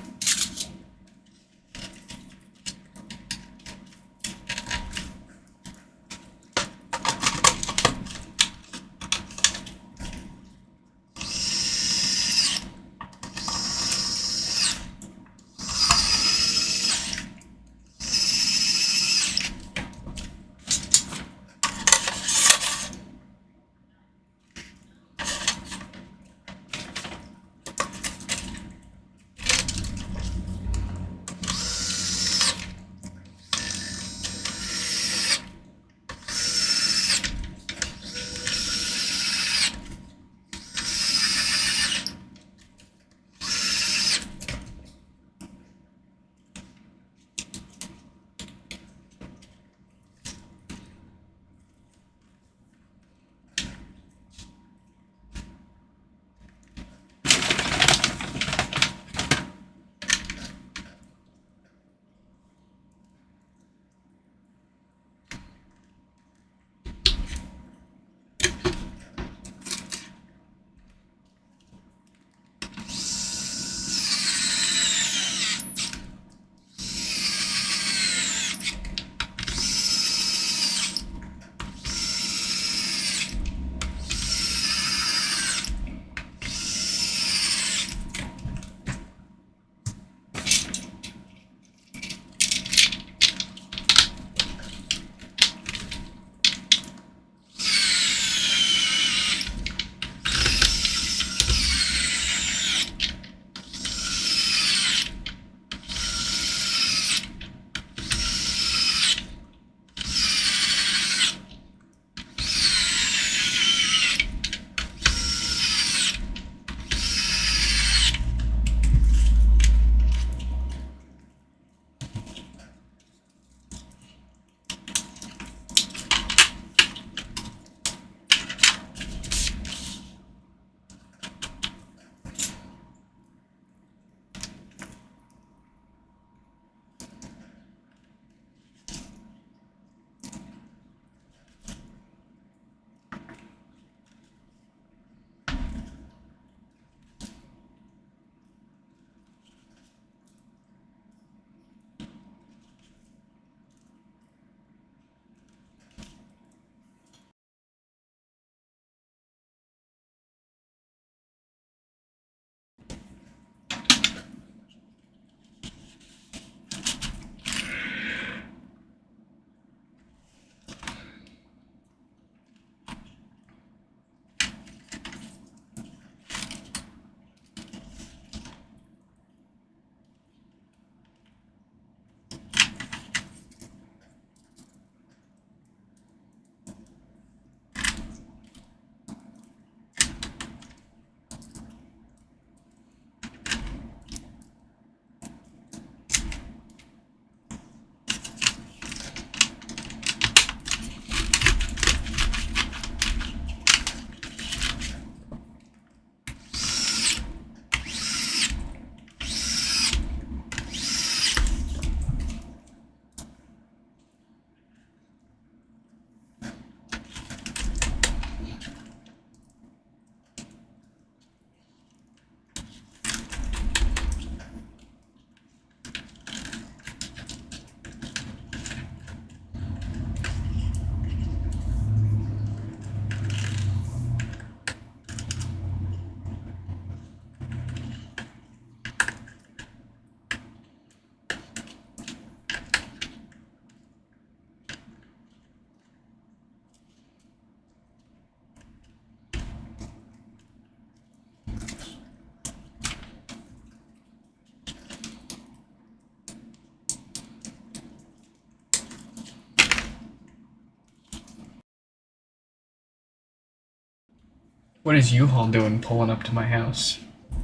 What is U-Haul doing pulling up to my house? Are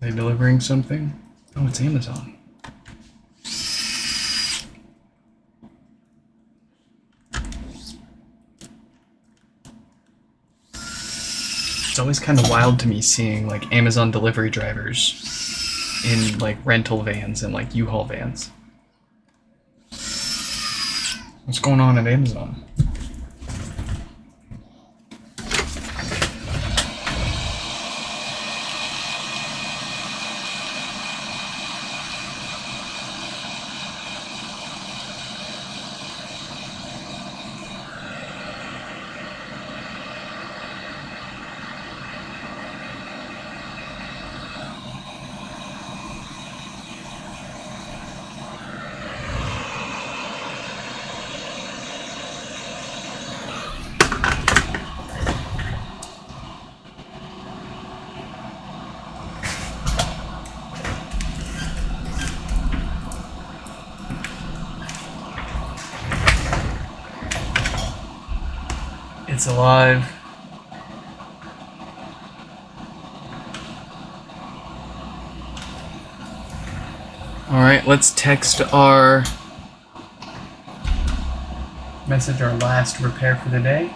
they delivering something? Oh, it's Amazon. It's always kind of wild to me seeing like Amazon delivery drivers in like rental vans and like U-Haul vans. What's going on at Amazon? It's alive. Alright, let's text our message our last repair for the day.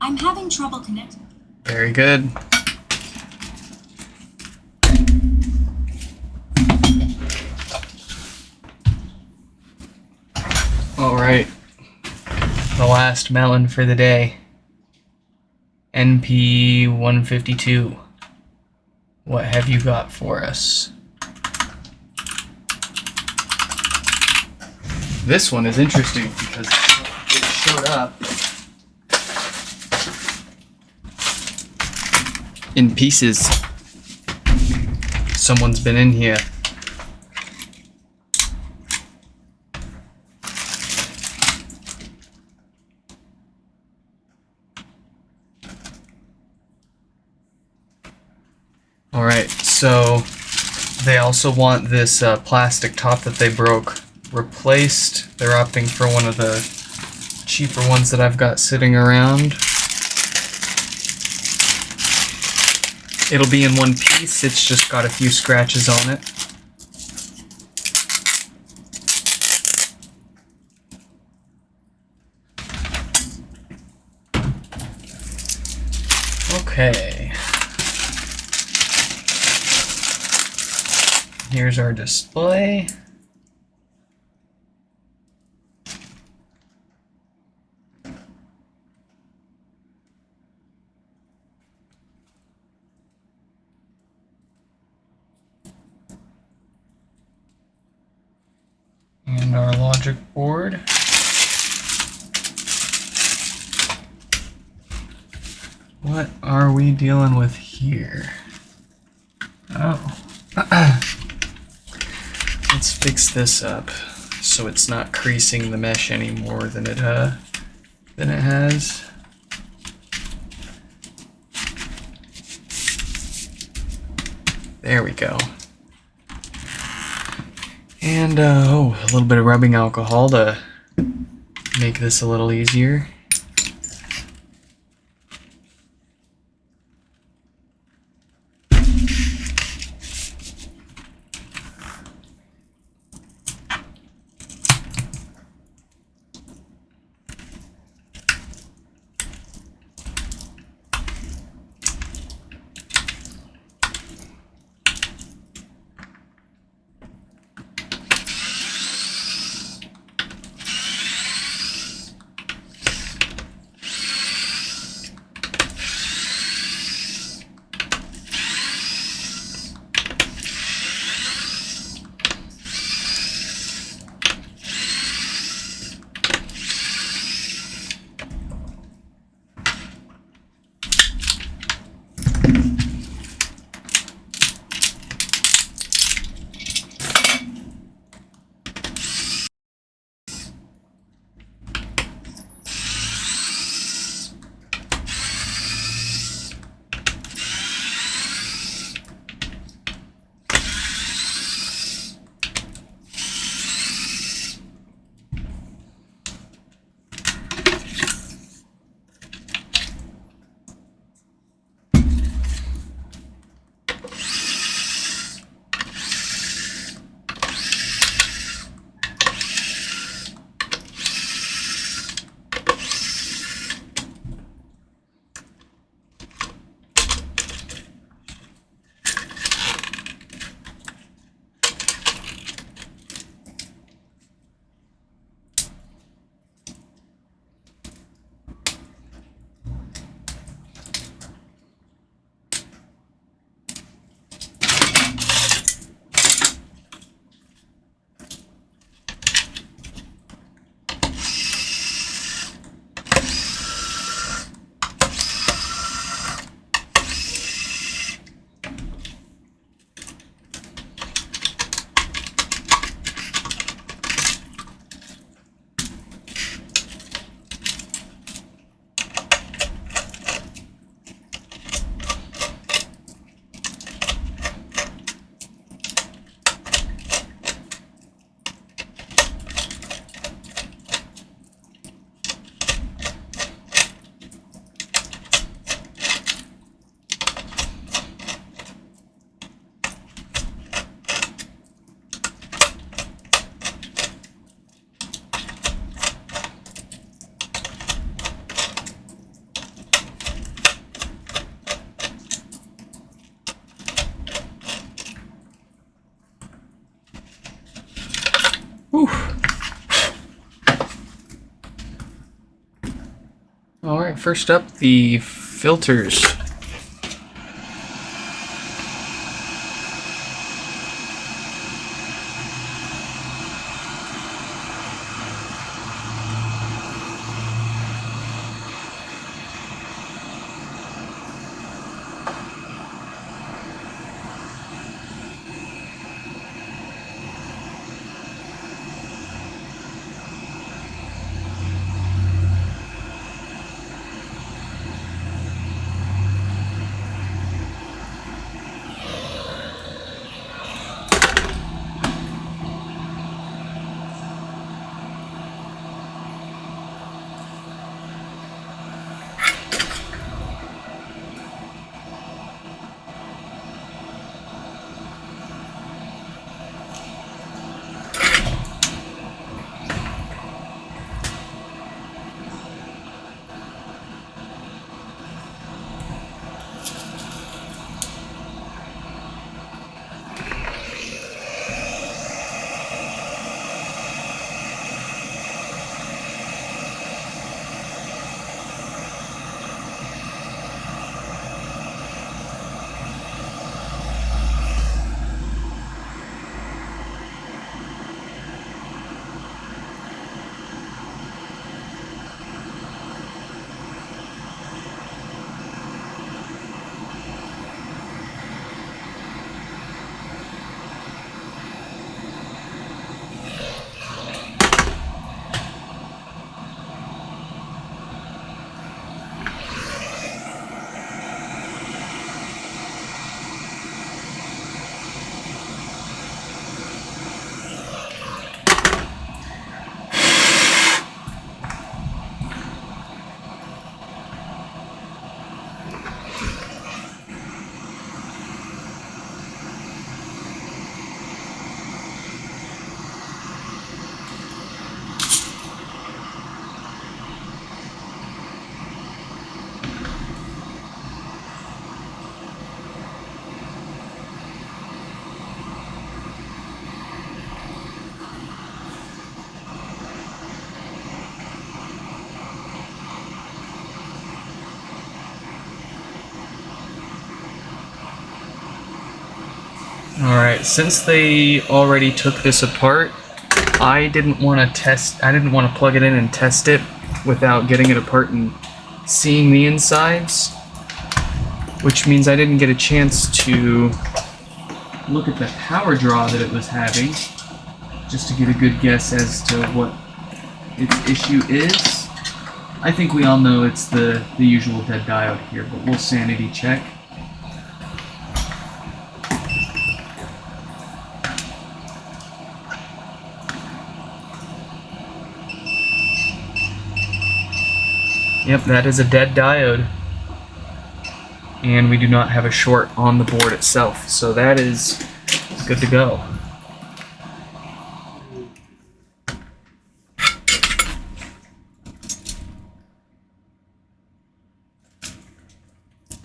I'm having trouble connecting. Very good. Alright. The last melon for the day. NP 152. What have you got for us? This one is interesting because it showed up in pieces. Someone's been in here. Alright, so they also want this plastic top that they broke replaced. They're opting for one of the cheaper ones that I've got sitting around. It'll be in one piece, it's just got a few scratches on it. Okay. Here's our display. And our logic board. What are we dealing with here? Oh. Let's fix this up so it's not creasing the mesh any more than it has. There we go. And a little bit of rubbing alcohol to make this a little easier. Whew. All right, first up, the filters. Alright, since they already took this apart, I didn't want to plug it in and test it without getting it apart and seeing the insides, which means I didn't get a chance to look at the power draw that it was having, just to get a good guess as to what its issue is. I think we all know it's the usual dead diode here, but we'll sanity check. Yep, that is a dead diode. And we do not have a short on the board itself, so that is good to go.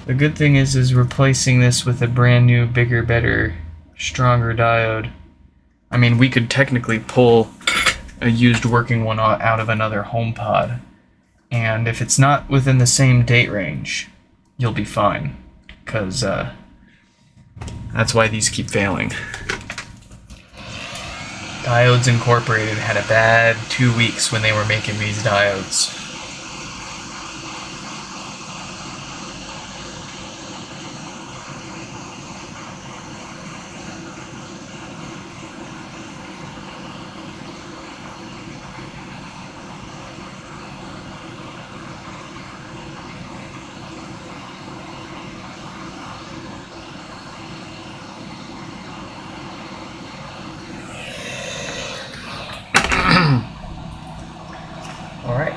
The good thing is replacing this with a brand new, bigger, better, stronger diode. I mean, we could technically pull a used working one out of another HomePod. And if it's not within the same date range, you'll be fine. Because that's why these keep failing. Diodes Incorporated had a bad 2 weeks when they were making these diodes. Alright,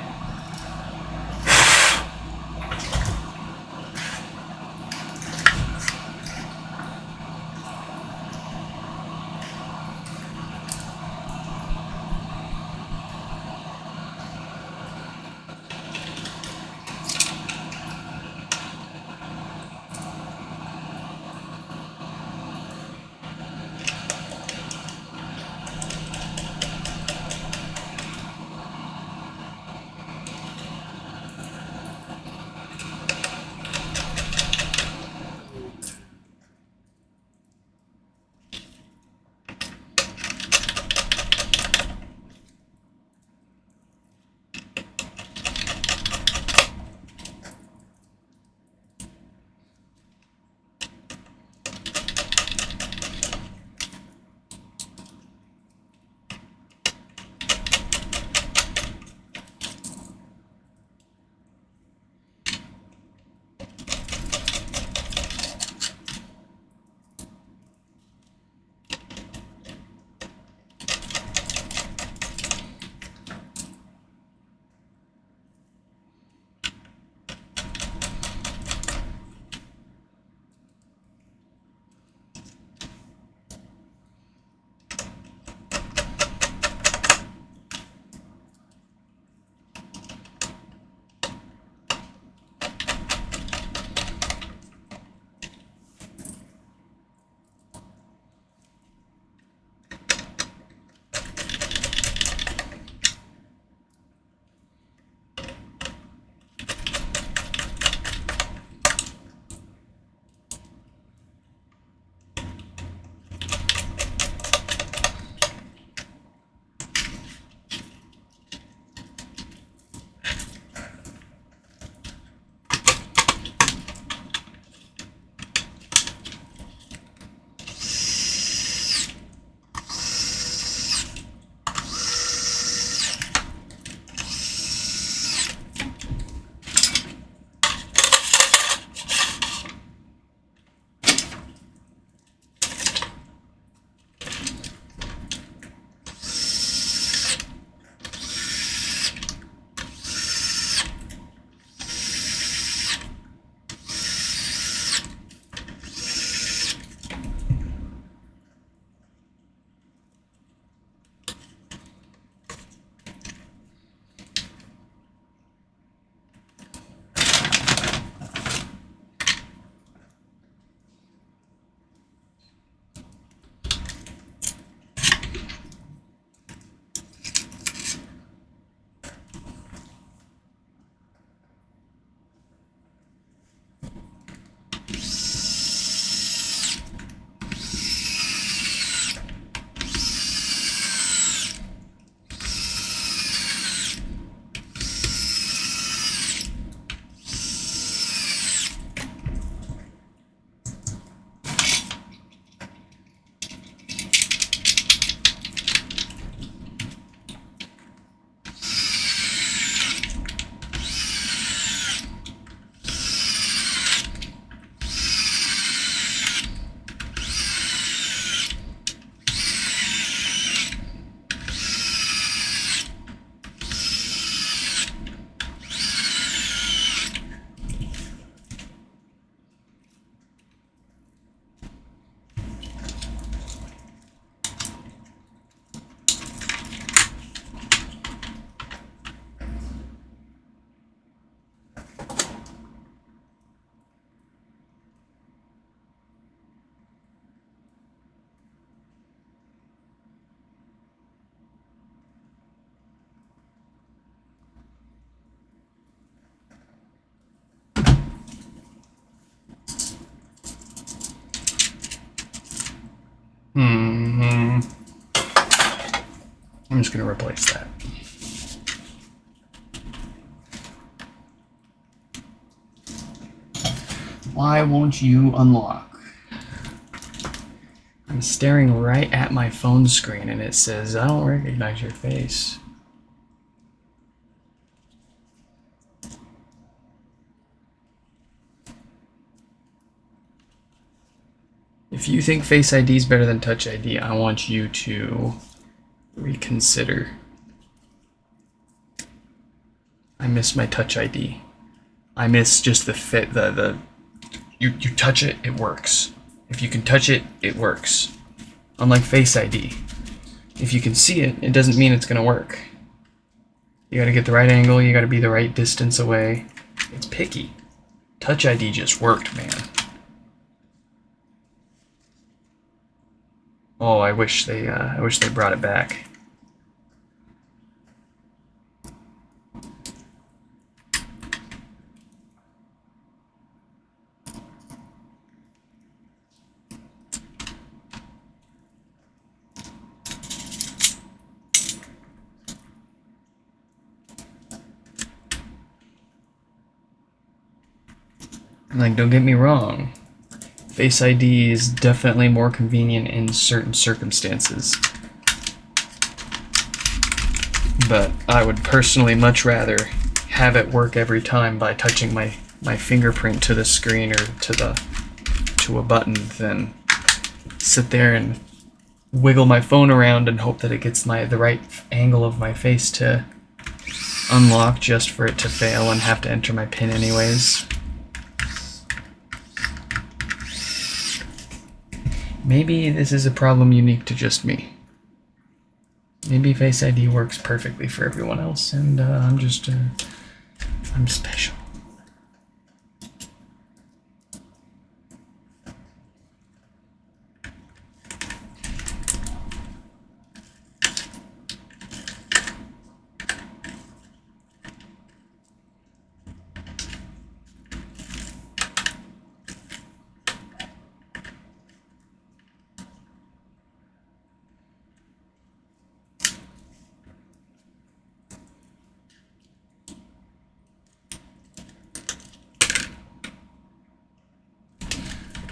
I'm just going to replace that. Why won't you unlock? I'm staring right at my phone screen and it says, I don't recognize your face. If you think Face ID is better than Touch ID, I want you to reconsider. I miss my Touch ID. I miss just the fit, you touch it, it works. If you can touch it, it works. Unlike Face ID. If you can see it, it doesn't mean it's gonna work. You gotta get the right angle, you gotta be the right distance away. It's picky. Touch ID just worked, man. Oh, I wish they brought it back. Like, don't get me wrong. Face ID is definitely more convenient in certain circumstances. But I would personally much rather have it work every time by touching my fingerprint to the screen or to a button than sit there and wiggle my phone around and hope that it gets the right angle of my face to unlock just for it to fail and have to enter my PIN anyways. Maybe this is a problem unique to just me. Maybe Face ID works perfectly for everyone else, and I'm special.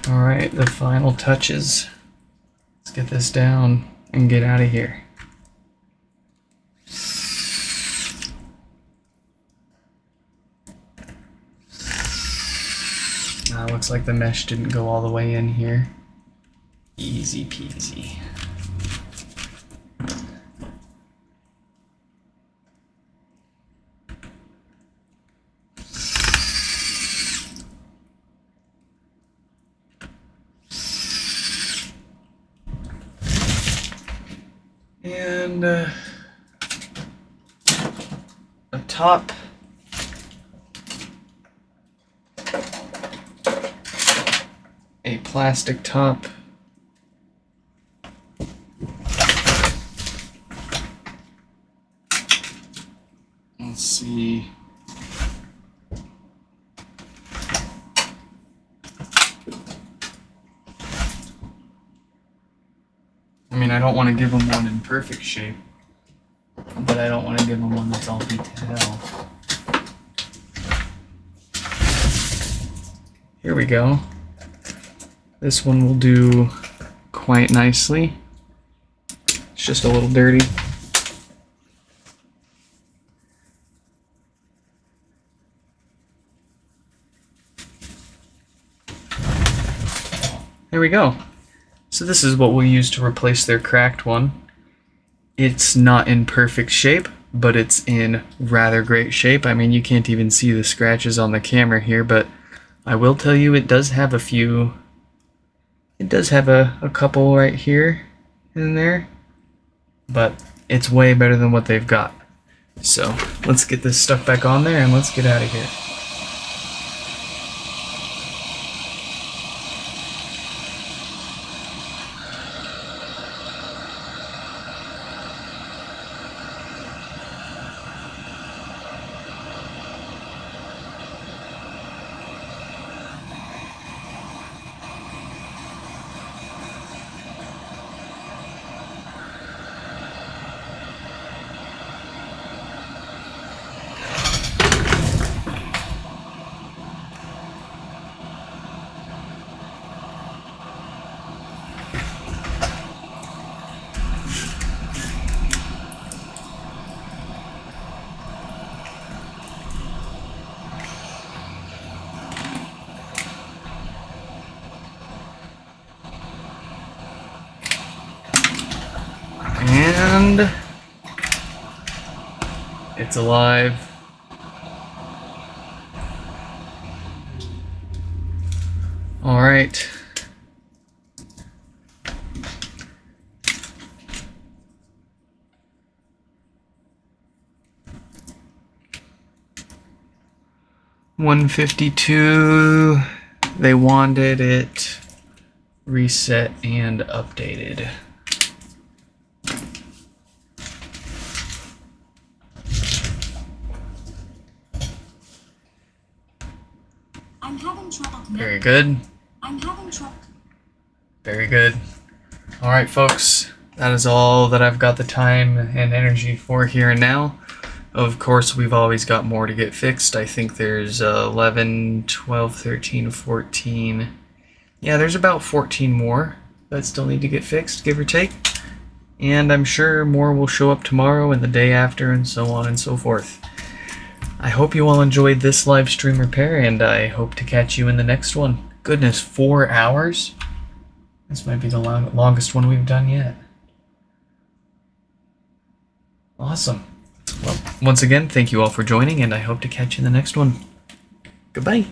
Alright, the final touches. Let's get this down and get out of here. Looks like the mesh didn't go all the way in here. Easy peasy. And a top. A plastic top. Let's see. I mean, I don't want to give them one in perfect shape, but I don't want to give them one that's all detailed. Here we go. This one will do quite nicely. It's just a little dirty. There we go. So this is what we'll use to replace their cracked one. It's not in perfect shape, but it's in rather great shape. I mean, you can't even see the scratches on the camera here, but I will tell you it does have a few. It does have a couple right here and there, but it's way better than what they've got. So let's get this stuff back on there and let's get out of here. And it's alive. All right. $152. They wanted it reset and updated. I'm having trouble connecting. Very good. I'm having trouble. Very good. All right, folks. That is all that I've got the time and energy for here and now. Of course, we've always got more to get fixed. I think there's 11, 12, 13, 14. Yeah, there's about 14 more that still need to get fixed, give or take. And I'm sure more will show up tomorrow and the day after and so on and so forth. I hope you all enjoyed this live stream repair, and I hope to catch you in the next one. Goodness, 4 hours? This might be the longest one we've done yet. Awesome. Well, once again, thank you all for joining, and I hope to catch you in the next one. Goodbye.